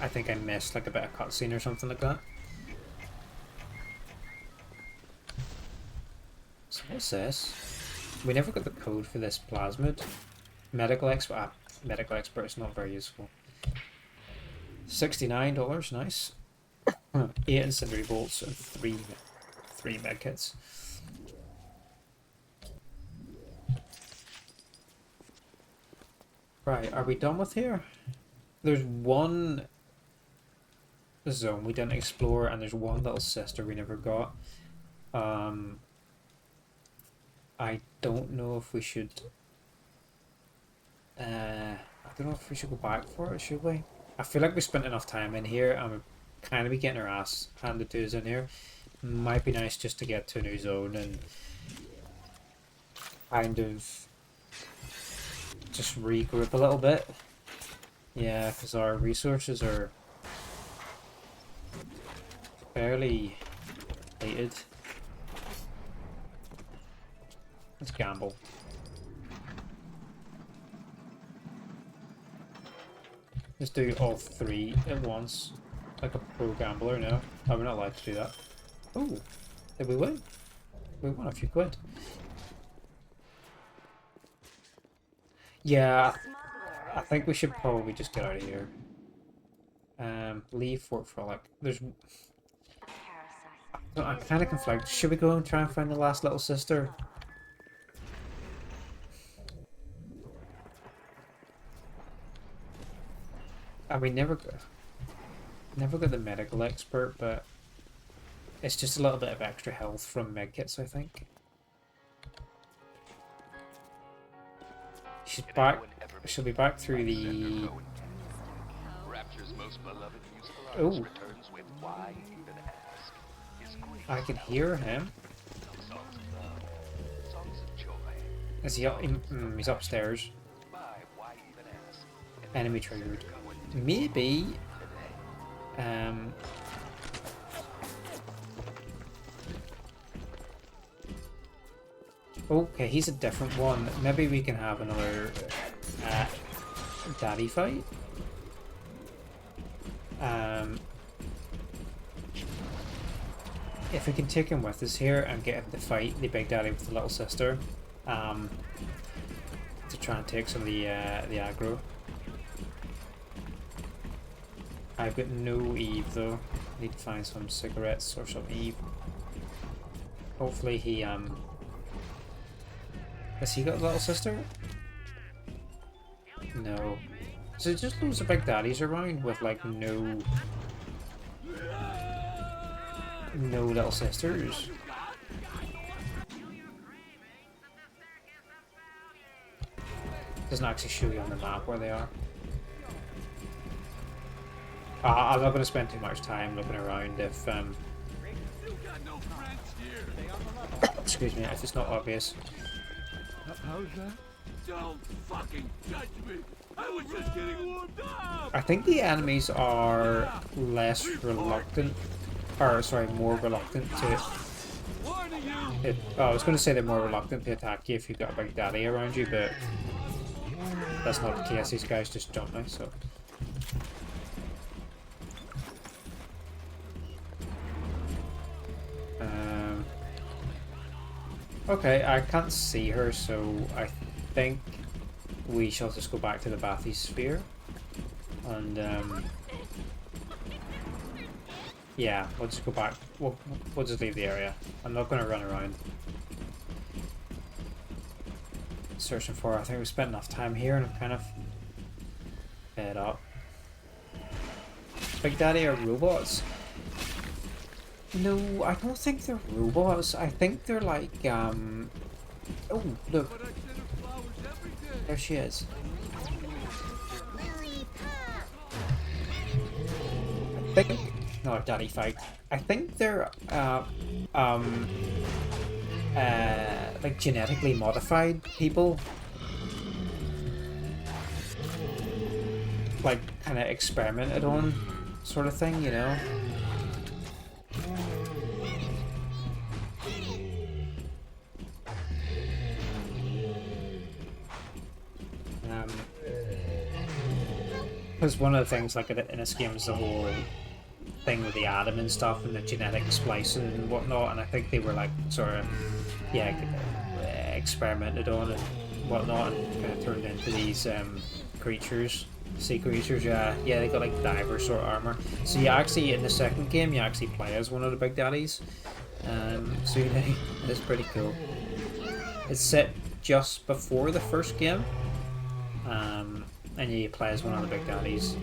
I think I missed like a bit of cutscene or something like that. So what's this? We never got the code for this plasmid. Medical expert. Medical expert is not very useful. $69, nice. 8 incendiary bolts and 3 medkits. Right, are we done with here? There's one zone we didn't explore, and there's one little sister we never got. I don't know if we should. I don't know if we should go back for it. Should we? I feel like we spent enough time in here, and we're kind of be getting our ass handed to us in here. Might be nice just to get to a new zone and kind of just regroup a little bit. Yeah, because our resources are fairly depleted. Let's gamble. Let's do all 3 at once. Like a pro gambler now. Oh, we're not allowed to do that. Oh, did we win? We won a few quid. Yeah, I think we should probably just get out of here. Leave Fort Frolic. I'm kind of conflicted. Should we go and try and find the last little sister? I mean, never got the medical expert, but it's just a little bit of extra health from medkits, I think. She's back. She'll be back through the. Oh. I can hear him. Is he up? He's upstairs. Enemy triggered. Maybe. Okay, he's a different one. Maybe we can have another daddy fight. If we can take him with us here and get him to fight the big daddy with the little sister, to try and take some of the aggro. I've got no Eve though. Need to find some cigarettes or some Eve. Hopefully he has he got a little sister? No. So just loads of big daddies around with like no little sisters. Doesn't actually show you on the map where they are. I'm not going to spend too much time looking around if excuse me, if it's not obvious. How's that? Don't fucking judge me. I was just getting warmed up. I think the enemies are less reluctant, or sorry, more reluctant to. I was going to say they're more reluctant to attack you if you've got a big daddy around you, but that's not the case. These guys just jump me, so. Okay, I can't see her, so I think we shall just go back to the bathysphere. And, yeah, we'll just go back. We'll just leave the area. I'm not going to run around searching for her. I think we spent enough time here and I'm kind of fed up. Big Daddy are robots? No, I don't think they're robots. I think they're like, oh, look. There she is. I think... No, daddy fight. I think they're, like genetically modified people. Like, kind of experimented on. sort of thing, you know. Because one of the things like in this game is the whole thing with the atom and stuff and the genetic splicing and whatnot, and I think they were like sort of experimented on and whatnot and kind of turned into these creatures, sea creatures. Yeah, they got like diver sort of armor. So you actually in the second game you actually play as one of the big daddies. So you know, it's pretty cool. It's set just before the first game, and you play as one of the big daddies.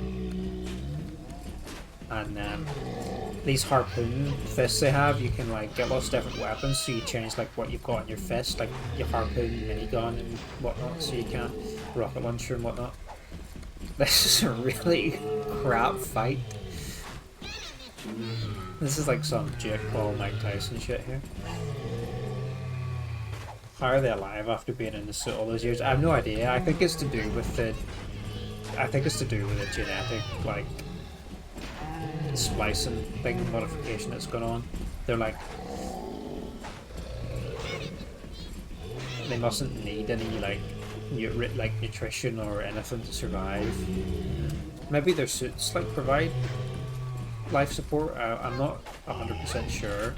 And these harpoon fists they have, you can like get lots of different weapons, so you change like what you've got in your fist, like your harpoon, minigun and whatnot, so you can rocket launcher and whatnot. This is a really crap fight. This is like some Jake Paul, Mike Tyson shit here. How are they alive after being in the suit all those years? I have no idea. I think it's to do with the genetic like splicing thing modification that's going on. They're like they mustn't need any like nutrition or anything to survive. Maybe their suits like provide life support. I'm not 100% sure.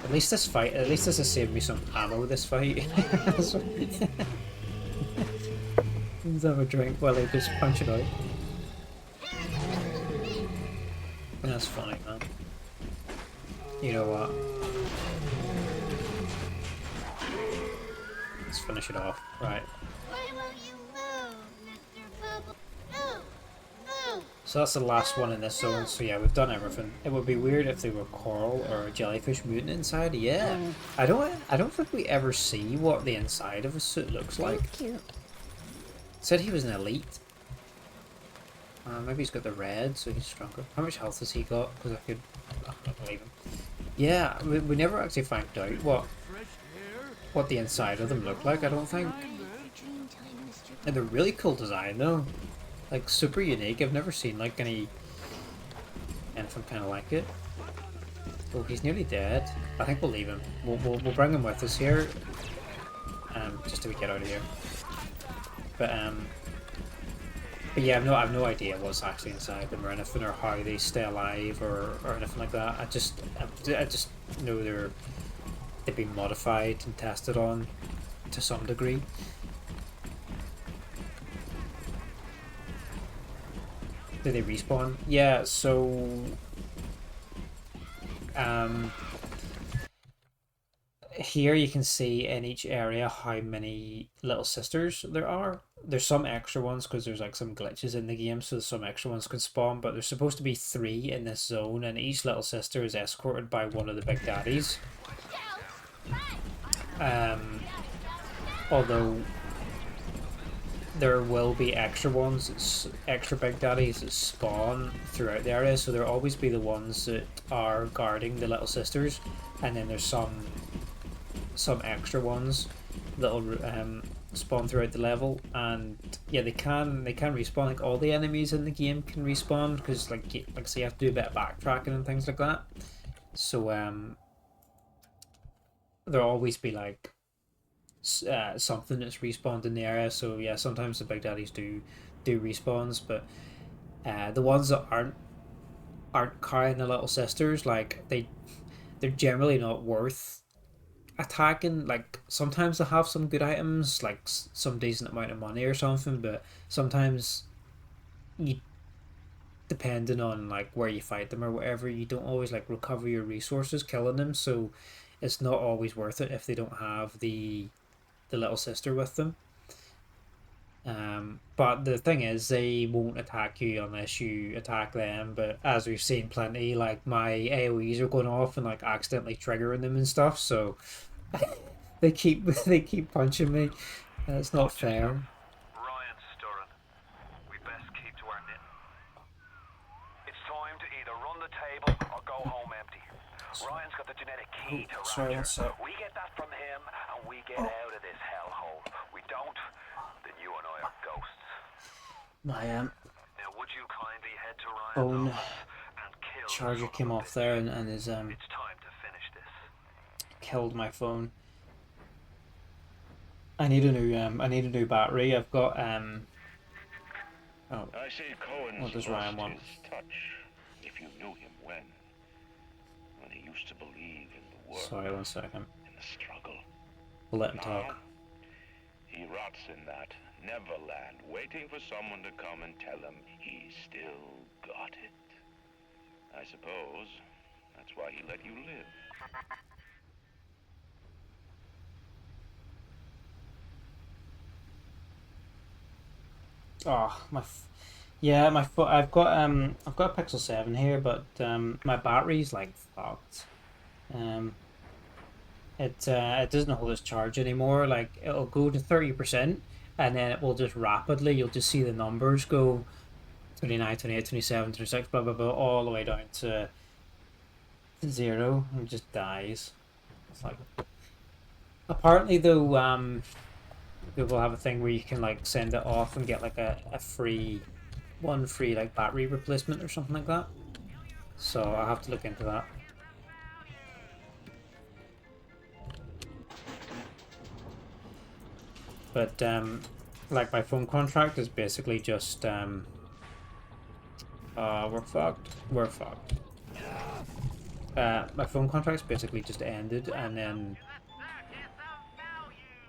At least this has saved me some ammo this fight. Let's have a drink while they just punch it out. That's funny, man. You know what? Let's finish it off. Right. So that's the last one in this zone, so yeah, we've done everything. It would be weird if they were coral or a jellyfish mutant inside, yeah. I don't think we ever see what the inside of a suit looks like. Said he was an elite. Maybe he's got the red, so he's stronger. How much health has he got? Because I don't believe him. Yeah, we never actually find out what the inside of them look like, I don't think. And they're really cool design though. Like super unique. I've never seen like anything kind of like it. Oh, he's nearly dead. I think we'll leave him. We'll bring him with us here, just till we get out of here. But yeah, I've no idea what's actually inside them or anything, or how they stay alive or anything like that. I just know they've been modified and tested on to some degree. Do they respawn? Yeah, so here you can see in each area how many little sisters there are. There's some extra ones because there's like some glitches in the game, so some extra ones can spawn, but there's supposed to be 3 in this zone, and each little sister is escorted by one of the big daddies. Although there will be extra ones, extra big daddies that spawn throughout the area, so there'll always be the ones that are guarding the little sisters, and then there's some extra ones that'll spawn throughout the level. And yeah, they can respawn. Like all the enemies in the game can respawn, because like so you have to do a bit of backtracking and things like that. So there'll always be like something that's respawned in the area. So yeah, sometimes the big daddies do respawns, but the ones that aren't carrying the little sisters, like they're generally not worth attacking. Like sometimes they have some good items, like some decent amount of money or something, but sometimes depending on like where you fight them or whatever, you don't always like recover your resources killing them, so it's not always worth it if they don't have the little sister with them. But the thing is, they won't attack you unless you attack them. But as we've seen plenty, like my AoEs are going off and like accidentally triggering them and stuff, so they keep punching me. It's not fair. Ryan's stirring. We best keep to our knitting. It's time to either run the table or go home empty. Ryan's got the genetic key to Sorry, one Rapture. sec. We get that from him, and we get out of this hellhole. We don't, then you and I are ghosts. My Now, would you kindly head to Ryan's phone office and kill charger came off there, and is It's time to finish this. killed my phone. I need a new battery. I've got oh, I see Cohen's what does lost Ryan want? his touch. If you knew him when he used to believe in the work, Sorry, one second. in the struggle. We'll let him Now, talk. he rots in that Neverland, waiting for someone to come and tell him he's still got it. I suppose that's why he let you live. Oh, yeah, my foot. I've got a Pixel 7 here, but my battery's like fucked. It doesn't hold its charge anymore. Like it'll go to 30%, and then it will just rapidly. You'll just see the numbers go 29, 28, 27, 26, blah blah blah, all the way down to 0, and it just dies. It's like apparently though, Google have a thing where you can like send it off and get like a free like battery replacement or something like that. So I'll have to look into that. But like my phone contract is basically just we're fucked. My phone contract's basically just ended, and then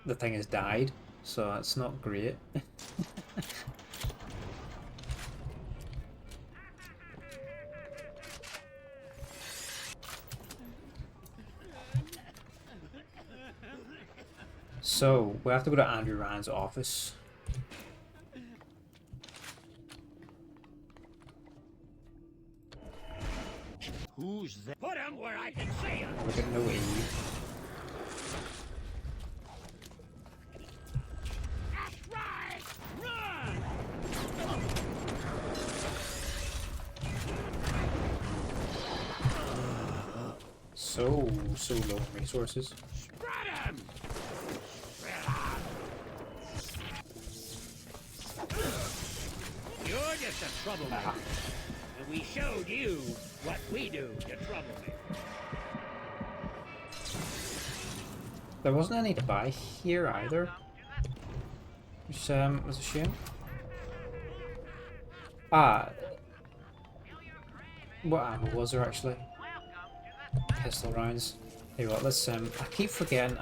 the thing has died, so it's not great. So we have to go to Andrew Ryan's office. Who's that? Put him where I can see him. We're getting away. That's right. Run! So low on resources. Spread him! You're just a troublemaker. And we showed you what we do to troublemakers. There wasn't any to buy here either, which was a shame. What ammo was there actually? Pistol rounds. Tell you what, let's I keep forgetting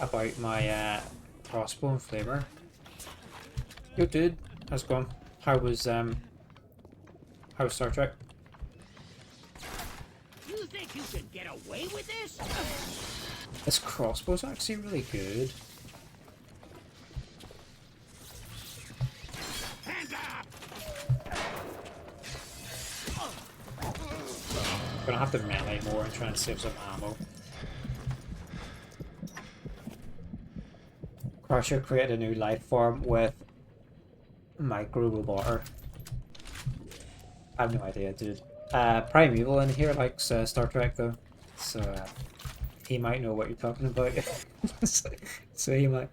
about my crossbow and flamer. Yo dude, how's it going? How was Star Trek? You think you can get away with this? This crossbow's actually really good. Hands up! I'm gonna have to melee more and try and save some ammo. Crusher created a new life form with micro-roboter. I have no idea, dude. Primeval in here likes Star Trek though, so he might know what you're talking about. so he might.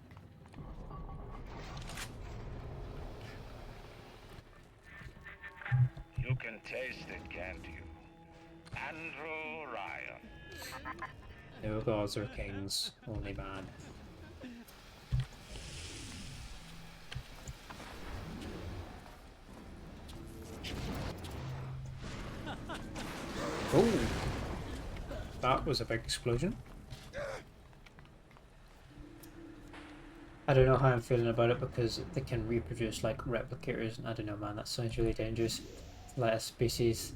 You can taste it, can't you? Andrew Ryan. No gods or kings, only man. Oh, that was a big explosion. I don't know how I'm feeling about it because they can reproduce like replicators, and I don't know, man, that sounds really dangerous. Let a species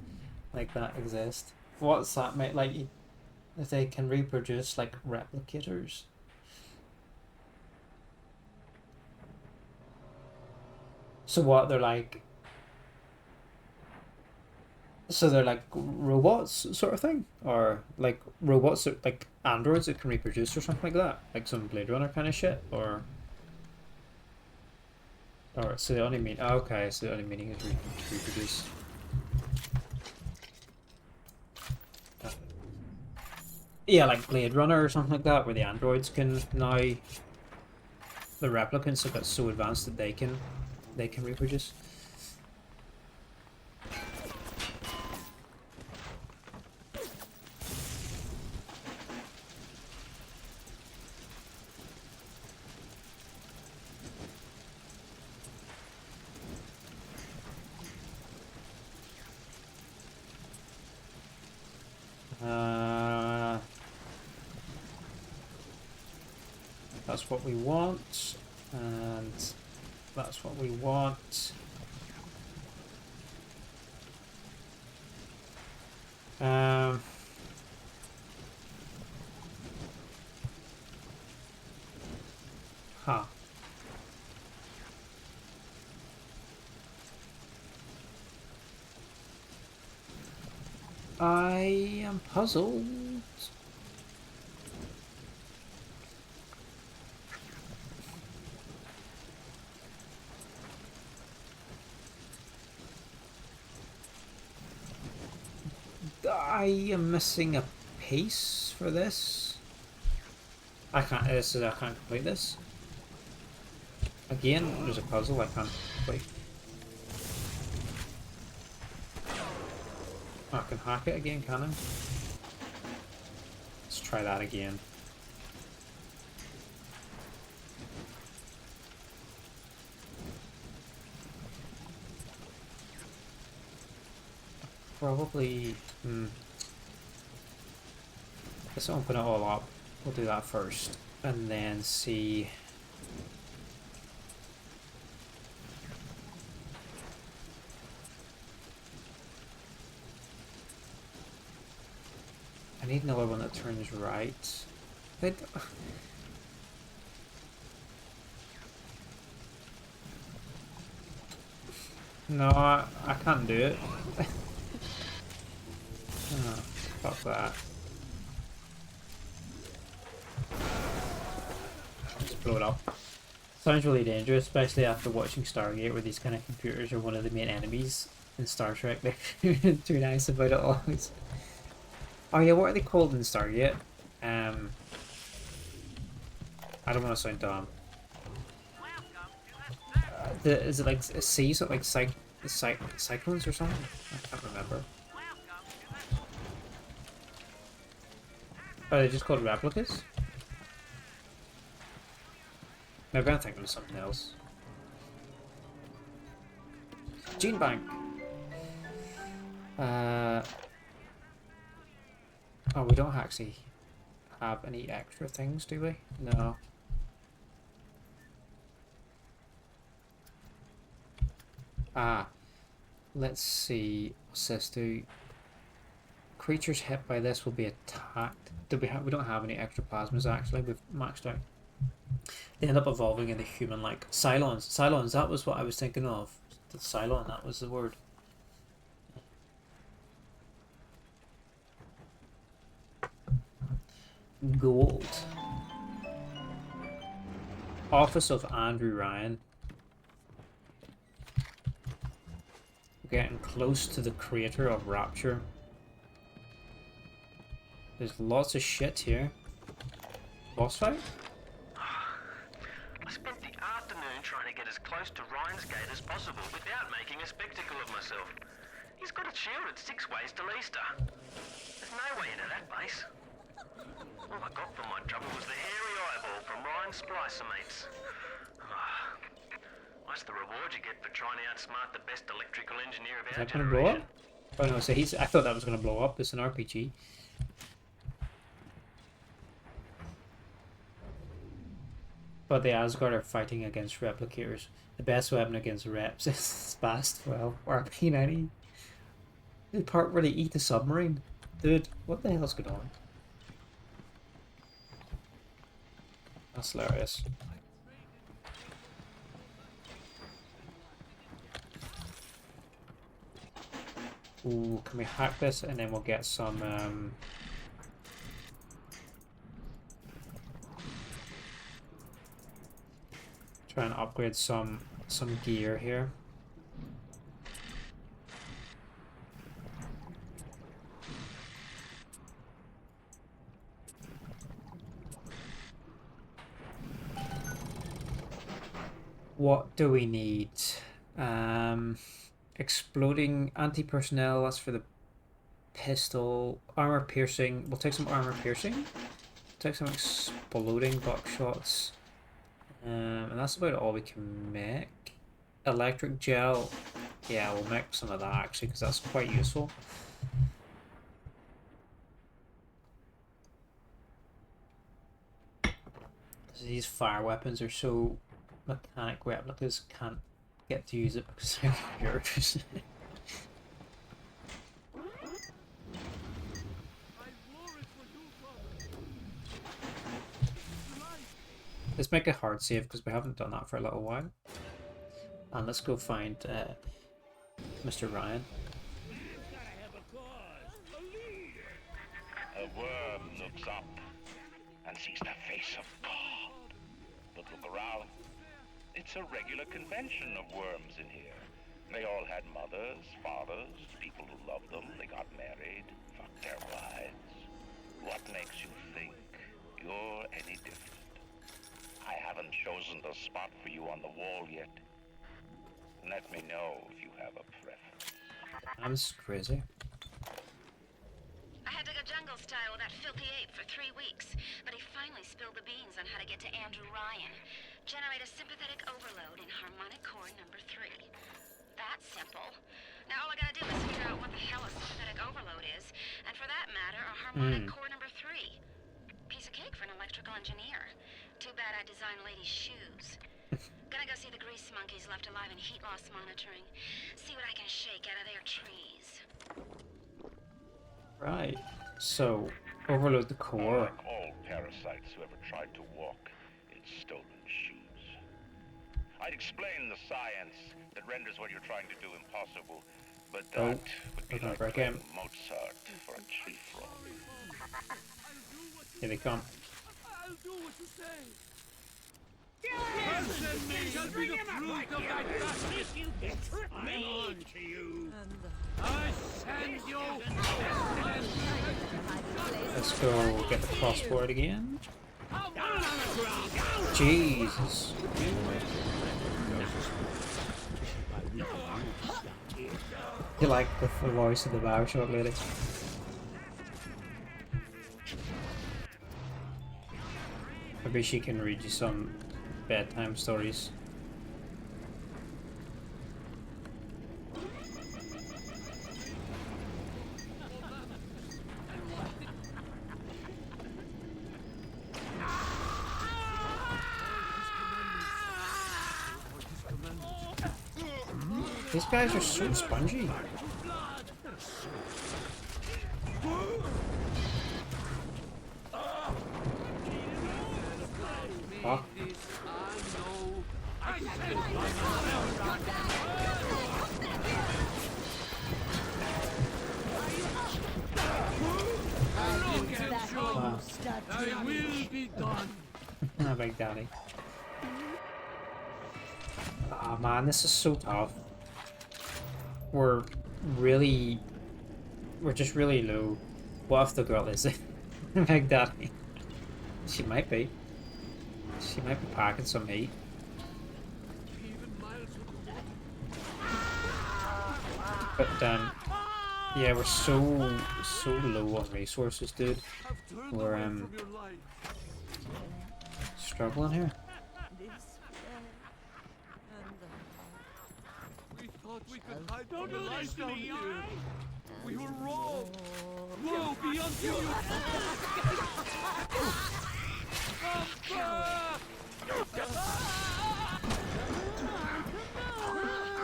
like that exist. What's that, mate? Like, if they can reproduce like replicators. So what? They're like. So they're like robots, sort of thing, or like robots, like androids that can reproduce, or something like that, like some Blade Runner kind of shit, or so the only okay, so the only meaning is reproduce. Yeah, like Blade Runner or something like that, where the androids can now, the replicants have got so advanced that they can reproduce. That's what we want, and that's what we want. Huh. I am puzzled. I am missing a piece for this. I can't. I can't complete this. Again, there's a puzzle I can't complete. I can hack it again, can I? Let's try that again. Probably. Let's open it all up. We'll do that first, and then see. I need another one that turns right. No, I can't do it. Oh, fuck that. Just blow it up. Sounds really dangerous, especially after watching Stargate, where these kind of computers are one of the main enemies in Star Trek. They're too nice about it always. Oh yeah, what are they called in Stargate? I don't want to sound dumb. Is it like a sea, so like cyclones or something? I can't remember. Are they just called replicas? Maybe I'm thinking of something else. Gene Bank! Oh, we don't actually have any extra things, do we? No. Let's see. What's this do? Creatures hit by this will be attacked. We don't have any extra plasmas actually. We've maxed out. They end up evolving into human-like Cylons. Cylons. That was what I was thinking of. The Cylon. That was the word. Gold. Office of Andrew Ryan. Getting close to the creator of Rapture. There's lots of shit here. Boss fight? I spent the afternoon trying to get as close to Ryan's gate as possible without making a spectacle of myself. He's got it shielded 6 ways till Easter. There's no way into that base. All I got for my trouble was the hairy eyeball from Ryan's splicer mates. What's the reward you get for trying to outsmart the best electrical engineer of our generation? Blow up? Oh no, so I thought that was gonna blow up. It's an RPG. But the Asgard are fighting against replicators. The best weapon against reps is Spast 12 or P90. The part where they eat the submarine. Dude, what the hell's going on? That's hilarious. Ooh, can we hack this and then we'll get some try and upgrade some gear here. What do we need? Exploding anti-personnel, that's for the pistol. Armor piercing, we'll take some armor piercing. Take some exploding buckshots. And that's about all we can make. Electric gel, yeah, we'll make some of that actually, because that's quite useful. These fire weapons are so mechanic replicas can't get to use it because they're computers. Let's make a hard save because we haven't done that for a little while. And let's go find Mr. Ryan. A worm looks up and sees the face of God. But look around. It's a regular convention of worms in here. They all had mothers, fathers, people who loved them. They got married, fucked their wives. What makes you think you're any different? I haven't chosen the spot for you on the wall yet. Let me know if you have a preference. I'm just crazy. I had to go jungle style with that filthy ape for 3 weeks, but he finally spilled the beans on how to get to Andrew Ryan. Generate a sympathetic overload in harmonic core number 3. That's simple. Now all I gotta do is figure out what the hell a sympathetic overload is, and for that matter, a harmonic core number 3. Piece of cake for an electrical engineer. Too bad I designed ladies' shoes. Gonna go see the grease monkeys left alive in heat loss monitoring. See what I can shake out of their trees. Right. So, overload the core. Like all parasites who ever tried to walk in stolen shoes. I'd explain the science that renders what you're trying to do impossible, but that would be like playing Mozart for a tree frog. Here they come. I'll do what you say. Person me shall be the fruit of thy justice. I'm on to you. I send you. Let's go get the crossboard again. Jesus. You like the voice of the BioShock lady? Maybe she can read you some bedtime stories. These guys are so spongy. Fuck. I will be done. Oh, Big Daddy. Oh man, this is so tough. We're just really low. What if the girl is Big Daddy? She might be. She might be packing some heat. But yeah, we're so low on resources, dude. We're struggling here. We thought we could hide from the light down here. We were wrong. Woe be unto you.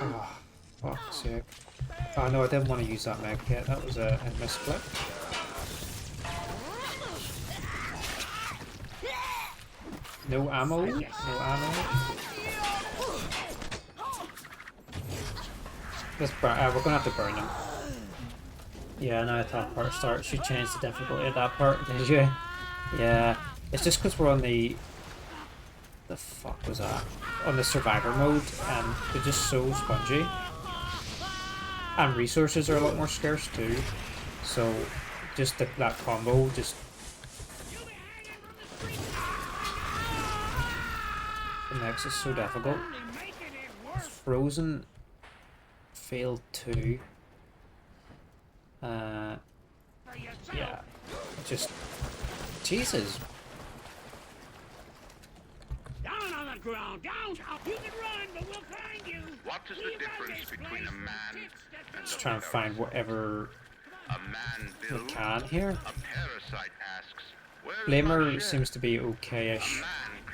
Oh, fuck's sake. Oh no, I didn't want to use that med kit. That was a misclick. No ammo. No ammo. Let's burn. We're gonna have to burn them. Yeah, now the top part starts. You changed the difficulty of that part, did you? Yeah. It's just because we're on the fuck was that? On the survivor mode, and they're just so spongy. And resources are a lot more scarce too. So just that combo just it makes it so difficult. Frozen failed too. Yeah, just Jesus. Down on the ground, down! You can run, but we'll find you! What is the difference between a man and Just a trying to find whatever A man we builds, can here. a parasite asks, where is my Flamer shed? seems to be A okay-ish, man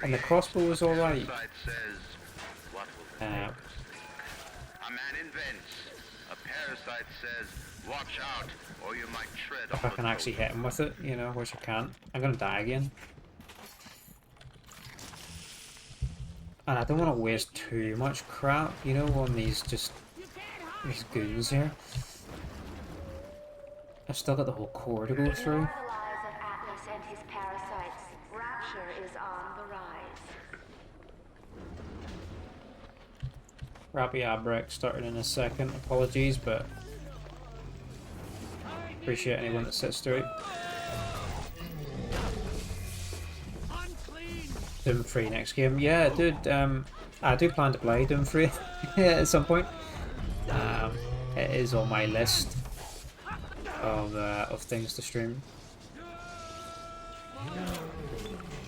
and the creates, crossbow is a alright. parasite says, what will the neighbors think? A man invents, a parasite says, watch out, or you might tread If on I can actually hit him with it, you know, which I can't. I'm gonna die again. And I don't want to waste too much crap, you know, on these goons here. I've still got the whole core to go through. In the lies of Atlas and his parasites, Rapture is on the rise. Rappy Abrek started in a second. Apologies, but appreciate anyone that sits through it. Doom 3 next game. Yeah, dude, I do plan to play Doom 3 at some point. It is on my list of things to stream.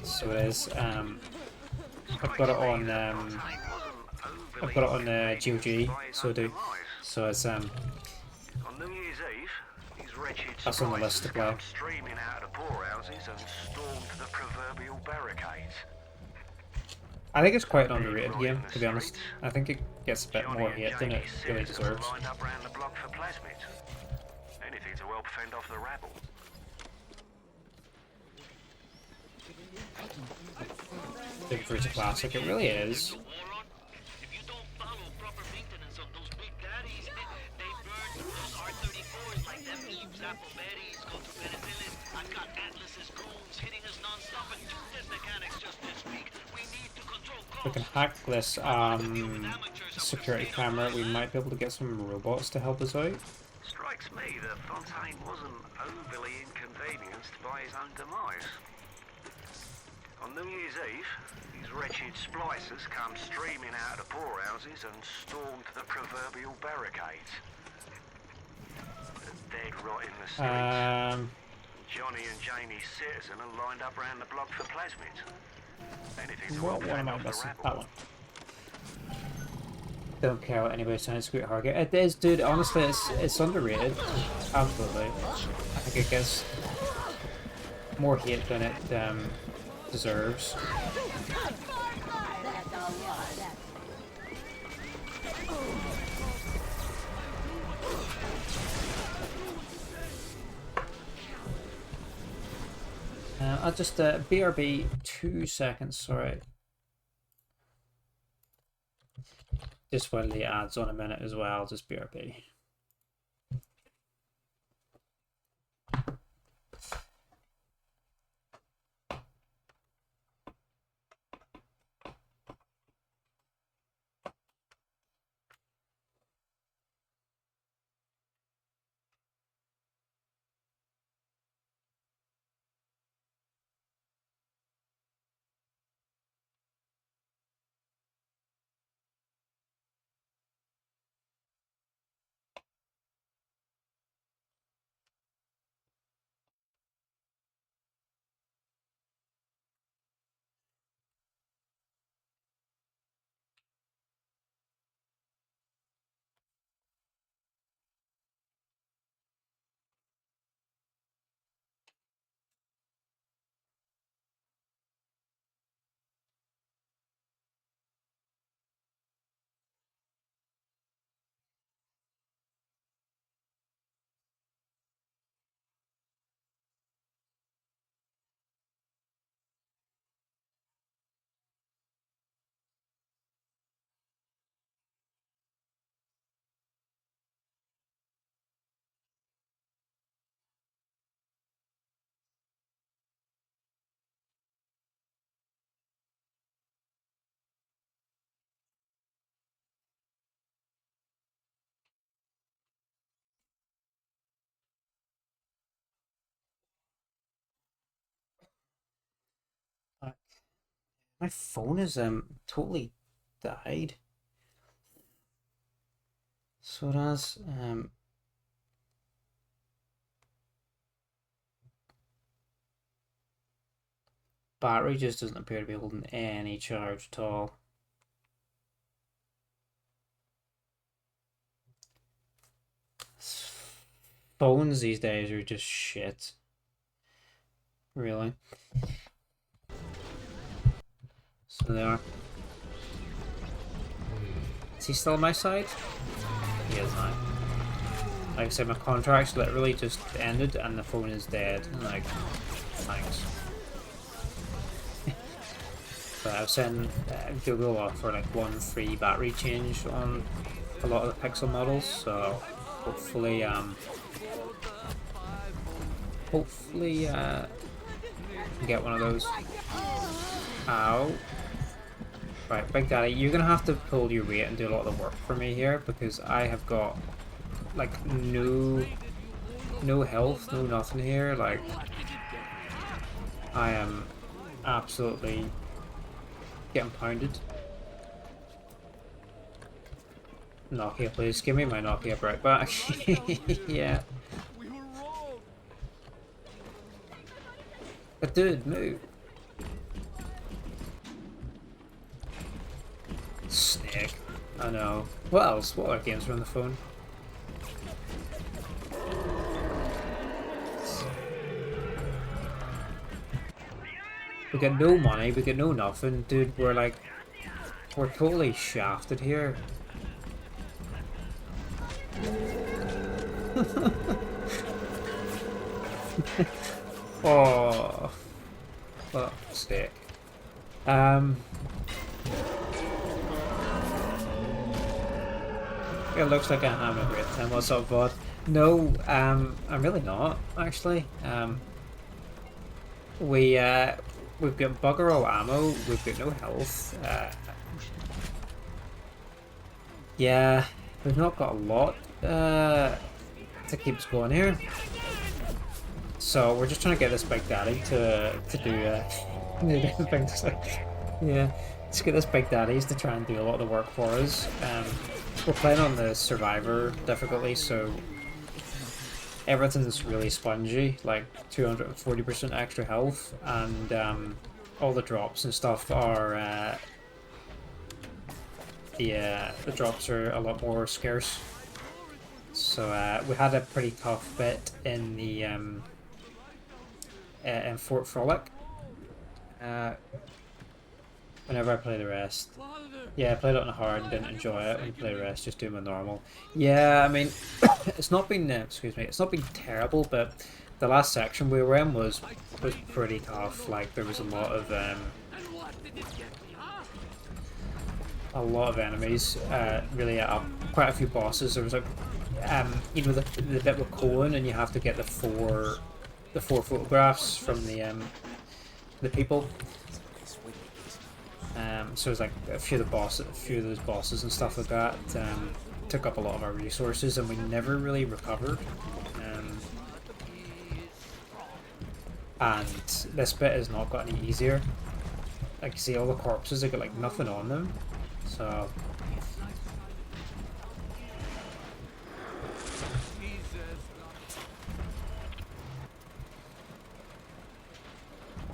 So it is. I've got it on GOG, so I do. So it's On New Year's Eve, these wretched that's on the list to play. come streaming out of the poorhouses and stormed the proverbial barricades. I think it's quite an underrated game, to be honest. I think it gets a bit more hate than it really deserves. Lined up round the block for Plasmids. Anything to help fend off the rabble. Doom 3 is a classic, it really is. If you don't follow proper maintenance of those big daddies, they burn those R34s like them leaves apple berries, go to penicillin. I've got Atlas's goons hitting us non-stop and two dead mechanics just this week. We need to control We can hack this security camera. We might be able to get some robots to help us out. Strikes me that Fontaine wasn't overly inconvenienced by his own demise. On New Year's Eve, these wretched splicers come streaming out of the poorhouses and stormed the proverbial barricades. They're dead rot in the streets. Johnny and Jamie Citizen are lined up round the block for Plasmids. Anything to What one am I off the missing? rabble. That one. Don't care what anybody says, Squeak Hargate. It is, dude, honestly, it's underrated. Absolutely. I think it gets more hate than it deserves. I'll just BRB 2 seconds, sorry. Just while the ads on a minute as well, just BRB. My phone is totally died. So it has battery just doesn't appear to be holding any charge at all. Phones these days are just shit. Really. So they are. Is he still on my side? He is now. Like I said, my contract's literally just ended and the phone is dead. Like, thanks. But I was saying Google offer like 1 free battery change on a lot of the Pixel models, so hopefully get one of those. Ow. Right, Big Daddy, you're gonna have to pull your weight and do a lot of the work for me here, because I have got like no health, no nothing here. Like, I am absolutely getting pounded. Nokia, please give me my Nokia brick back. Yeah. But dude, move. Snake. I know. What else? What other games are on the phone? We get no money, we get no nothing. Dude, we're totally shafted here. Oh, fuck's sake. It looks like I'm having a great time. What's up, bud? No, I'm really not, actually. We've got bugger all ammo, we've got no health. Yeah, we've not got a lot to keep us going here. So we're just trying to get this Big Daddy to do things like, yeah, let's get this Big Daddies to try and do a lot of the work for us. We're playing on the Survivor difficulty, so everything's really spongy, like 240% extra health, and all the drops and stuff are the drops are a lot more scarce. So we had a pretty tough bit in the in Fort Frolic. Whenever I play the rest. Yeah, I played it on hard and didn't enjoy it. When I play the rest, just do my normal. Yeah, I mean, it's not been excuse me, it's not been terrible, but the last section we were in was pretty tough. Like, there was a lot of enemies. Really, quite a few bosses. There was like, you know, the bit with Cohen, and you have to get the four photographs from the people. So it was like a few of those bosses and stuff like that took up a lot of our resources, and we never really recovered. And this bit has not got any easier. Like, you see all the corpses, they got like nothing on them. So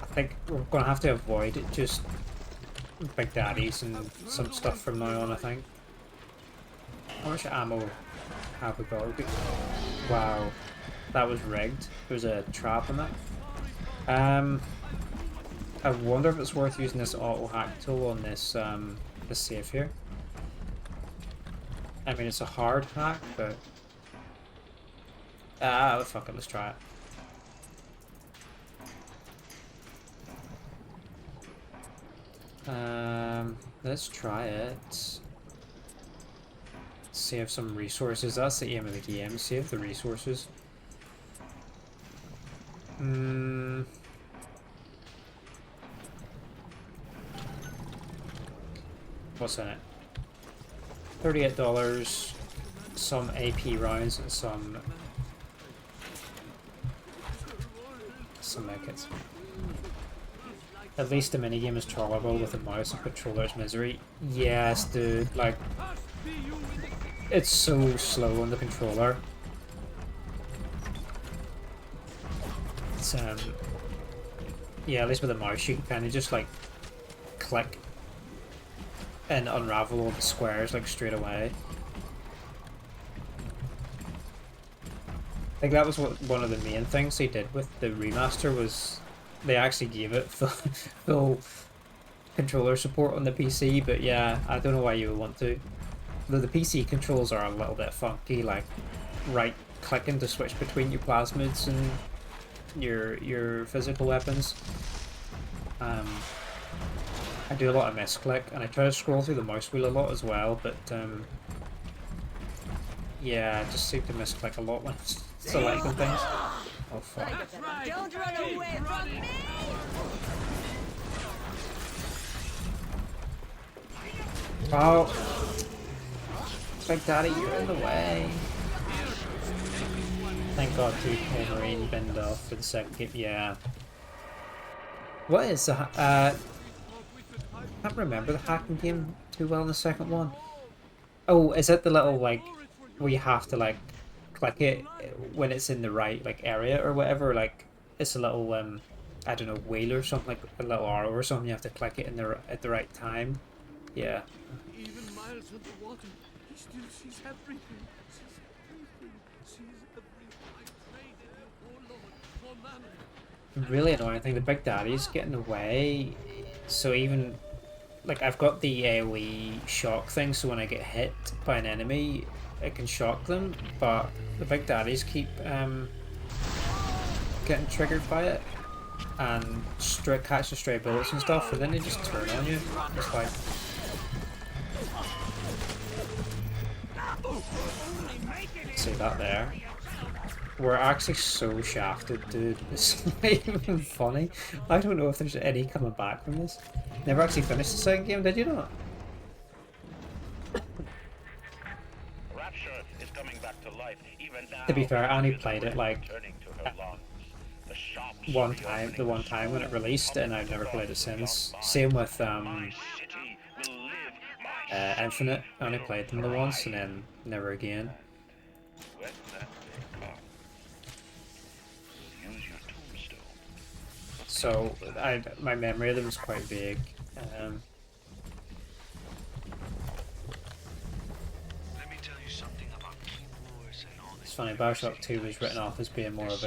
I think we're gonna have to avoid it, just Big Daddies and some stuff from now on, I think. How much ammo have we got? Wow, that was rigged. There's a trap in that. I wonder if it's worth using this auto hack tool on this this safe here. I mean, it's a hard hack, but fuck it, let's try it. Let's try it. Save some resources. That's the aim of the game. Save the resources. What's in it? $38. Some AP rounds and some medkits. At least the minigame is tolerable with a mouse and controller's misery. Yes, dude, like, It's so slow on the controller. It's yeah, at least with the mouse you can kind of just like click and unravel all the squares like straight away. I think that was one of the main things they did with the remaster was they actually gave it full controller support on the PC, but yeah, I don't know why you would want to. Though the PC controls are a little bit funky, like right clicking to switch between your plasmids and your physical weapons. I do a lot of misclick, and I try to scroll through the mouse wheel a lot as well, but yeah, I just seem to misclick a lot when selecting things. Oh fuck. Don't run away from me! Oh! Big Daddy, you're in the way. Thank God 2K Marine binned off for the second game. Yeah. What is the I can't remember the hacking game too well in the second one. Oh, is it the little like where you have to like click it when it's in the right like area or whatever? Like it's a little I don't know, wheel or something, like a little arrow or something. You have to click it in the at the right time. Yeah. Even miles underwater, he still sees everything. Sees everything. I prayed to you, oh Lord, for man. Really annoying thing, the Big Daddy's getting away. So even like I've got the AoE shock thing, so when I get hit by an enemy, it can shock them. But the Big Daddies keep getting triggered by it and catch the stray bullets and stuff, and then they just turn on you. It's like. See that there? We're actually so shafted, dude. It's not even funny. I don't know if there's any coming back from this. Never actually finished the second game, did you not? Rapture is coming back to life even now. To be fair, I only played it like one time when it released, and I've never played it since. Same with Infinite. I only played them the once and then never again. So my memory of them is quite vague. It's funny, BioShock 2 was written off as being more of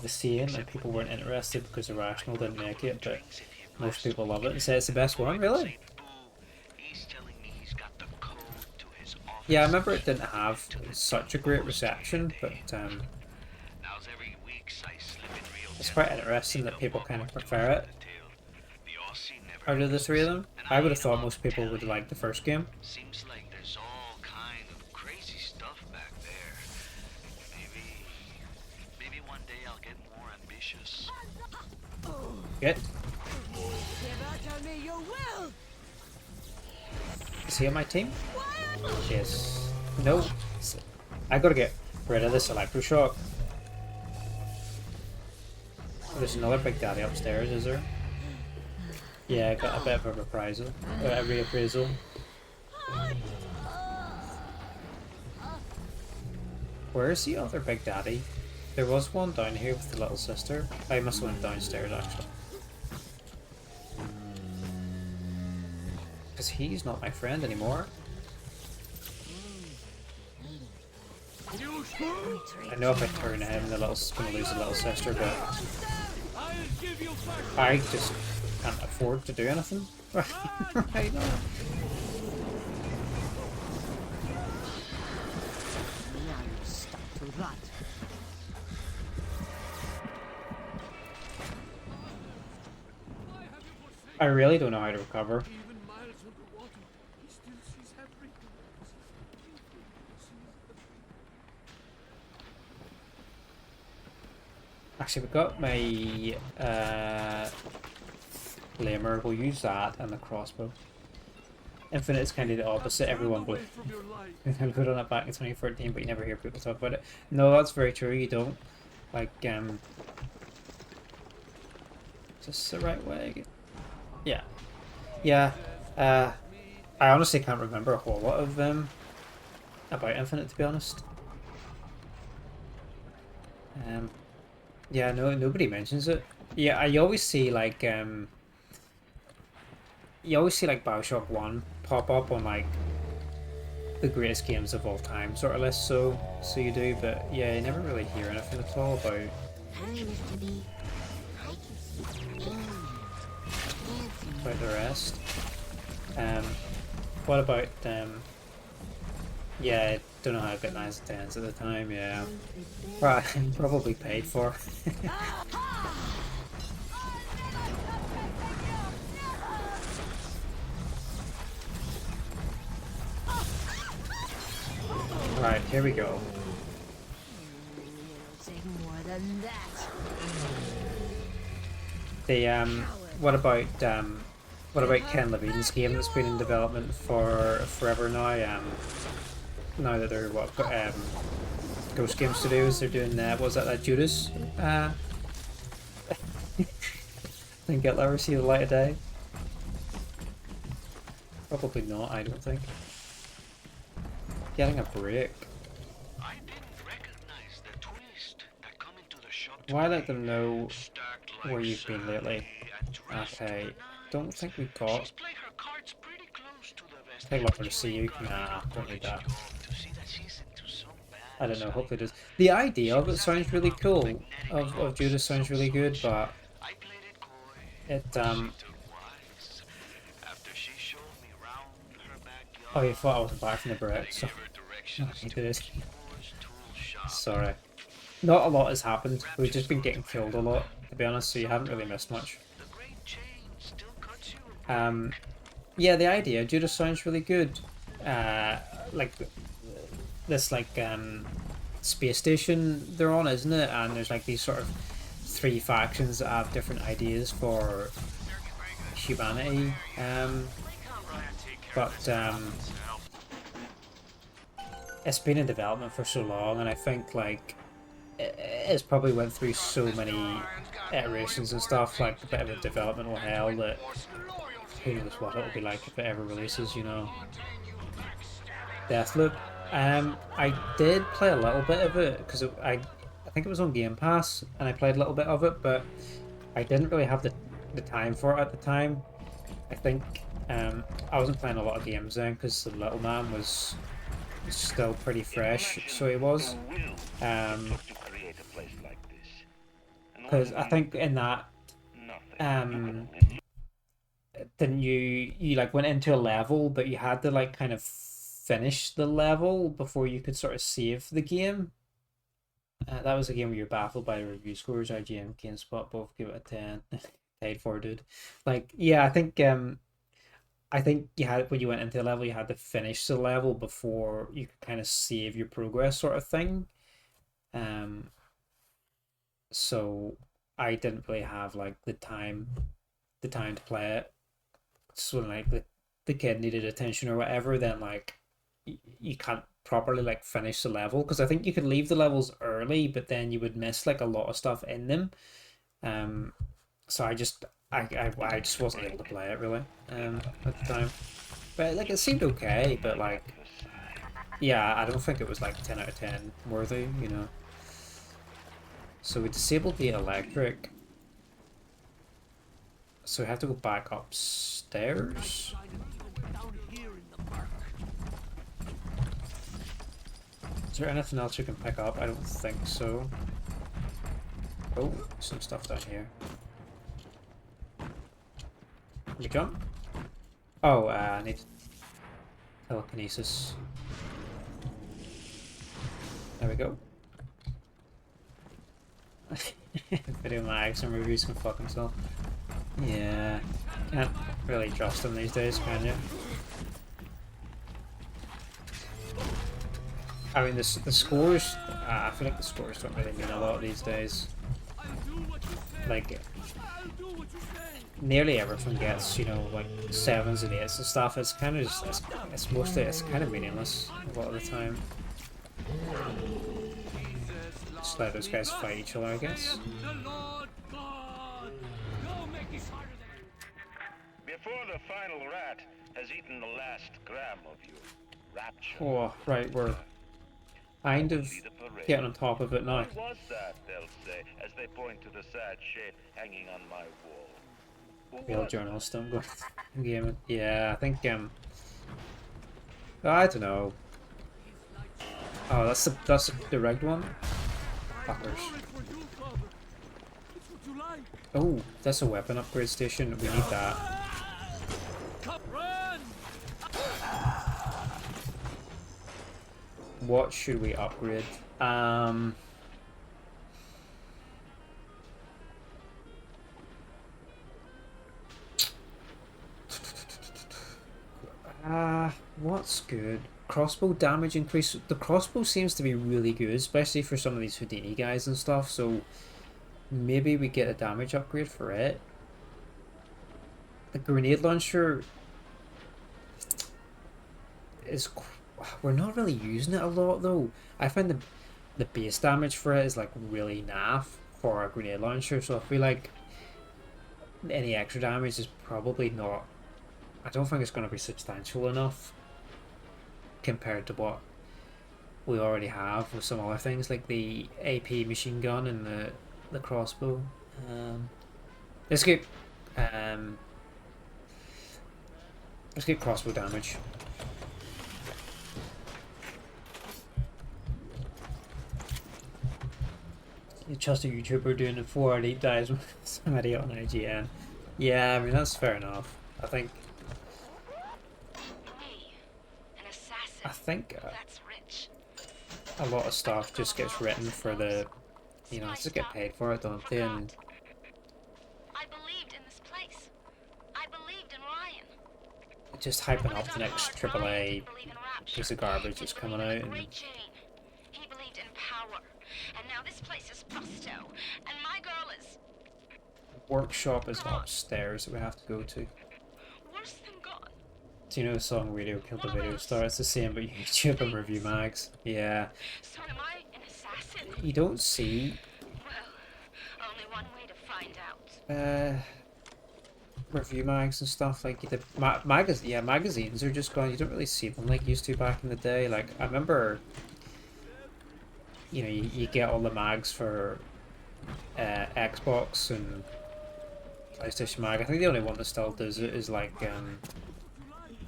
the same, and people weren't interested because Irrational didn't make it, but most people love it and say it's the best one, really. Yeah, I remember it didn't have such a great reception, but it's quite interesting that people kind of prefer it. Out of the three of them, I would have thought most people would like the first game. Seems like there's all kind of crazy stuff back there. Maybe one day I'll get more ambitious. Get. Is he on my team? Yes. No. I gotta get rid of this electroshock. There's another Big Daddy upstairs, is there? Yeah, I got a bit of a reprisal. A reappraisal. Where is the other Big Daddy? There was one down here with the little sister. I must have went downstairs actually. Because he's not my friend anymore. I know if I turn him, the little's gonna lose the little sister, but I just can't afford to do anything right now. I really don't know how to recover. Actually, we've got my flamer. We'll use that and the crossbow. Infinite is kind of the opposite. Everyone would put on it back in 2014, but you never hear people talk about it. No, that's very true. You don't. Like, is this the right way? Yeah. Yeah. I honestly can't remember a whole lot of about Infinite, to be honest. Yeah, no, nobody mentions it. Yeah, I always see like you always see like BioShock 1 pop up on like the greatest games of all time sort of list, so you do, but yeah, you never really hear anything at all about the rest. What about yeah, I don't know how I got 9s and 10s at the time, yeah. Probably paid for. Right, here we go. The what about Ken Levine's game that's been in development for forever now? Now that they're what Ghost Game Studios, they're doing what was that Judas? Think it'll ever see the light of day? Probably not, I don't think. Getting a break. I didn't recognize the twist that come into the shop. Why let them know where you've been lately? Okay, don't think we got. Take longer to see you. Nah, don't need that. I don't know, hopefully it does. The idea of it sounds really cool. Of Judas sounds really good, but it oh, you thought I wasn't back from the break, so it is. Sorry. Not a lot has happened. We've just been getting killed a lot, to be honest, so you haven't really missed much. Yeah, the idea, Judas sounds really good. Like this space station they're on, isn't it? And there's like these sort of 3 factions that have different ideas for humanity. But it's been in development for so long, and I think like it's probably went through so many iterations and stuff, like a bit of a developmental hell, that who knows what it'll be like if it ever releases, you know. Deathloop. I did play a little bit of it because I think it was on Game Pass, and I played a little bit of it, but I didn't really have the time for it at the time. I think I wasn't playing a lot of games then because the little man was still pretty fresh, so he was. Because I think in that didn't you like went into a level, but you had to like kind of finish the level before you could sort of save the game. That was a game where you're baffled by the review scores. IGN, GameSpot both give it a 10. Paid for, dude. Like, yeah, I think you had, when you went into the level, you had to finish the level before you could kind of save your progress, sort of thing. So I didn't really have like the time to play it. So like the kid needed attention or whatever, then like you can't properly like finish the level, because I think you could leave the levels early, but then you would miss like a lot of stuff in them. So I just wasn't able to play it really at the time. But like it seemed okay, but like yeah, I don't think it was like 10 out of 10 worthy, you know. So we disabled the electric. So we have to go back upstairs. Is there anything else you can pick up? I don't think so. Oh, some stuff down here. Can we jump? Oh, I need telekinesis. There we go. Video mags and reviews can fuck himself. Yeah, can't really trust them these days, can you? I mean, the scores, I feel like the scores don't really mean a lot these days. Like, nearly everything gets, you know, like 7s and 8s and stuff. It's kind of just, it's kind of meaningless a lot of the time. Just let those guys fight each other, I guess. Before the final rat has eaten the last gram of you, Rapture. Oh, right, we're kind of getting on top of it now. What was that, they'll say, as they point to the sad shape hanging on my wall? Who Real was journalist, I'm going gaming. Yeah, I think I don't know. Oh, that's the rigged one. Fuckers. Oh, that's a weapon upgrade station. We need that. What should we upgrade? What's good? Crossbow damage increase. The crossbow seems to be really good, especially for some of these Houdini guys and stuff, so maybe we get a damage upgrade for it. The grenade launcher is... We're not really using it a lot though. I find the base damage for it is like really naff for a grenade launcher, so I feel like any extra damage is probably not... I don't think it's going to be substantial enough compared to what we already have with some other things like the AP machine gun and the crossbow. Let's get crossbow damage. You trust a YouTuber doing a 4 out 8 dives with some idiot on IGN. Yeah, I mean that's fair enough. I think a lot of stuff just gets written for the, you know, just get paid for it, don't they? And I believed in this place. I believed in Ryan. just hyping up the next AAA piece of garbage that's coming out. And he believed in power. And now this place is Busto. And my girl is... Workshop is upstairs that we have to go to. Worse than gone. Do you know the song Radio Killed the Video Star? It's the same but YouTube and review mags. Yeah. So am I an assassin? You don't see... Well, only one way to find out. Review mags and stuff like the magazines are just gone. You don't really see them like you used to back in the day. Like I remember, you know, you get all the mags for Xbox and PlayStation mag. I think the only one that still does it is like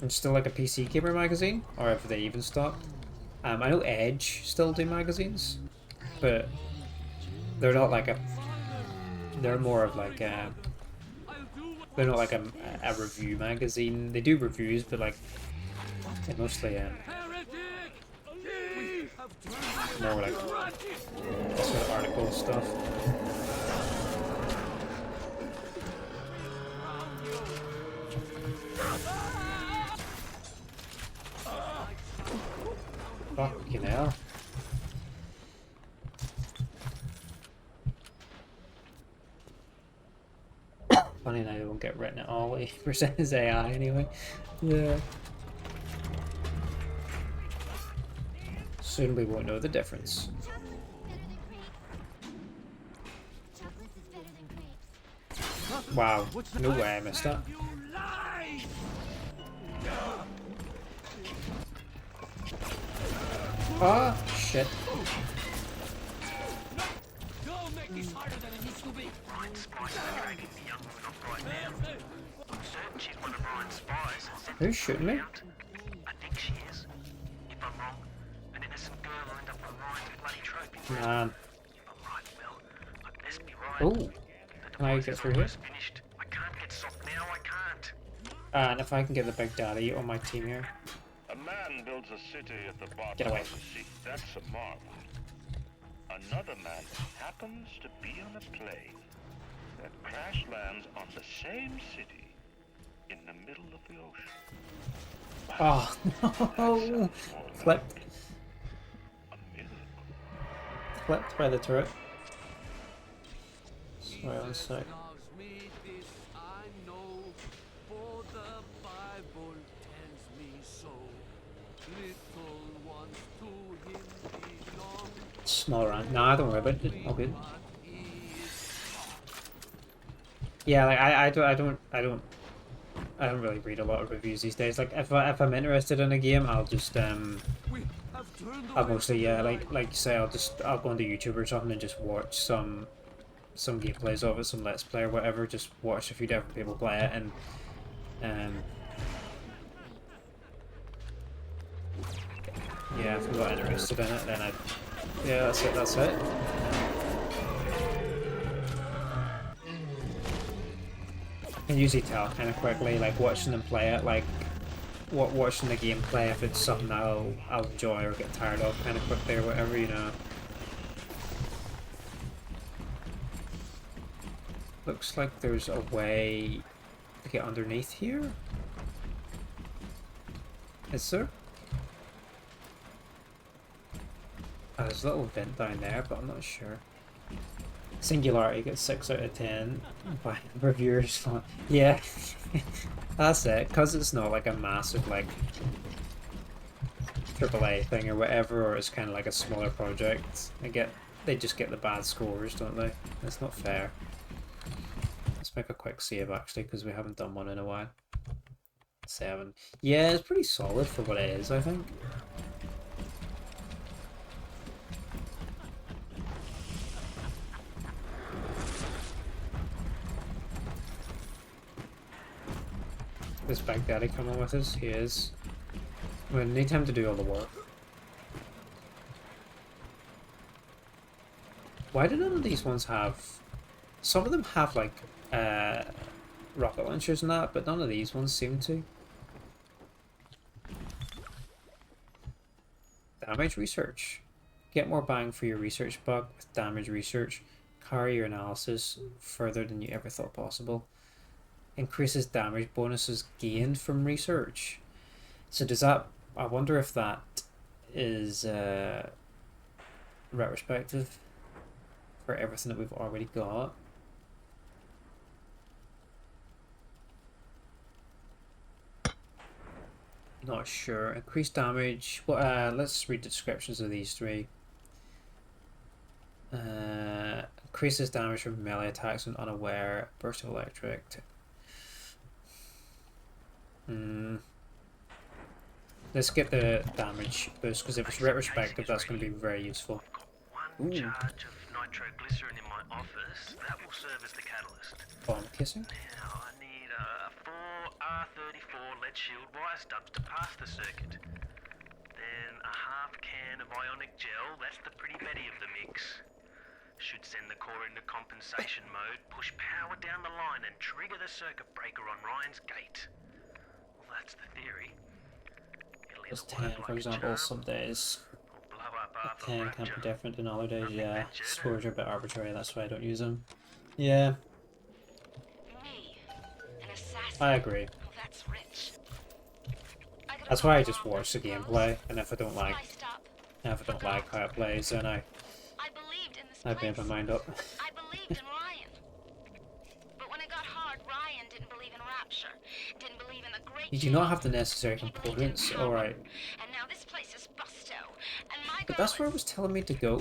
it's still like a PC Gamer magazine, or if they even stopped. I know Edge still do magazines, but they're not like a. They're more of like a. They're not like a review magazine. They do reviews, but like they're mostly more like sort of article stuff. Fucking hell. Funny now they won't get written at all. 80% is AI anyway. Yeah. Soon we won't know the difference. Wow, no way I missed that. Ah, shit. Who's shooting me? I think she is. If I'm wrong, an innocent girl will end up on Ryan's bloody trophy. Man. If I'm right, well, I best be right. Ooh. Can I get through here? Finished. I can't get soft now, I can't. And if I can get the Big Daddy on my team here. A man builds a city at the bottom Get away. of the sea. That's a marvel. Another man happens to be on a plane that crash lands on the same city in the middle of the ocean. Oh no! Flipped. Flipped by the turret. Sorry, one sec. Small rank. Nah, don't worry about it. All good. Yeah, like I don't I don't really read a lot of reviews these days. Like if I'm interested in a game, I'll just I'll mostly like you say I'll go onto YouTube or something and just watch some gameplays of it, some let's play or whatever. Just watch a few different people play it and yeah, if I'm not interested in it, then yeah, that's it. I can usually tell kind of quickly, like watching them play it, like watching the gameplay, if it's something I'll enjoy or get tired of kind of quickly or whatever, you know. Looks like there's a way to get underneath here. Is there? There's a little vent down there, but I'm not sure. Singularity gets 6 out of 10 by reviewers. Yeah, that's it. Because it's not like a massive like AAA thing or whatever, or it's kind of like a smaller project. They just get the bad scores, don't they? That's not fair. Let's make a quick save actually, because we haven't done one in a while. 7. Yeah, it's pretty solid for what it is, I think. Is Baghdadi coming with us? He is. We need him to do all the work. Why do none of these ones have... Some of them have like rocket launchers and that, but none of these ones seem to. Damage research. Get more bang for your research buck with damage research. Carry your analysis further than you ever thought possible. Increases damage bonuses gained from research. So does that... I wonder if that is retrospective for everything that we've already got. Not sure. Increased damage. Well, let's read the descriptions of these three. Increases damage from melee attacks when unaware. Burst of electric. Let's get the damage boost, because if it's retrospective, that's going to be very useful. One charge of nitroglycerin in my office. That will serve as the catalyst. Bomb kissing? Now I need 4 R34 lead shield wire stubs to pass the circuit. Then a half can of ionic gel. That's the pretty Betty of the mix. Should send the core into compensation mode, push power down the line and trigger the circuit breaker on Ryan's gate. Well, that's the theory. Plus 10, for example, some days. 10 can be different than other days, yeah. Scores are a bit arbitrary, that's why I don't use them. Yeah. I agree. That's why I just watch the gameplay, and if I don't like how it plays, then I've made my mind up. I believed in Ryan. But when it got hard, Ryan didn't believe in Rapture. Didn't believe in the great... You do not have the necessary components, alright. And now this place is busto. And my But that's where it was telling me to go.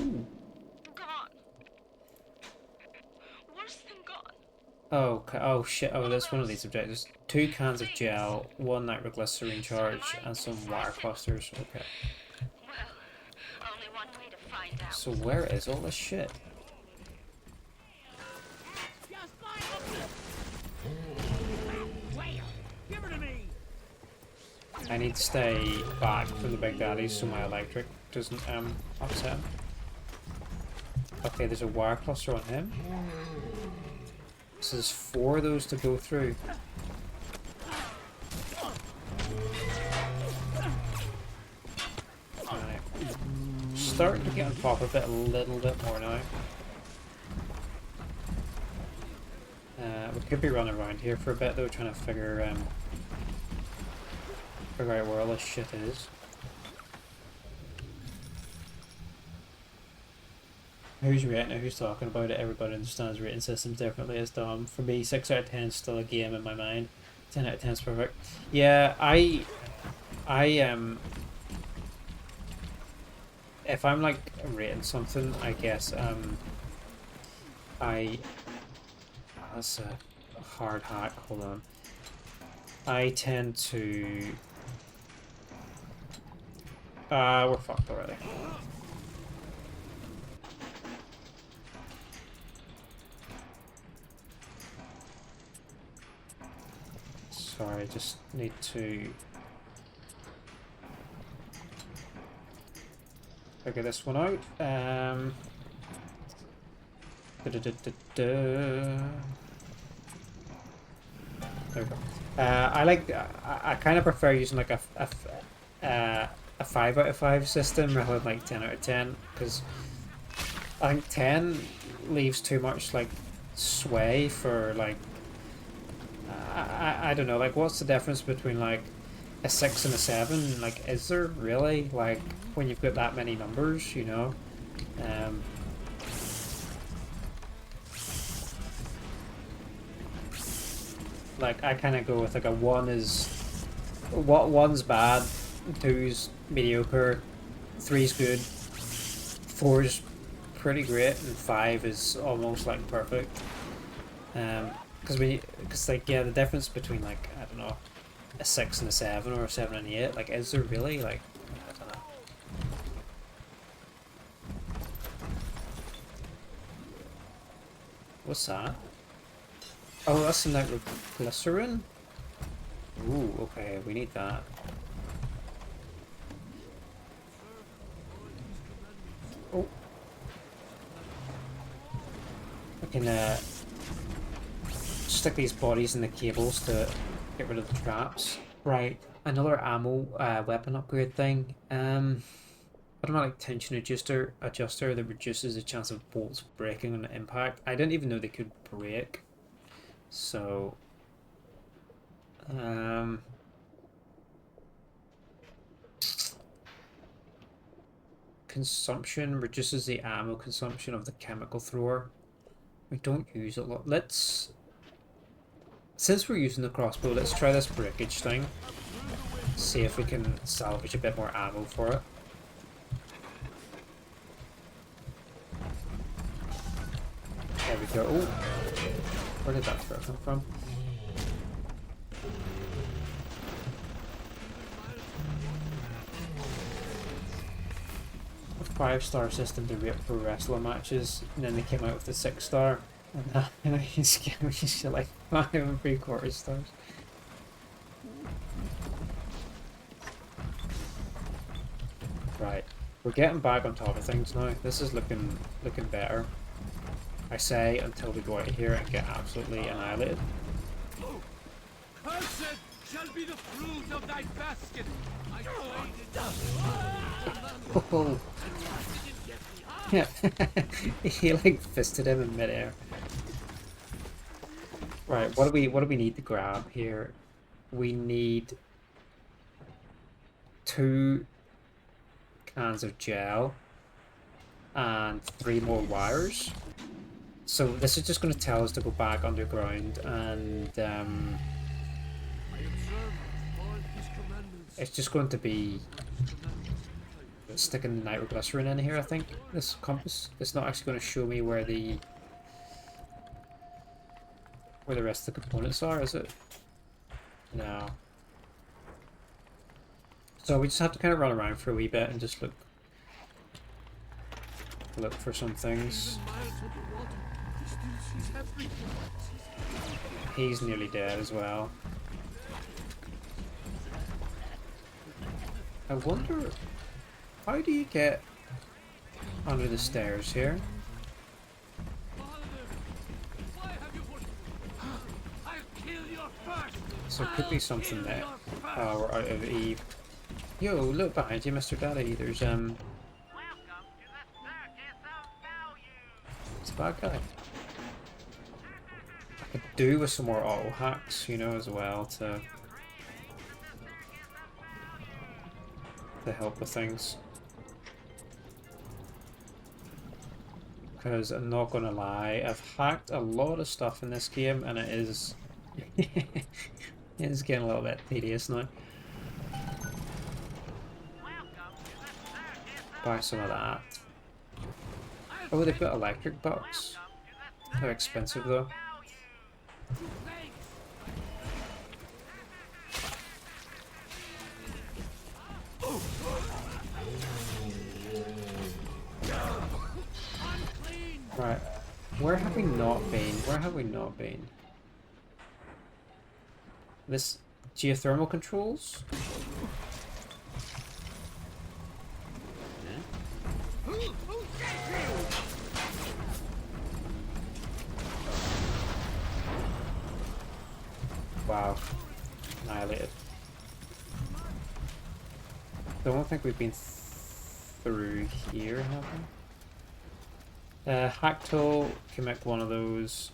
gone. Worse than gone. Oh, oh shit, oh, that's one of these objectives. 2 cans of gel, 1 nitroglycerin charge, and some wire clusters. Okay. Well, only one way to find out. So where is all this shit? I need to stay back from the big daddies so my electric doesn't upset him. Okay, there's a wire cluster on him. So there's 4 of those to go through. Right. Starting to get on top of it a little bit more now. We could be running around here for a bit though, trying to figure out where all this shit is. Who's rating it? Who's talking about it? Everybody understands rating systems differently as Dom. For me, 6 out of 10 is still a game in my mind. 10 out of 10 is perfect. Yeah, I if I'm like rating something, I guess that's a hard hack. Hold on. I tend to... we're fucked already. Sorry, just need to figure this one out. There we go. I kind of prefer using like a 5 out of 5 system rather than like 10 out of 10, because I think 10 leaves too much like sway for like I don't know, like what's the difference between like a 6 and a 7? Like, is there really, like, when you've got that many numbers, you know? Like, I kind of go with like a 1 is... One's bad, 2's mediocre, 3's good, 4's pretty great, and 5 is almost like perfect. Because like, yeah, the difference between like, I don't know, a 6 and a 7 or a 7 and 8, like, is there really? Like, I don't know. What's that? Oh, that's some nitroglycerin? Ooh, okay, we need that. Oh. I can, stick these bodies in the cables to get rid of the traps. Right, another ammo weapon upgrade thing. Automatic tension adjuster that reduces the chance of bolts breaking on impact. I didn't even know they could break. So consumption reduces the ammo consumption of the chemical thrower. We don't use it a lot. Since we're using the crossbow, let's try this breakage thing. See if we can salvage a bit more ammo for it. There we go. Oh, where did that throw come from? A 5-star system to rate pro wrestling matches, and then they came out with the 6-star. And he's like 5 3/4 stars. Right, we're getting back on top of things now. This is looking better. I say until we go out of here and get absolutely annihilated. Cursed shall be the fruit of thy basket. I Oh. Yeah, he like fisted him in midair. Right, what do we need to grab here? We need 2 cans of gel and 3 more wires. So this is just going to tell us to go back underground, and it's just going to be sticking the nitroglycerin in here, I think. This compass. It's not actually going to show me where the rest of the components are, is it? No. So we just have to kind of run around for a wee bit and just look for some things. He's nearly dead as well. I wonder, how do you get under the stairs here? So it could be something that we're out of Eve. Yo, look behind you, Mr. Daddy. There's it's a bad guy. I could do with some more auto hacks, you know, as well to help with things. Because I'm not gonna lie, I've hacked a lot of stuff in this game, and it is it's getting a little bit tedious now. Buy some of that. Oh, they've got electric bucks. They're expensive though. Right. Where have we not been? Where have we not been? This geothermal controls? Wow. Annihilated. Don't think we've been through here, have we? Hack tool, can make one of those.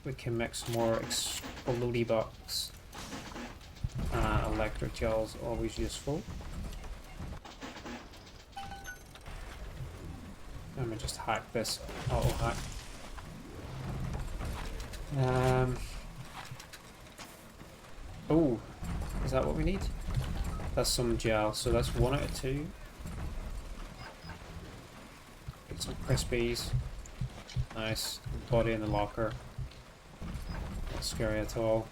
We can make some more explodey bucks. Electric gels, always useful. Let me just hack this auto hack. Oh, is that what we need? That's some gel, so that's 1 out of 2. Get some crispies. Nice. Body in the locker. Not scary at all.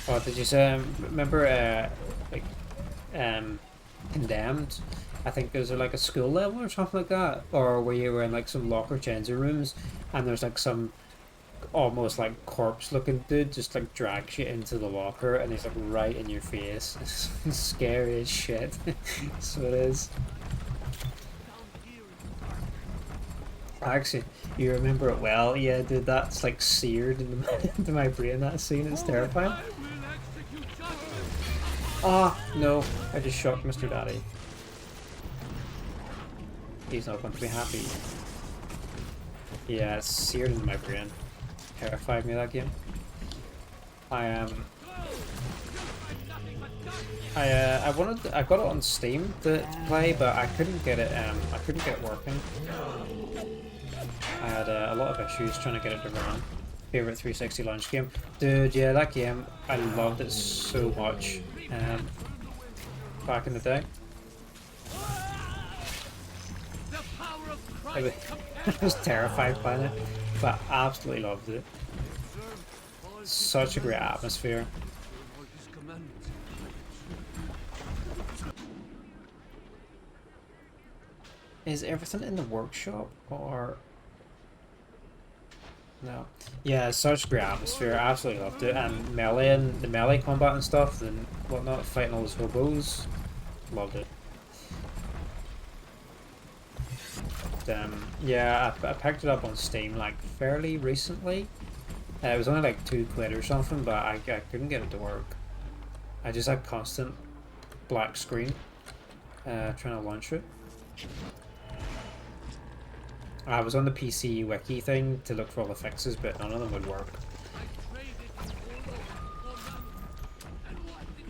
Oh, did you say, remember, Condemned? I think there's like a school level or something like that, or where you were in like some locker changing rooms, and there's like some almost like corpse looking dude just like drags you into the locker, and he's like right in your face. It's scary as shit. So it is. Actually, you remember it well. Yeah, dude, that's like seared into my brain, that scene. It's terrifying. Ah, no, I just shocked Mr. Daddy. He's not going to be happy. Yeah, it's seared into my brain. Terrified me, that game. I got it on Steam to play, but I couldn't get it working. I had a lot of issues trying to get it to run. Favorite 360 launch game. Dude, yeah, that game, I loved it so much back in the day. I was terrified by it, but absolutely loved it. Such a great atmosphere. Is everything in the workshop, or no? Yeah, such a great atmosphere. I absolutely loved it, and the melee combat and stuff and whatnot, fighting all those hobos, loved it. Yeah, I picked it up on Steam like fairly recently. It was only like £2 or something, but I couldn't get it to work. I just had constant black screen trying to launch it. I was on the PC wiki thing to look for all the fixes, but none of them would work.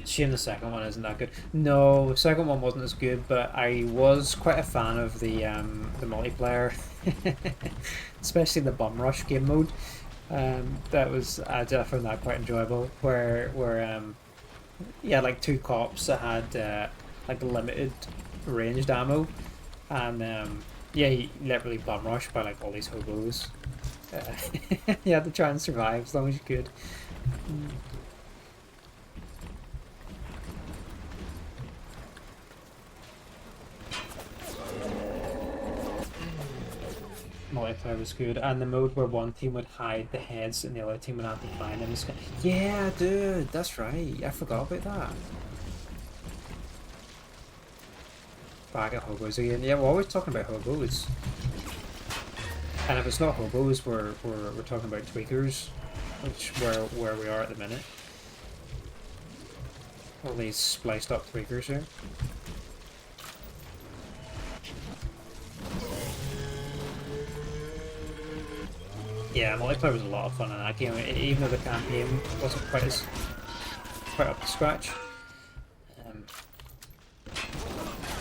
Shame the second one isn't that good. No, the second one wasn't as good, but I was quite a fan of the multiplayer, especially the bum rush game mode. I found that quite enjoyable. Where yeah, like 2 cops that had like limited ranged ammo, and yeah, you literally bum rush by like all these hobos. You had to try and survive as long as you could. Multiplayer was good, and the mode where one team would hide the heads and the other team would have to find them. Yeah, dude, that's right. I forgot about that. Back at hobos again. Yeah, we're always talking about hobos. And if it's not hobos, we're talking about tweakers, which where we are at the minute. All these spliced up tweakers here. Yeah, multiplayer was a lot of fun in that game, even though the campaign wasn't quite up to scratch.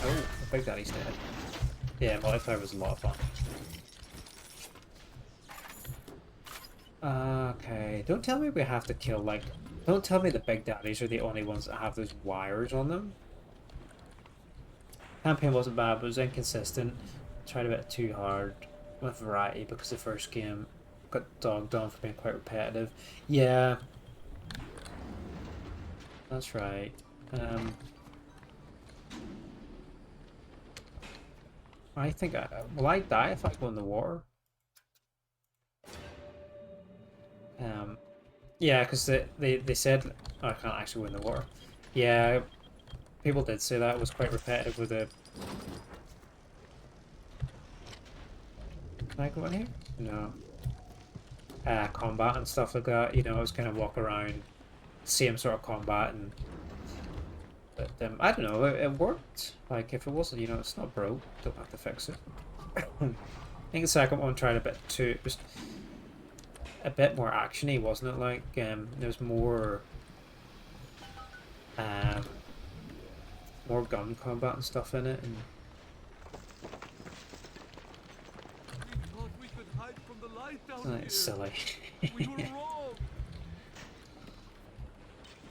Oh, the Big Daddy's dead. Yeah, multiplayer was a lot of fun. Okay, don't tell me we have to kill, like, don't tell me the Big Daddies are the only ones that have those wires on them. Campaign wasn't bad, but it was inconsistent. Tried a bit too hard with variety because the first game got dogged on for being quite repetitive. Yeah, that's right. I think will I die if I go in the water? Yeah, because they said, oh, I can't actually win the war. Yeah, people did say that it was quite repetitive with the. Can I go in here? No. Combat and stuff like that. You know, I was kind of walk around, same sort of combat, and but I don't know, it worked. Like if it wasn't, you know, it's not broke. Don't have to fix it. I think the second one tried a bit too. It was a bit more actiony, wasn't it? Like there's um, more gun combat and stuff in it, and We thought we could hide from the light down here. it's silly. We were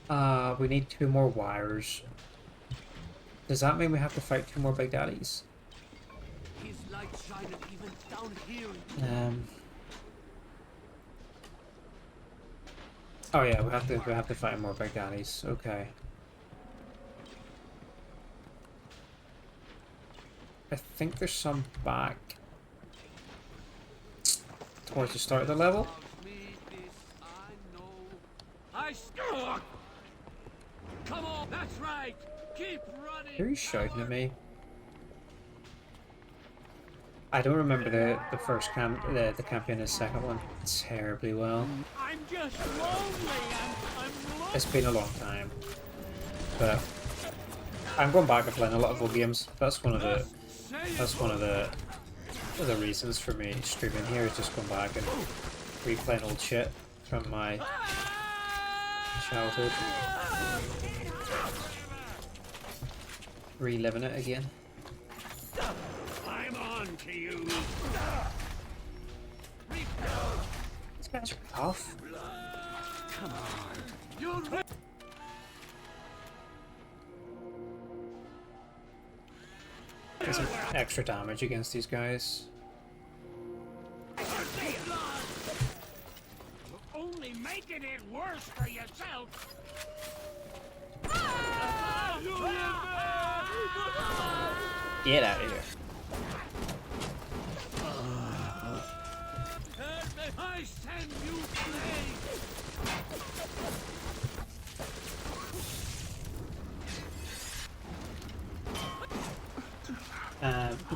wrong. We need 2 more wires. Does that mean we have to fight 2 more Big Daddies? His light shining even down here. Oh yeah, we have to fight more Big Daddies. Okay. I think there's some back towards the start of the level. Come on, that's right. Keep running. Who are you shouting at me? I don't remember the first the campaign and the second one terribly well. I'm just lonely. I'm lonely. It's been a long time, but I'm going back to playing a lot of old games. That's one of the reasons for me streaming here is just going back and replaying old shit from my childhood, reliving it again. I'm on to you. These guys are tough. Come on. You're ready. Get some extra damage against these guys. You're only making it worse for yourself. Get out of here. I send you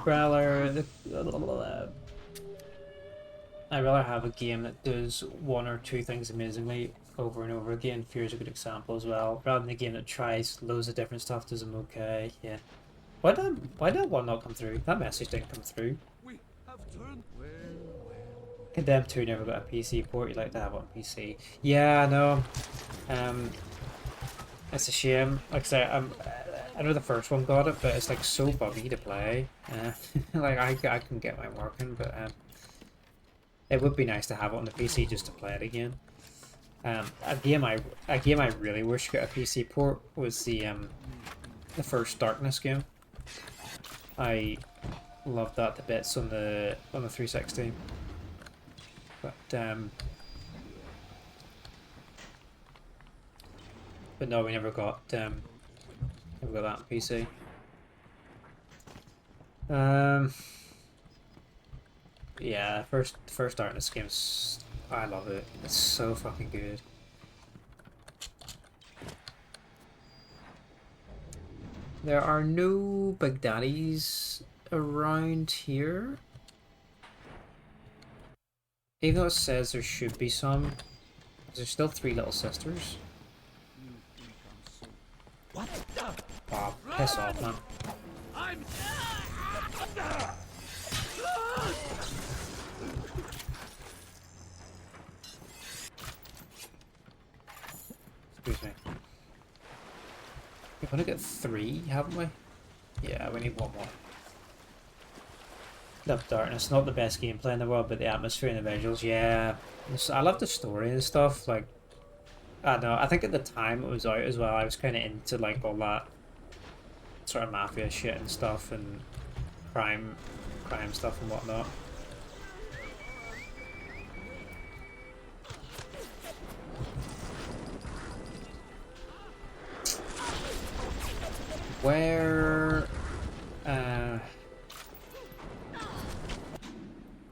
Growler, I'd rather have a game that does 1 or 2 things amazingly over and over again. Fear is a good example as well. Rather than a game that tries loads of different stuff, does them okay. Yeah. Why did 1 not come through? That message didn't come through. We have turned Condemned 2 never got a PC port. You'd like to have it on PC. Yeah, I know. It's a shame. Like I say, I know the first one got it, but it's like so buggy to play. Like I can get mine working, but it would be nice to have it on the PC just to play it again. A game I really wish got a PC port was the first Darkness game. I loved that to bits on the 360. But no, we never got that on PC. Yeah, first Darkness game's, I love it. It's so fucking good. There are no Big Daddies around here. Even though it says there should be some, there's still 3 little sisters. What? Wow, piss off, man. I'm Excuse me. We've only got 3, haven't we? Yeah, we need 1 more. Love Darkness, not the best gameplay in the world, but the atmosphere and the visuals, yeah. I love the story and stuff, like, I don't know, I think at the time it was out as well, I was kind of into like all that sort of mafia shit and stuff, and crime stuff and whatnot.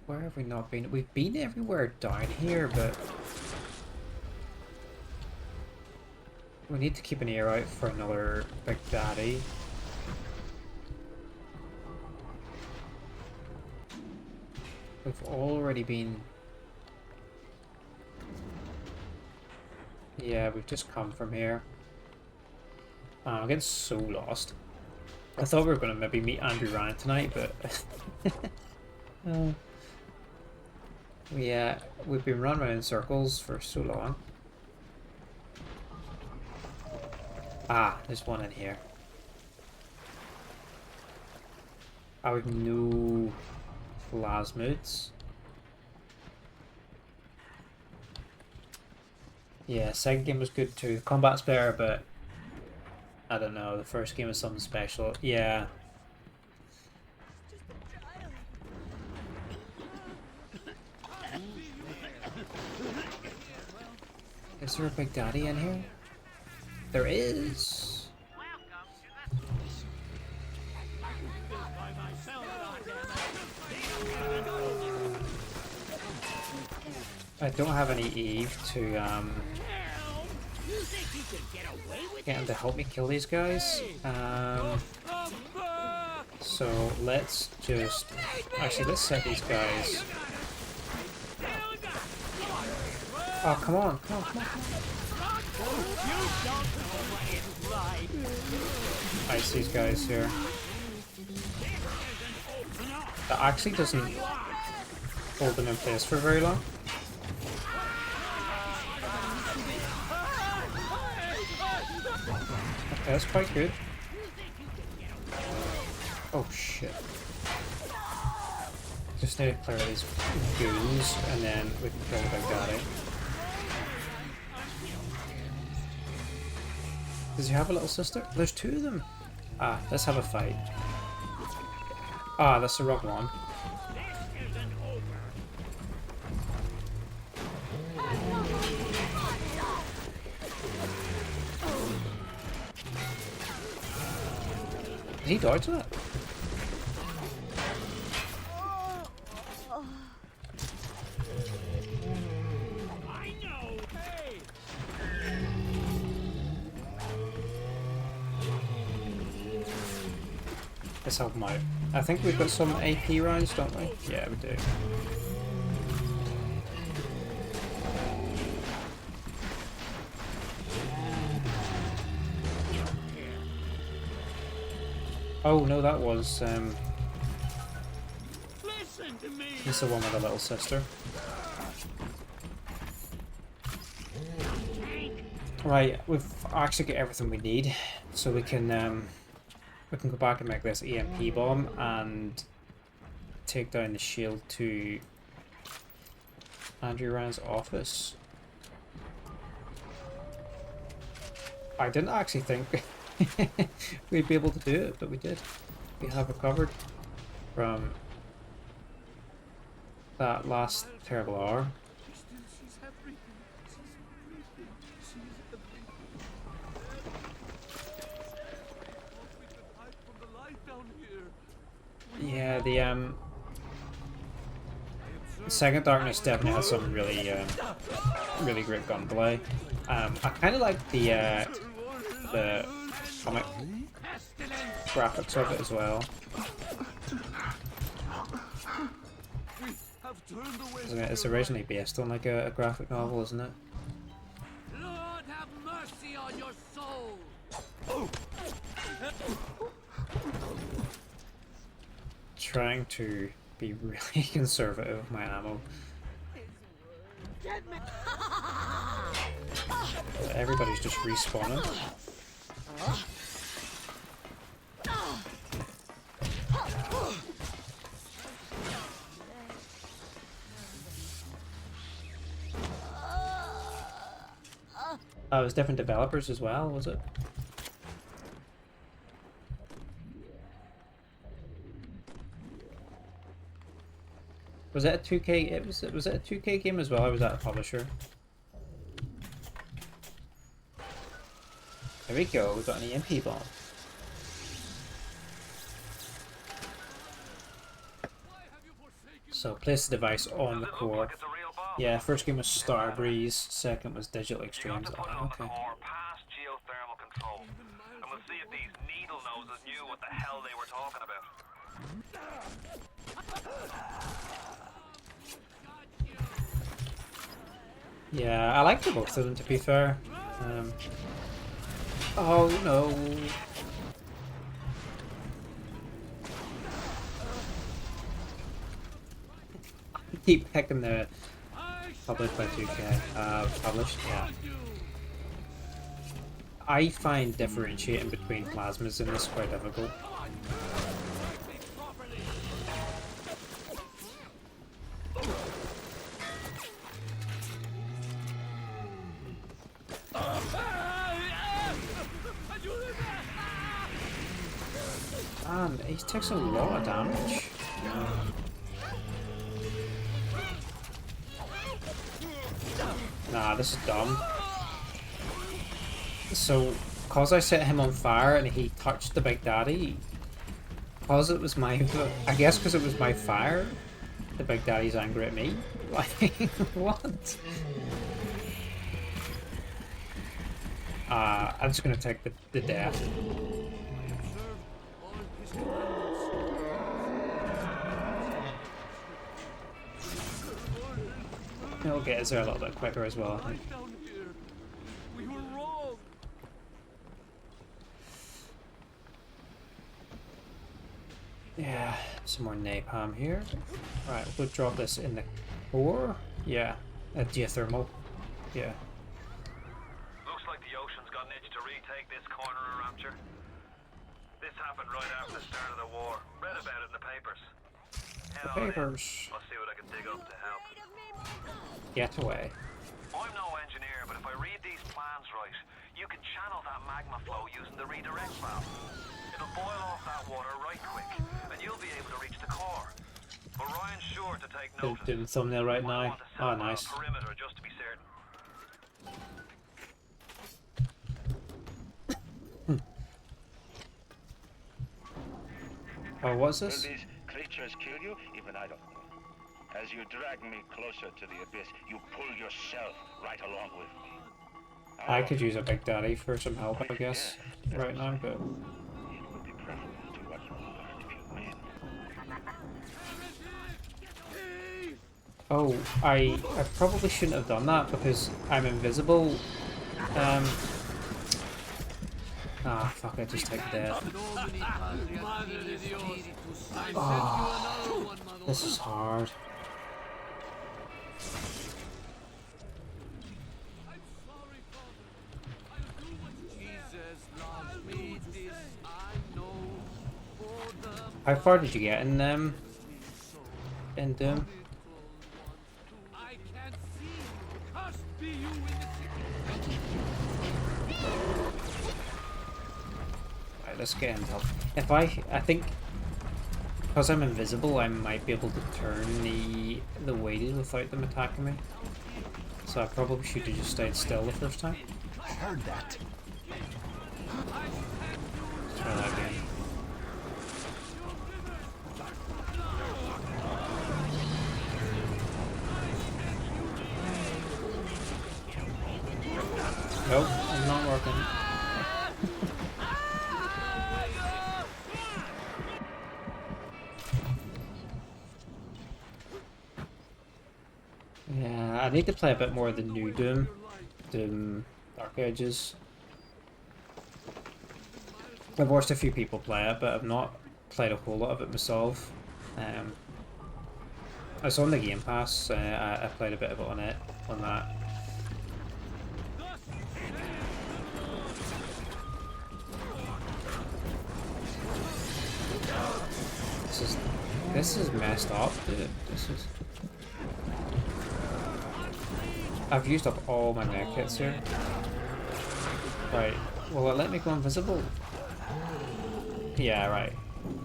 Where have we not been? We've been everywhere down here, but We need to keep an ear out for another big daddy. We've already been... Yeah, we've just come from here. I'm getting so lost. I thought we were going to maybe meet Andrew Ryan tonight, but... we've been running around in circles for so long. Ah, there's one in here. I would no Plasmids. Yeah, second game was good too. Combat's better, but I don't know. The first game was something special. Yeah. Is there a big daddy in here? There is. I don't have any Eve to get him to help me kill these guys. So let's just actually let's set these guys. Oh, come on, come on, come on, come on. Ice these guys here. That actually doesn't hold them in place for very long. Okay, that's quite good. Oh shit. Just need to clear these goons and then we can kill the big daddy. Does he have a little sister? There's two of them. Ah, let's have a fight. Ah, that's the wrong one. Did he dodge that? Let's help him out. I think we've got some AP rounds, don't we? Yeah, we do. Oh no, that was he's the one with the little sister. Right, we've actually got everything we need, so we can go back and make this EMP bomb and take down the shield to Andrew Ryan's office. I didn't actually think we'd be able to do it, but we did. We have recovered from that last terrible hour. Yeah, the Second Darkness definitely has some really really great gunplay. I kind of like the comic graphics of it as well. It's originally based on like a graphic novel, isn't it? Lord have mercy on your soul. Trying to be really conservative with my ammo. Everybody's just respawning. Oh, it was different developers as well, was it? Was it a 2K? Was it a 2K game as well, or was that a publisher? There we go, we've got an EMP bomb. So place the device on the core. Yeah, first game was Starbreeze, second was Digital Extremes. Oh, okay. Yeah, I like the both of them, to be fair. Oh no. I keep picking the published by 2K. Published, yeah. I find differentiating between plasmids in this quite difficult. Man, he takes a lot of damage. Nah, this is dumb. So, cause I set him on fire and he touched the Big Daddy, cause it was my, I guess because it was my fire, the Big Daddy's angry at me? Like, what? I'm just gonna take the death. He'll get us there a little bit quicker as well, I think. Yeah, some more napalm here. Right, we'll drop this in the core. Yeah, a geothermal. Yeah. Looks like the ocean's got an itch to retake this corner of Rapture. This happened right after the start of the war. Read about it in the papers. Head on in. I'll see what I can dig up to help. Get away. I'm no engineer, but if I read these plans right, you can channel that magma flow using the redirect valve. It'll boil off that water right quick, and you'll be able to reach the core. But Ryan's sure to take notice. Doing the thumbnail right now. Oh, nice. Perimeter just to be certain. Oh, what's this? Will these creatures kill you? Even I don't know. As you drag me closer to the abyss, you pull yourself right along with me. I could use a Big Daddy for some help, I guess, right now, but... It would be preferable to what you learned if you win. Oh, I probably shouldn't have done that because I'm invisible. Ah, fuck, I just take death. Oh, this is hard. How far did you get in Doom? Right, let's get him help. If I think because I'm invisible, I might be able to turn the wheels without them attacking me. So I probably should have just stayed still the first time. I heard that. Let's try that again. Nope, it's not working. Yeah, I need to play a bit more of the new Doom. Doom Dark Ages. I've watched a few people play it, but I've not played a whole lot of it myself. It's on the Game Pass. I played a bit of it on that. This is messed up, dude. I've used up all my med kits here. Right. Will it let me go invisible? Yeah, right.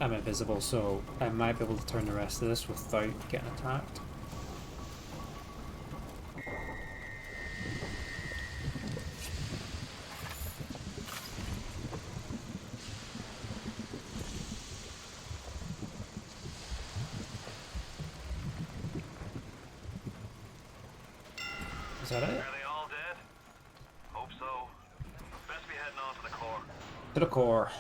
I'm invisible, so I might be able to turn the rest of this without getting attacked. Is that it? Are they all dead? Hope so. Best be heading on to the core. To the core.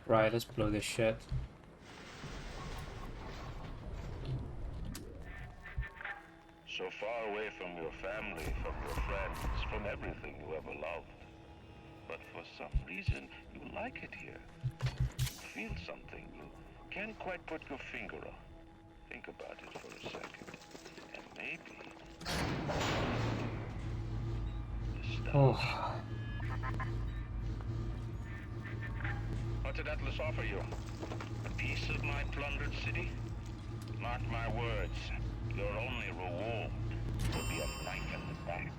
Right, let's blow this shit. So far away from your family, from your friends, from everything you ever loved. But for some reason, you like it here. Feel something you can't quite put your finger on. Think about it for a second. And maybe... Oh. What did Atlas offer you? A piece of my plundered city? Mark my words, your only reward will be a knife in the back.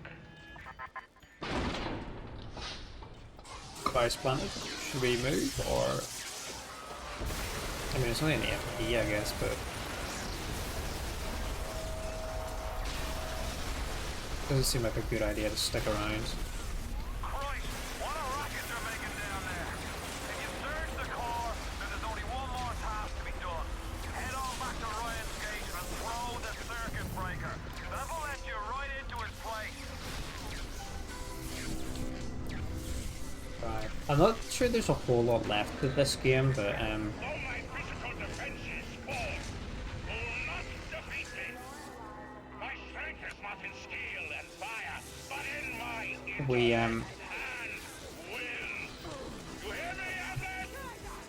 Vice planted. Should we move, or... I mean, it's only an FP, I guess, but... Doesn't seem like a good idea to stick around. Christ, what a racket they're making down there. If you search the core, then there's only one more task to be done. Head on back to Ryan's gate and throw the circuit breaker. That'll let you right into his place. Right. I'm not sure there's a whole lot left of this game, but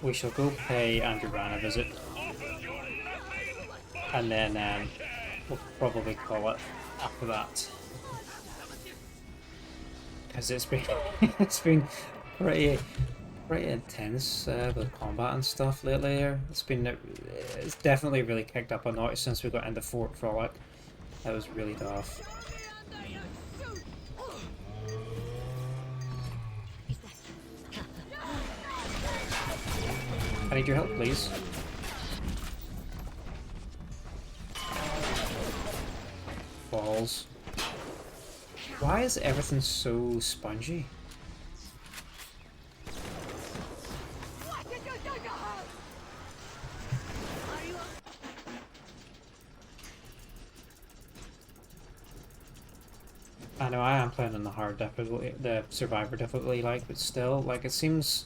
we shall go pay Andrew Ryan a visit, and then we'll probably call it after that, because it's been it's been pretty intense with combat and stuff lately. Here, it's definitely really kicked up a notch since we got into Fort Frolic. That was really tough. I need your help, please. Balls. Why is everything so spongy? I know I am playing on the hard difficulty, the survivor difficulty, like, but still, like, it seems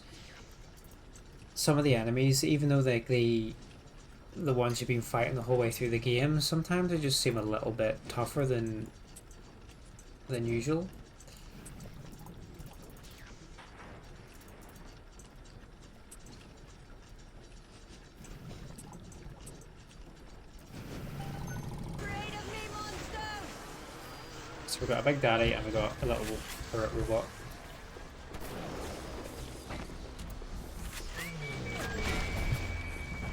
some of the enemies, even though the ones you've been fighting the whole way through the game, sometimes they just seem a little bit tougher than usual. So we've got a big daddy and we've got a little turret robot.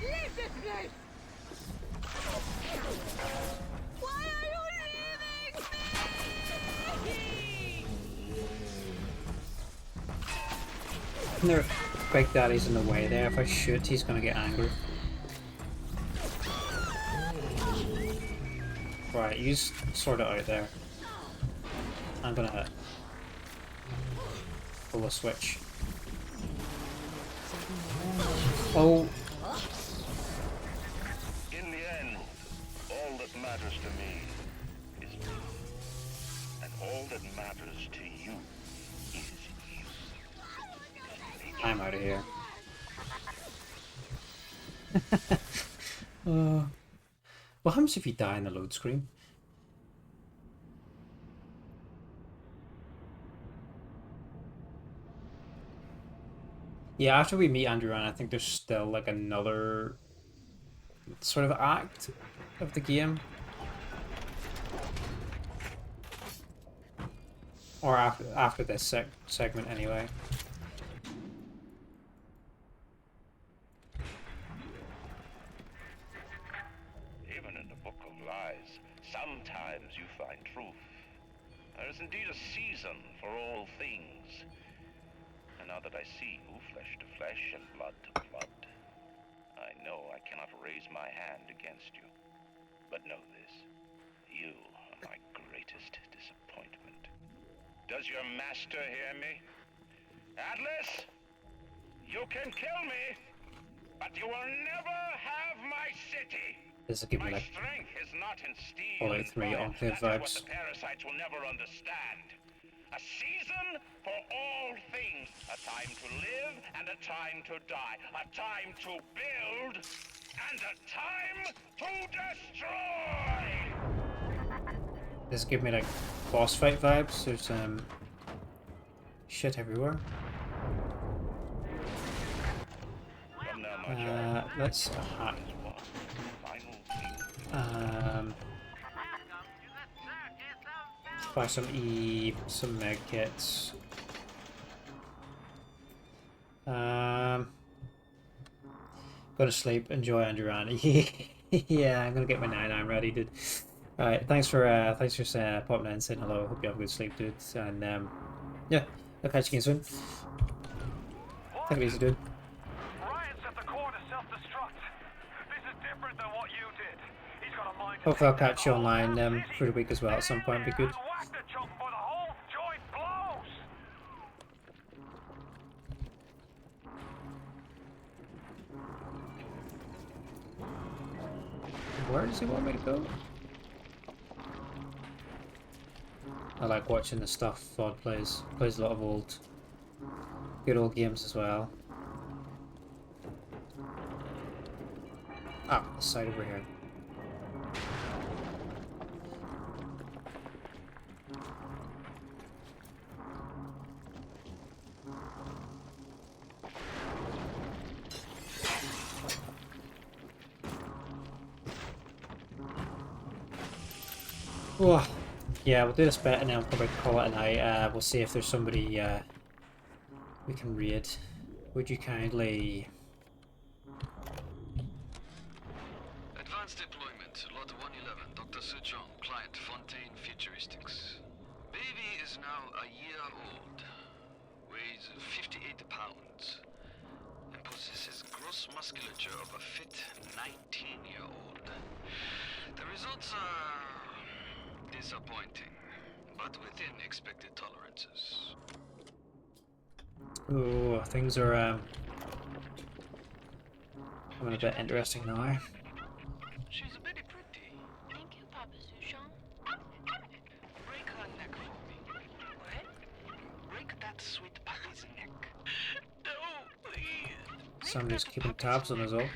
Leave this place! Why are you leaving me? And their big daddy's in the way there. If I shoot, he's gonna get angry. Right, you just sort it out there. I'm gonna pull a switch. Oh. In the end, all that matters to me is me. And all that matters to you is you. I'm out of here. What happens if you die in the load screen? Yeah, after we meet Andrew Ryan, I think there's still like another sort of act of the game. Or after this segment anyway. Even in the Book of Lies, sometimes you find truth. There is indeed a season for all things. And now that I see you, flesh to flesh and blood to blood, I know I cannot raise my hand against you. But know this, you are my greatest disappointment. Does your master hear me? Atlas, you can kill me, but you will never have my city. This is giving My like strength is not in steel Fallout and 3 fire. Enclave That is vibes. what the parasites will never understand. A season for all things. A time to live and a time to die. A time to build and a time to destroy! This give me like boss fight vibes. There's shit everywhere. Let's buy some med kits. Go to sleep. Enjoy Andurana. Yeah, I'm gonna get my 9-9 ready, dude. Alright, thanks for popping in and saying hello. Hope you have a good sleep, dude. And yeah, I'll catch you again soon. Take it easy, dude. Ryan set the core to self-destruct. This is different than what you did. He's got a mind to Hopefully I'll catch you online through the week as well at some point. Be good. whack the chunk for the whole joint blows. Where does he want me to go? I like watching the stuff Fod plays. Plays a lot of good old games as well. Ah, the side over here. Oh, yeah, we'll do this bit and then we'll probably call it a night. We'll see if there's somebody we can raid. Would you kindly... Advanced deployment, Lot 111, Dr. Suchong, client Fontaine Futuristics. Baby is now a year old, weighs 58 pounds, and possesses gross musculature of a fit 19-year-old. The results are disappointing, but within expected tolerances. Oh, things are becoming a bit interesting now. She's very pretty. Thank you, Papa Suchong. Break her neck for me. What? Break that sweet puppy's neck. No, please. Somebody's keeping tabs on us all.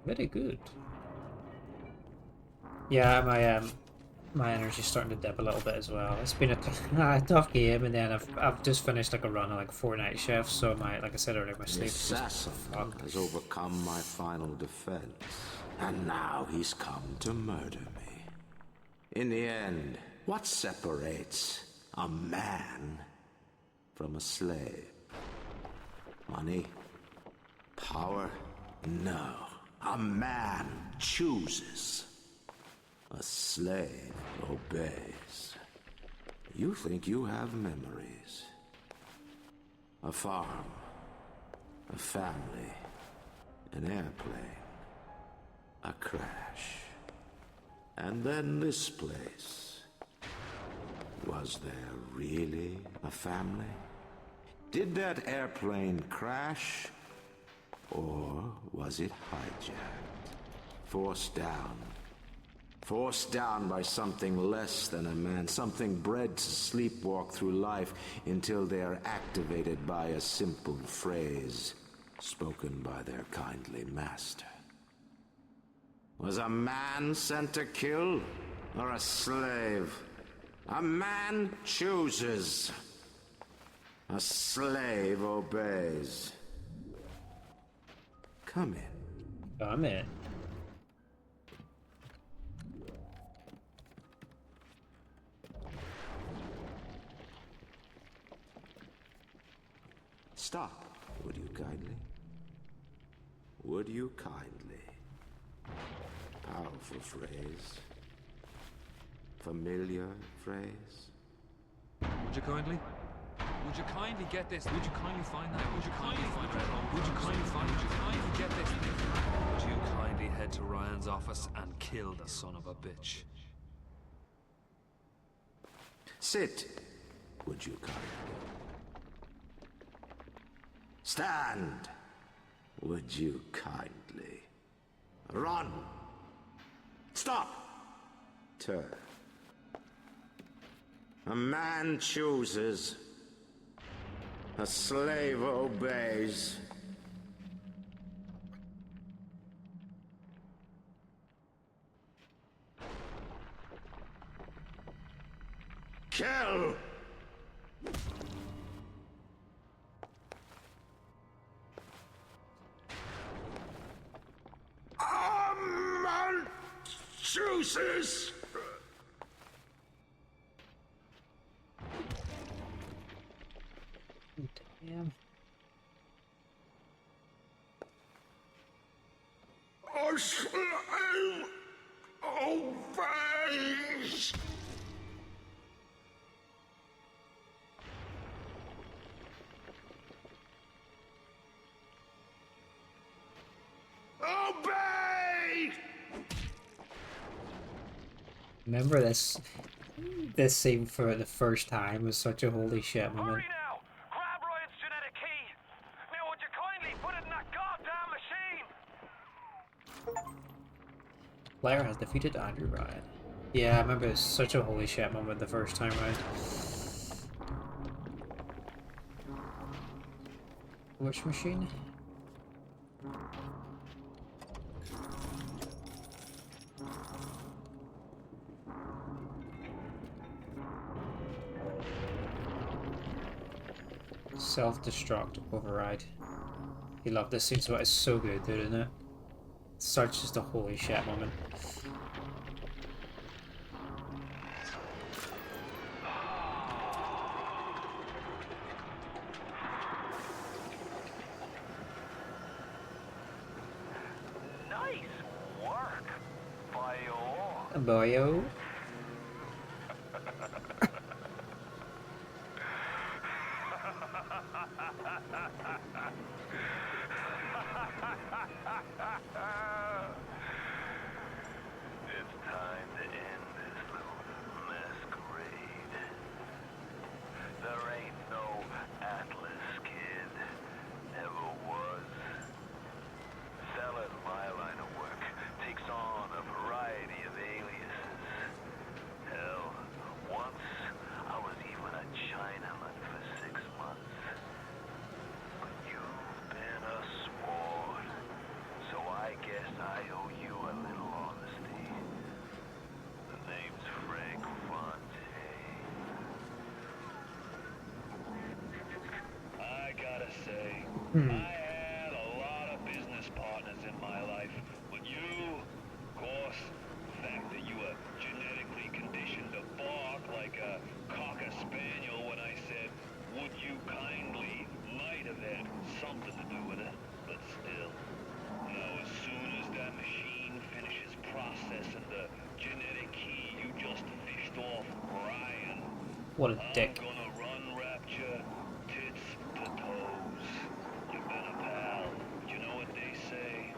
Very good. Yeah, my energy's starting to dip a little bit as well. It's been a tough game, and then I've just finished like a run of like 4 night shifts, so like I said earlier, my sleep The assassin has overcome my final defense, and now he's come to murder me. In the end, what separates a man from a slave? Money? Power? No. A man chooses. A slave obeys. You think you have memories. A farm. A family. An airplane. A crash. And then this place. Was there really a family? Did that airplane crash? Or was it hijacked? Forced down. Forced down by something less than a man, something bred to sleepwalk through life until they are activated by a simple phrase spoken by their kindly master. Was a man sent to kill, or a slave? A man chooses. A slave obeys. Come in. Come in. Stop, would you kindly? Would you kindly? Powerful phrase. Familiar phrase. Would you kindly? Would you kindly get this? Would you kindly find that? Would you kindly find that? Would you kindly find? Would you kindly get this? Would you kindly head to Ryan's office and kill the son of a bitch? Sit, would you kindly? Stand. Would you kindly run? Stop! Turn. A man chooses. A slave obeys. Kill! A man chooses! Damn. A slave obeys! Obey! Remember this scene for the first time was such a holy shit moment. Hurry now! Grab Ryan's genetic key! Now would you kindly put it in that goddamn machine? Player has defeated Andrew Ryan. Yeah, I remember it's such a holy shit moment the first time round. Which machine? Self-destruct override. You love this scene, so it's so good, dude, isn't it? Such just a holy shit moment. Nice work, Bio. Bio. It's time to end this little masquerade. There ain't no Atlas kid. Never was. Selling my line of work takes on a variety of aliases. Hell, once I was even a Chinaman for 6 months. But you've been a sport, so I guess I owe you a little honesty. The name's Frank Fontaine. I gotta say, I had a lot of business partners in my life, but you, of course, the fact that you were genetically conditioned to bark like a cocker spaniel when I said, would you kindly, might have had something to do with it, but still. As soon as that machine finishes processing the genetic key you just fished off Ryan, What a dick. I'm gonna run Rapture tits to toes. You've been a pal. You know what they say?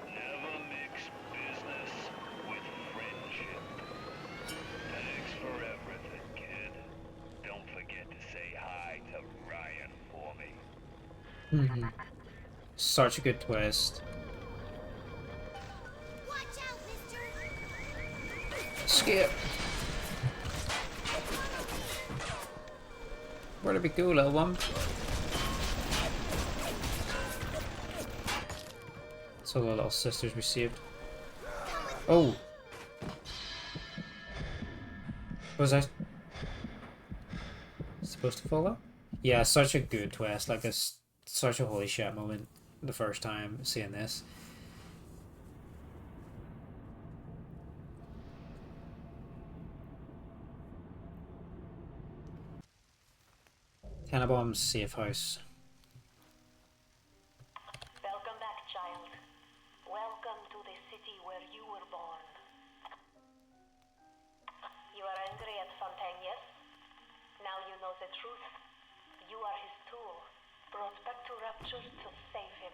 Never mix business with friendship. Thanks for everything, kid. Don't forget to say hi to Ryan for me. Such a good twist. Watch out, mister! Skip. Where did we go, little one? So the little sisters we saved. Oh! Was I supposed to follow? Yeah, such a good twist. Like, it's such a holy shit moment the first time seeing this. Tannenbaum's safe house. Welcome back, child. Welcome to the city where you were born. You are angry at Fontaine, yes? Now you know the truth. You are his tool, brought back to Rapture to save him.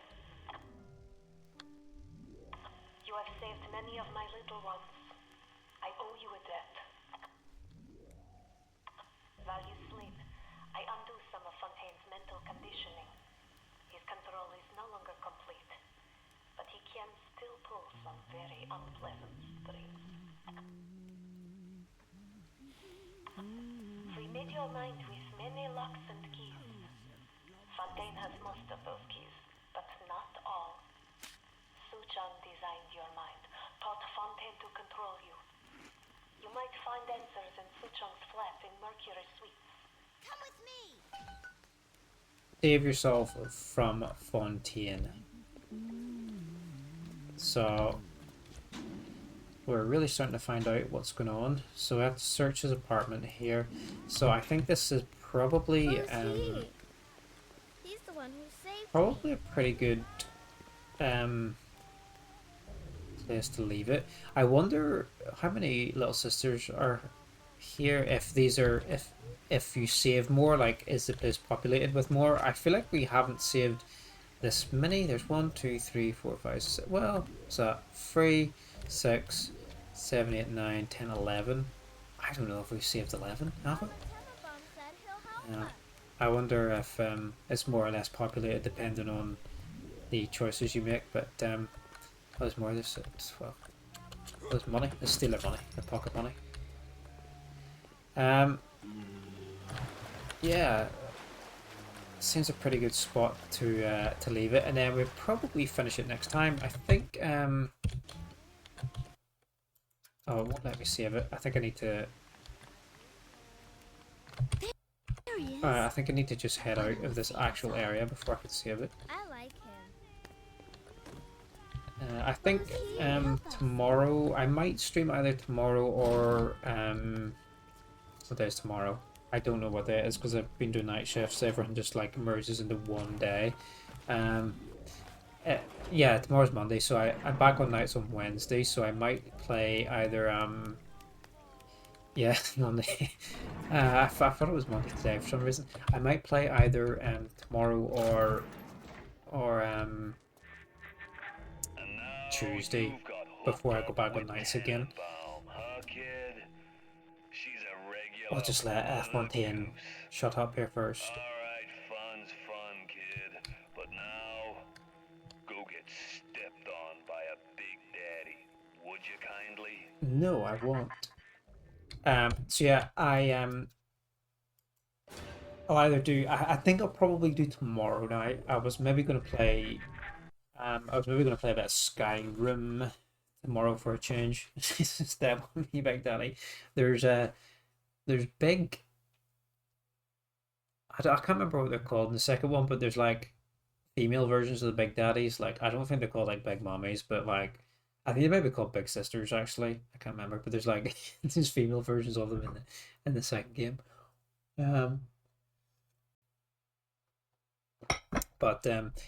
You have saved many of my little ones. I owe you a debt. While you sleep, I undo some of Fontaine's mental conditioning. His control is no longer complete. very unpleasant dreams. Remit your mind with many locks and keys. Fontaine has most of those keys, but not all. Suchong designed your mind, taught Fontaine to control you. You might find answers in Suchong's flat in Mercury Suites. Come with me. Save yourself from Fontaine. So we're really starting to find out what's going on. So we have to search his apartment here. So I think this is probably He's the one who saved probably a pretty good place to leave it. I wonder how many little sisters are here. If these are if you save more, like, is the place populated with more? I feel like we haven't saved this many. There's 1, 2, 3, 4, 5, 6. Well, so 3, 6, 7, 8, 9, 10, 11. I don't know if we've saved 11, have we? Yeah. I wonder if it's more or less populated depending on the choices you make. But there's more. Well, there's money. There's stealer money. The pocket money. Yeah, seems a pretty good spot to leave it, and then we'll probably finish it next time. I think oh, it won't let me save it. I think I need to I think I need to just head out of this actual area before I can save it. I like him. I think tomorrow I might stream either tomorrow or what day is tomorrow? I don't know what day it is because I've been doing night shifts. Everyone just like merges into one day. Yeah, tomorrow's Monday, so I'm back on nights on Wednesday, so I might play either yeah, Monday. I thought it was Monday today for some reason. I might play either tomorrow or Tuesday before I go back on nights again. I'll just let Fontaine shut up here first. Alright, fun's fun, kid. But now, go get stepped on by a big daddy. Would you kindly? No, I won't. So yeah, I'll either do. I think I'll probably do tomorrow night. I was maybe gonna play. I was maybe gonna play a bit of Skyrim tomorrow for a change. Step on me, Big Daddy. There's big. I can't remember what they're called in the second one, but there's like female versions of the Big Daddies. Like, I don't think they're called like Big Mummies, but like I think they might be called Big Sisters actually. I can't remember, but there's like there's female versions of them in the second game. But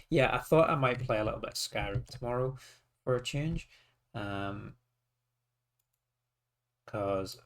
yeah, I thought I might play a little bit of Skyrim tomorrow for a change. Because